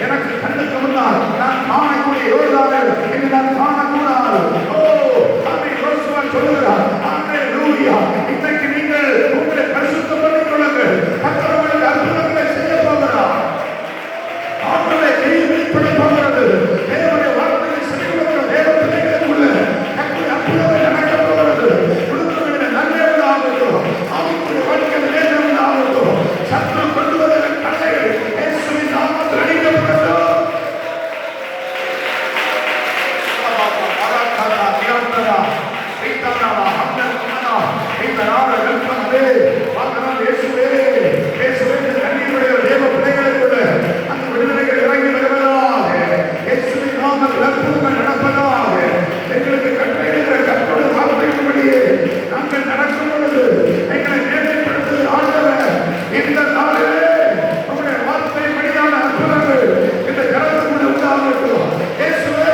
எனக்கு கண்ணுக்கு முன்னால் நான் காணக்கூடிய யோர்தானை நான் காணக்கூடாது. சொல்லுகிறார், இன்றைக்கு நீங்கள் உங்களை பரிசுத்தப்படுத்திக் கொள்ளுங்கள். கர்த்தர் உங்களுக்கு அற்புதங்களை செய்ய போகிறார். ஆண்டவரை வெளிப்பட போகிறது. தேவனுடைய வார்த்தையை செய்கிற தேவ பிள்ளைகளுக்குள்ள கர்த்தருடைய அற்புதங்கள் நடக்க போகிறது. குடும்பங்களில் நன்மைகள் ஆகட்டும், அவர்களுடைய வாழ்க்கையில் நேர்மைகள் ஆகட்டும், சத்துரு கொண்டு வருகிற தடைகள் இயேசுவின் நாமத்தில் அழிக்கப்படட்டும். இந்த நாளை வெல்பனே வாங்கலாம். இயேசுவே, இயேசுவே, கண்ணீருடைய தேவ பிள்ளைகளுக்குள்ள அந்த விடுதலைகள் இறங்கி வருவதாக, இயேசுவின் நாமத்தில் அற்புதங்கள் நடப்பதாக, எங்களுக்கு கட்டளையிடுகிற கர்த்தருடைய வார்த்தையின்படியே நாங்கள் நடக்கும் பொழுது எங்களை மேன்மைப்படுத்துகிற ஆண்டவர், இந்த நாளிலே உங்களுடைய வார்த்தையின்படியான அற்புதங்கள் இந்த கரத்துக்குள்ள உண்டாகட்டும். இயேசுவே,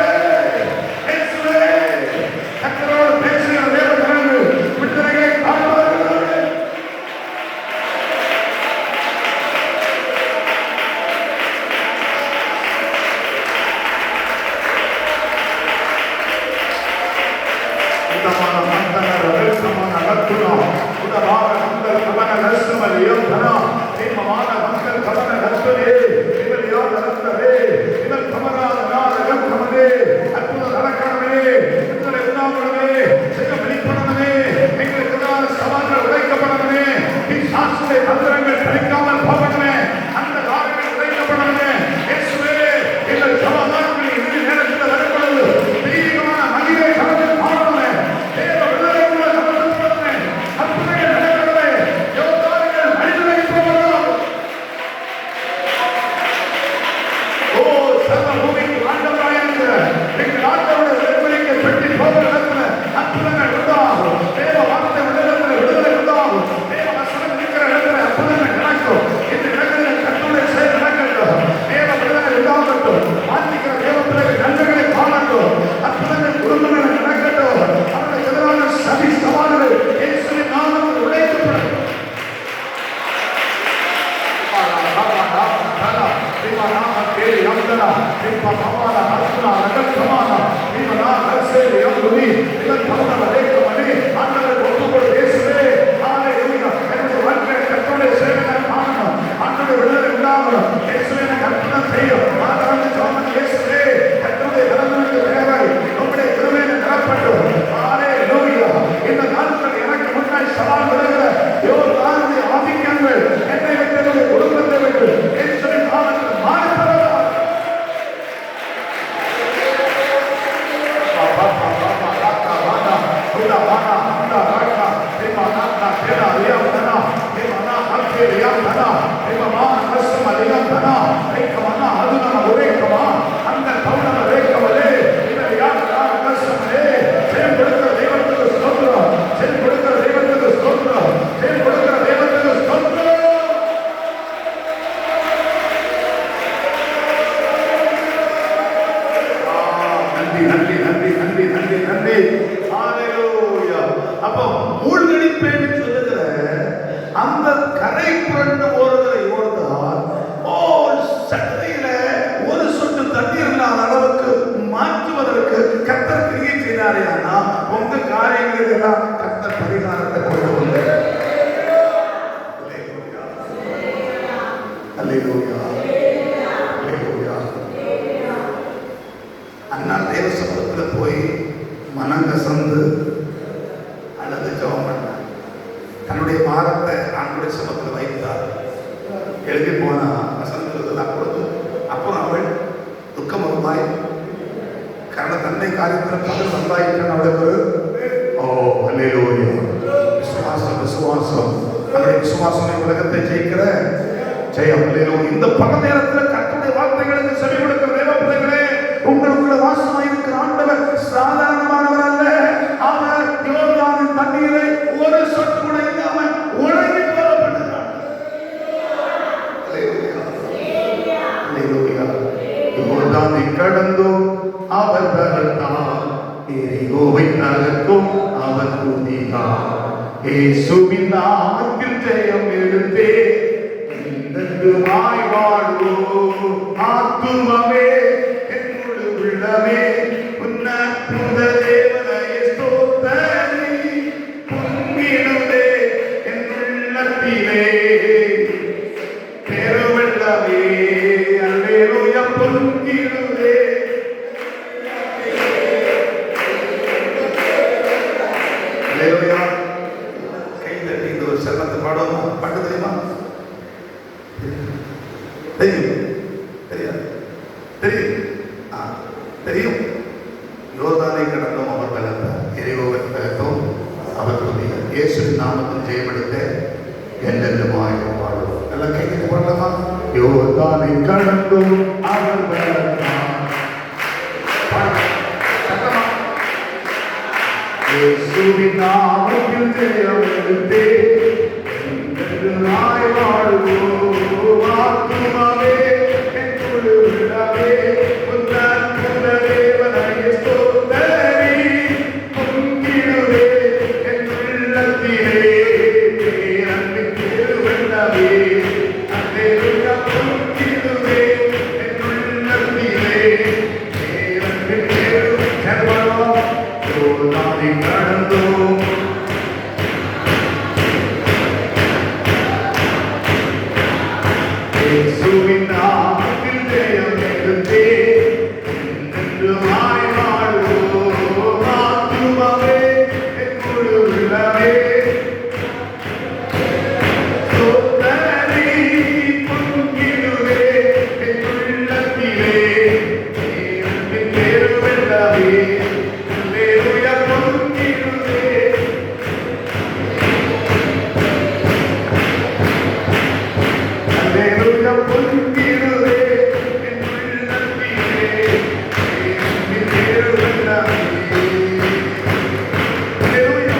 இயேசுவே, கர்த்தரோடு பேசுகிற தேவ ஜனங்கள் விடுதலைகளை காண்பார்கள். தந்திரங்கள் கிடைக்காமல் போகணுமே, அந்த காரியங்கள் உடைக்கப்படணுமே. இயேசுவே, எங்கள் சமாதானங்களில் இறுதி நேரத்தில் வரப்படுவது தெய்வீகமான மகிமை கடவுள் பாடணுமே, தேவ விடுதலைக்குள்ள சமர்ப்பிக்கணுமே, அற்புதங்கள் நடக்கணுமே, யோகாரிகள் மனிதனை போகணும். இந்த பல நேரத்தில் கர்த்தருடைய வார்த்தைகளுக்கு செவி கொடுக்கிற தேவ பிள்ளைகளே, உங்களுக்குள்ள வாசமாய் இருக்கிற ஆண்டவர் சாதாரணமானவர் அல்ல. அவர் யோர்தானின் தண்ணீரை ஒரு சொட்டு கூட இல்லாமல் உலகி போடப்பட்டார். யோர்தானை கடந்தும் அவர் பலத்தால், எரிகோவை தகர்த்தும் அவர் துதித்தார். இயேசுவின் நாமத்தில் ஜெயம் எடுத்தே வாழ்வோம். ஆத்துமமே என்னுடைய உள்ளமே உன்னத தேவனையே ஸ்தோத்திரி. பொங்கிடுதே என் உள்ளத்திலே பெருவெள்ளமே, அல்லேலூயா. பொங்கிடுதே அல்லேலூயா. கைதட்டி இந்த ஒரு சரணத்தை பாடுவோமா? பாட்டு தெரியுமா? தெரியும்? தெரியாது? தெரியும்? தெரியும். யோர்தானை கடந்தும் அவர் பலத்தார், எரிகோவை தகர்த்தும் அவர் துதித்தார். இயேசுவின் நாமத்தில் ஜெயமெடுத்த என்றென்றுமாய் வாழ்வோம். எல்லாம் கைக்கு பாடலாமா? யோர்தானை கடந்தும் அவர் பலத்தார், இயேசுவின் நாமத்தில் ஜெயமெடுத்தே என்றென்றுமாய் வாழ்வோம். ஆத்துமமே என்னுடைய உள்ளமே உன்னத தேவனையே ஸ்தோத்திரி. பொங்கிடுதே என் உள்ளத்திலே பேரன்பின் பெருவெள்ளமே, அல்லேலூயா. பொங்கிடுதே என் உள்ளத்திலே பேரன்பின் பெருவெள்ளமே. யோர்தானை கடந்தோம் இயேசுவின் நாமத்தில் ஜெயம் எடுத்தே என்றென்றுமாய் வாழ்வோம். ஆத்துமமே என்னுடைய உள்ளமே ஸ்தோத்திரி. பொங்கிடுதே என் உள்ளத்திலே பேரன்பின் பெருவெள்ளமே, அல்லேலூயா. பொங்கிடுதே அல்லேலூயா. பொங்கிடுதே என் உள்ளத்திலே பேரன்பின் பெருவெள்ளமே, அல்லேலூயா.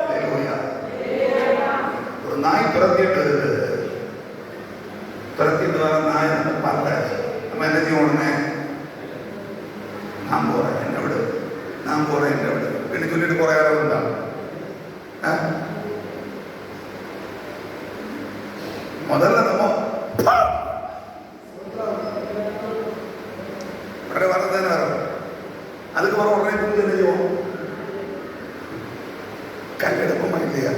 அல்லேலூயா. ஒரு நாய் துரத்திட்டு வர நாய் நம்ம பார்த்தாச்சு. நம்ம என்ன செய்ய உடனே நான் போறேன் என்ன விடு, நான் போறேன் என்ன விடு என்று சொல்லிட்டு போற யாராவது இருந்தாங்க? முதல்ல நம்ம பிறகு வரதானே வரும். அதுக்கப்புறம் உடனே பூஜை செய்வோம். கல் எடுப்போமா இல்லையா?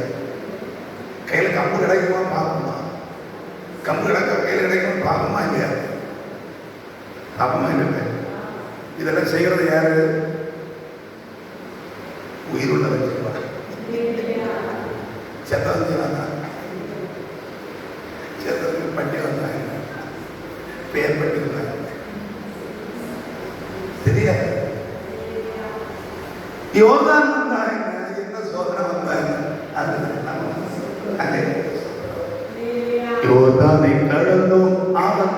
கையில் கம்பு கிடைக்குமா பார்ப்போமா? கம்பு கிடக்க கையில் கிடைக்குமா பார்ப்போமா இல்லையா? பார்ப்போமா இல்லை? இதெல்லாம் செய்கிறது யாரு? உயிருள்ள வச்சிருப்பாங்க. செத்தது செத்ததுக்கு பட்டி வந்தாங்க, பேர் பட்டி வந்தாங்க, தெரியாது. யோர்தான் வந்தாங்க, என்ன சோதனை வந்தாங்க. யோர்தானை கடந்தும் அவர்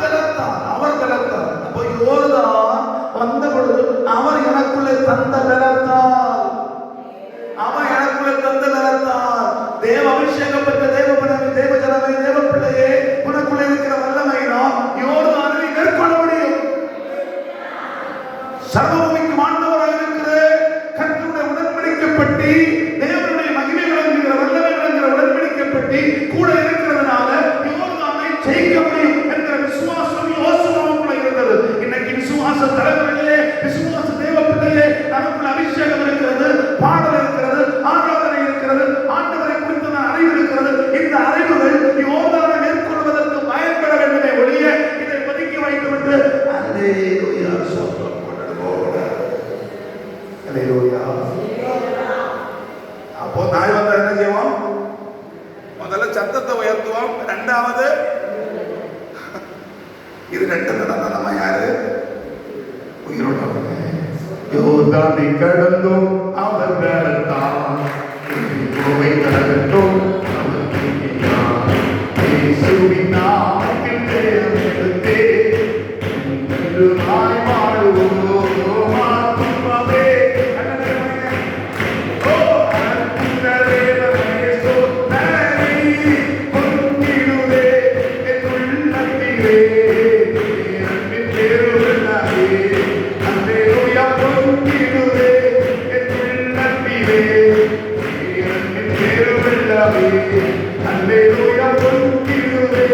பலத்தான். அப்போ யோர்தான் வந்த பொழுது அவர் எனக்குள்ளே தந்த பலத்தால், தேவ அபிஷேகம் பெற்ற தேவபலமே, தேவ ஜனமே, தேவ பிள்ளையே, உனக்குள்ளே இருக்கிற வல்லமையினால் யோர்தானை மேற்கொள்ள முடியும். சர்வபூமிக்கு ஆண்டவராக இருக்கிற கர்த்தருடைய உடன்படிக்கப்பட்டி, தேவனுடைய மகிமை விளங்குகிற வல்லமை விளங்குகிற உடன்படிக்கப்பட்டி கூட இருக்கிறதுனால யோர்தானை ஜெயிக்க முடியும் என்கிற விசுவாசம் யோசுவாவுக்குள்ள இருந்தது. இன்னைக்கு விசுவாச தலைவர்களே, விசுவாச தேவ பிள்ளையே, நமக்குள்ள அபிஷேகம் இருக்கிறது, பாடல் இருக்கிறது, ஆராதனை இருக்கிறது, ஆண்டவரை குறித்த அறிவு இருக்கிறது. இந்த அறிவுகள் யோர்தானை மேற்கொள்வதற்கு பயன்பட வேண்டுமே ஒழிய இதை ஒதுக்கி வைத்துவிட்டு அல்லேலூயா சோத்திரம் போட்டு போக. அல்லேலூயா. அப்போ நாய் வந்தா என்ன செய்வோம்? முதல்ல சத்தத்தை உயர்த்துவோம். ரெண்டாவது இது ரெண்டு தான் நம்ம யாரு? உயிரோட யோர்தானை கடந்தும் அவர் பலத்தால், கோவை கடந்தும் அவர் நீதியால், இயேசுவின் நாமத்தில் ஜெயம் எடுத்தே என்றுமாய் வாழுவோம். ஆத்துமாவே ஓ அற்புத தேவனே ஸ்தோத்திரமே, பொங்கிடுதே என் உள்ளத்திலே அன்பின் பெருவெள்ளமே. அல்லேலூயா. பொங்கிடுதே என் உள்ளத்திலே அன்பின் பெருவெள்ளமே. அல்லேலூயா. பொங்கிடுதே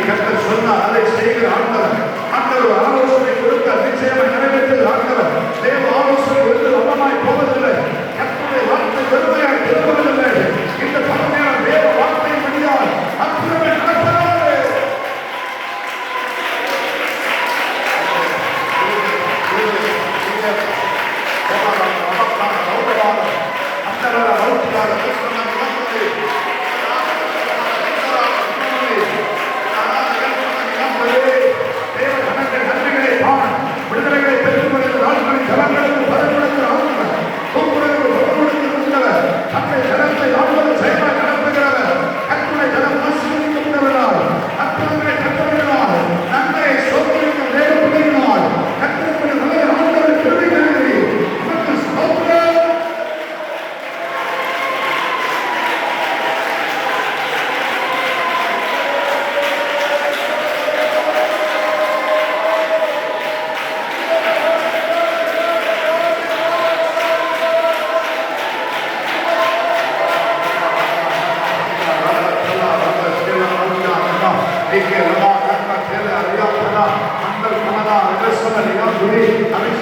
கர்த்தர் சொன்னார், அதை செய்கிற ஆண்டவர். ஆண்டவர் ஆலோசனை கொடுத்தார், நிச்சயமாக நிறைவேற்றுகிற ஆண்டவர். தேவ ஆலோசனை வந்து வல்லமாய் போவதில்லை. கர்த்தருடைய வார்த்தை வெறுமையாய் திரும்புவதில்லை. இந்த பழமையான தேவ வார்த்தை வழியால் அற்புதமே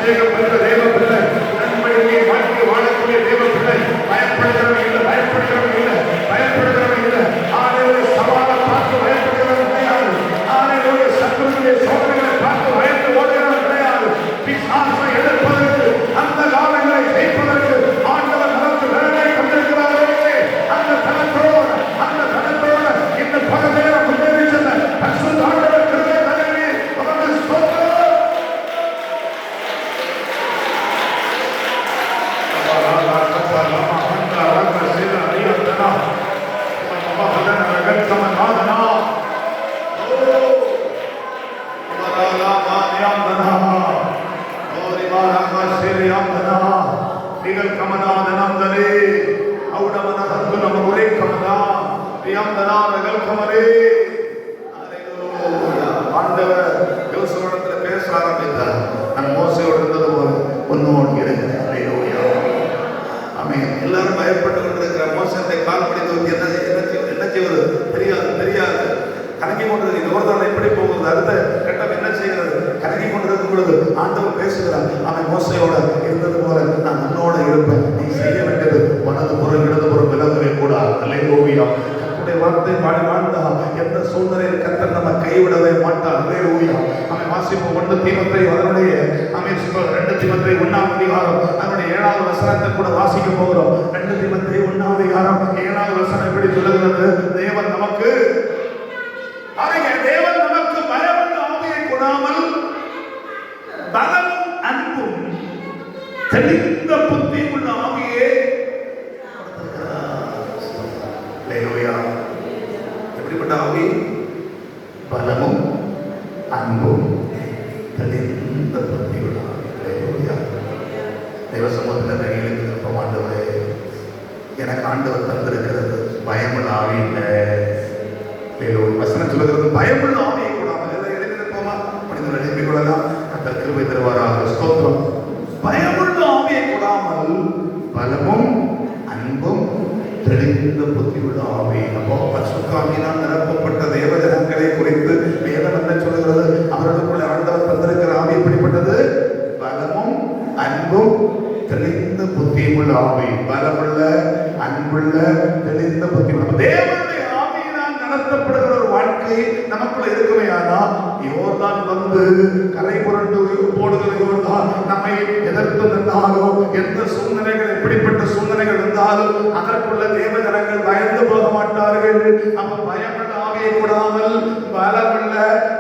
அபிஷேகம் பெற்ற தேவ பிள்ளை, உடன்படிக்கையை வாழ்க்கை வாழக்கூடிய தேவ பிள்ளை, பயப்படுகிறவன் இல்லை, பயப்படுகிறவன் இல்லை, பயப்படுகிறவன் இல்லை. ஆண்டவருடைய சவாலை பார்த்து பயப்படுகிறவன் கிடையாது. ஆண்டவருடைய சத்துருடைய சோதனைகளை பார்த்து பயந்து ஓடுகிறவன் கிடையாது. பிசாசை எதிர்ப்பதற்கு, அந்த காலங்களை ஜெயிப்பதற்கு ஆண்டவர் நமக்கு வேலை கொண்டிருக்கிறாரே. அந்த தனத்தோடு இந்த பல நேரம் முன்னேறி செல்ல பரிசுத்த ஆண்டவர் கிருபை தருகிறே. அவர்கள் ஸ்தோத்திரம். ஆண்டவர் யோசுவனிடத்தில் பேச ஆரம்பித்தார். நான் மோசையோடு இருந்தது போல உன்னோடு இருக்கிறேன். ஆமென். எல்லாரும் பயப்பட்டு கொண்டிருக்கிற மோசத்தை கால் படித்து என்ன செய்வது தெரியாது கலங்கி கொண்டிருக்கிறது. இந்த ஒரு எப்படி போகிறது, அடுத்த கட்டம் என்ன செய்கிறது, கலங்கி கொண்டிருக்கும் பொழுது ஆண்டவர் பேசுகிறார். அவன் மோசையோட இருந்தது போல நான் உன்னோட இருப்பேன். நீ செய்ய வேண்டியது வலது புறம் இடது புறம் விலகவே கூடாது. அல்லேலூயா. வார்த்தை பாடி வாழ்ந்தா எந்த சூழ்நிலையில் கர்த்தர் நம்ம கைவிடவே மாட்டார். அல்லேலூயா. அவன் வாசிப்பு 1 தீமோத்தேயு அதனுடைய 2 தீமோத்தேயு 1ஆம் அதிகாரம் அதனுடைய 7வது வசனத்தை கூட வாசிக்க போகிறோம். 2 தீமோத்தேயு 1ஆம் அதிகாரம் 7வது வசனம் எப்படி சொல்லுகிறது? தேவன் நமக்கு பயமுள்ள ஆவியை கொடாமல் பலமும் அன்பும் தெளிந்த புத்தியும் உள்ள ஆவியே. எப்படிப்பட்ட ஆவி? பலமும் அன்பும் தெளிந்த புத்தியுள்ள ஆவி. தேவ சமூகத்தில் கையிலுக்கு விருப்பம். ஆண்டவரே, எனக்கு ஆண்டவர் தந்திருக்கிறது பயமுள்ள ஆவி இல்லை. வசனம் சொல்லுகிறது பயமுள்ள ஆவியை கூடாமல். எல்லாம் எழுதியிருப்போமா? மனிதன் எழுப்பிக் கொள்ளலாம். அந்த கிருபை தருவாராக. ஸ்தோத்திரம். பயமுள்ள ஆவியை கூடாமல் பலமும் அன்பும் தெளிந்த புத்தியுள்ள ஆவி. அப்போ பரிசுத்த ஆவியினால் நிரப்பப்பட்ட தேவஜனங்களை குறித்து வேதம் என்ன சொல்லுகிறது? அவர்களுக்குள்ள ஆண்டவர் தந்திருக்கிற ஆவி எப்படிப்பட்டது? பலமும் அன்பும் தெளிந்த புத்தியும் உள்ள ஆவி. பலமுள்ள அன்புள்ள தெளிந்த புத்தியுள்ள தேவனுடைய ஆவியினால் நடத்தப்படுகிற ஒரு வாழ்க்கை நமக்குள்ள இருக்குமே. ஆனால் யோர்தான் வந்து கரை புரண்டு போடுகிற யோர்தான் நம்மை எதிர்த்து நின்றாலோ, எந்த சூழ்நிலைகள் எப்படிப்பட்ட சூழ்நிலைகள் இருந்தாலும் அதற்குள்ள தேவஜனங்கள் பயந்து போக மாட்டார்கள். நம்ம பயமுள்ள ஆவியை கூடாமல் பலமுள்ள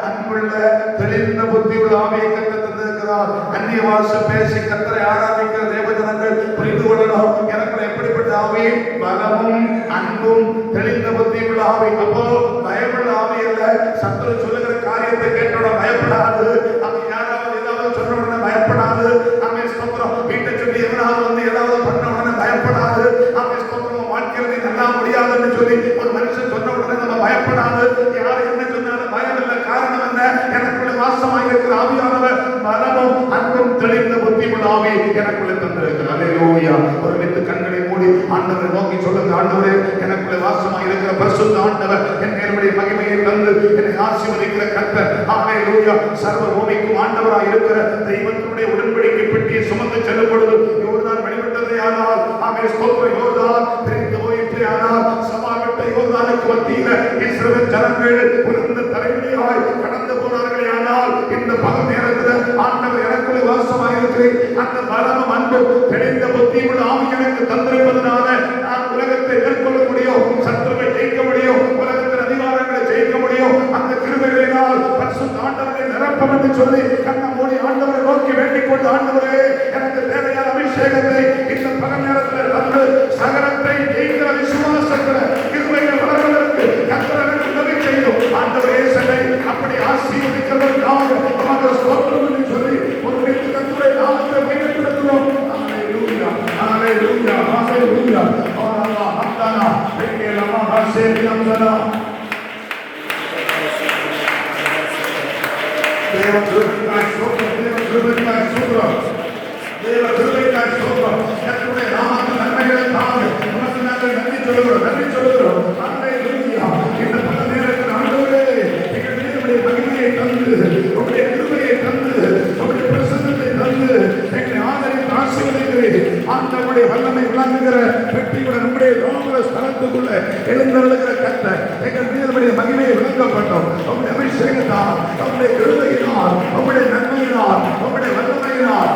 அன்புள்ள தெளிந்த புத்தியுள்ள ஆவியை கற்று தந்திருக்கிறார். அந்நிய பாஷை பேசி கர்த்தரை ஆராதிக்கிற தேவஜனங்கள் புரிந்து கொள்ளணும். எனக்கு எப்படிப்பட்ட ஆவி? பலமும் அன்பும் தெளிந்த புத்தியுள்ள ஆவி. அப்போ பயமுள்ள ஆவி அல்ல. சத்துரு சொல்லுகிற காரியத்தை கேட்டோட பயப்படாது. அப்ப யாராவது ஏதாவது சொன்ன உடனே பயப்படாது. நம்ம ஸ்தோத்திரம். வீட்டை சொல்லி எவனாவது வந்து ஏதாவது பண்ண உடனே பயப்படாது. நம்ம ஸ்தோத்திரம். வாழ்க்கையில நல்லா முடியாதுன்னு சொல்லி ஒரு மனுஷன் சொன்ன உடனே நம்ம பயப்படாது. யார் என்ன சொன்னாலும் பயம் இல்லை. காரணம் என்ன? எனக்குள்ள வாசமாக இருக்கிற ஆவியானவர் பலமும் அன்பும் தெளிந்த புத்தியுள்ள ஆவி எனக்குள்ள தந்திருக்கிறார். அல்லேலூயா. ஒரு வித்து கண்களை மூடி ஆண்டவரை நோக்கி சொல்லுங்க. ஆண்டவரே, எனக்குள்ள வாசமாக இருக்கிற பரிசுத்த ஆண்டவர் என் நேருடைய மகிமையை தந்து என்னை ஆசீர்வதிக்கிற கர்த்தர். அல்லேலூயா. சர்வ பூமிக்கும் ஆண்டவராக இருக்கிற தெய்வத்தினுடைய உடன்படிக்கை பெட்டியை சுமந்து செல்லும் பொழுது யோர்தான் வெளிவிட்டதே ஆனால் ஆமென் ஸ்தோத்திரம். யோர்தான் பிரிந்து போயிற்றே ஆனால் சமாவிட்ட யோர்தானுக்கு மத்தியில இஸ்ரவேல் ஜனங்கள் உயர்ந்த தலைவலியாய் கடந்து போனார்களே. ஆனால் இந்த பகல் நேரத்தில் ஆண்டவர் எனக்குள்ள வாசமாக இருக்கிறேன். அந்த பலமும் அன்பும் தெளிந்த புத்தியுள்ள ஆவி எனக்கு தந்திருப்பதனால நான் உலகத்தை மேற்கொள்ள முடியும், சத்துருவை ஜெயிக்க முடியும், உலகத்தின் அதிகாரங்களை ஜெயிக்க முடியும். அந்த கிருபைகளினால் பரிசுத்த ஆண்டவரை நிரப்பம் என்று சொல்லி கண்ணை மூடி ஆண்டவரை நோக்கி வேண்டிக் கொண்டு, ஆண்டவரே, எனக்கு தேவையான அபிஷேகத்தை இந்த பகல் நேரத்தில் தந்து சகலத்தை ஜெயிக்கிற விசுவாசத்தில் கிருபைகள் வளர்வதற்கு கர்த்தர் உதவி செய்யும். ஆண்டவரே, சென்னை அப்படி ஆசீர்வதிக்கிறதற்காக நமக்கு ஸ்தோத்திரம் என்று சொல்லி ஒரு வீட்டு கர்த்தரை நாமத்தை மையப்படுத்துவோம். ஹalleluya, ஹalleluya, ஹalleluya. ஆரா ஹத்தனா வெக்கேலமா ஹசேரியம்தனா. தேவ கிருபைக்காய் ஸ்தோத்திரம், தேவ கிருபைக்காய் ஸ்தோத்திரம், தேவ கிருபைக்காய் ஸ்தோத்திரம். கர்த்தருடைய நாமத்தின் நன்மைகளுக்காக உமக்கு நாங்கள் நன்றி சொல்கிறோம். ஹalleluya. இந்த பல நேரத்தில் ஆண்டவரே, எங்கள் தேவனுடைய மகிமையை தந்து, உம்முடைய கிருபையை தந்து, உம்முடைய பிரசன்னத்தை தந்து தாவரத்துக்குள்ள எழுந்தருளுகிற கர்த்தர் எங்கள் மீது மகிமையை விளக்கப்பட்டோம். உங்களுடைய அபிஷேகத்தால், உங்களுடைய கிருபையினால், உங்களுடைய நன்மையினால், உங்களுடைய வல்லமையினால்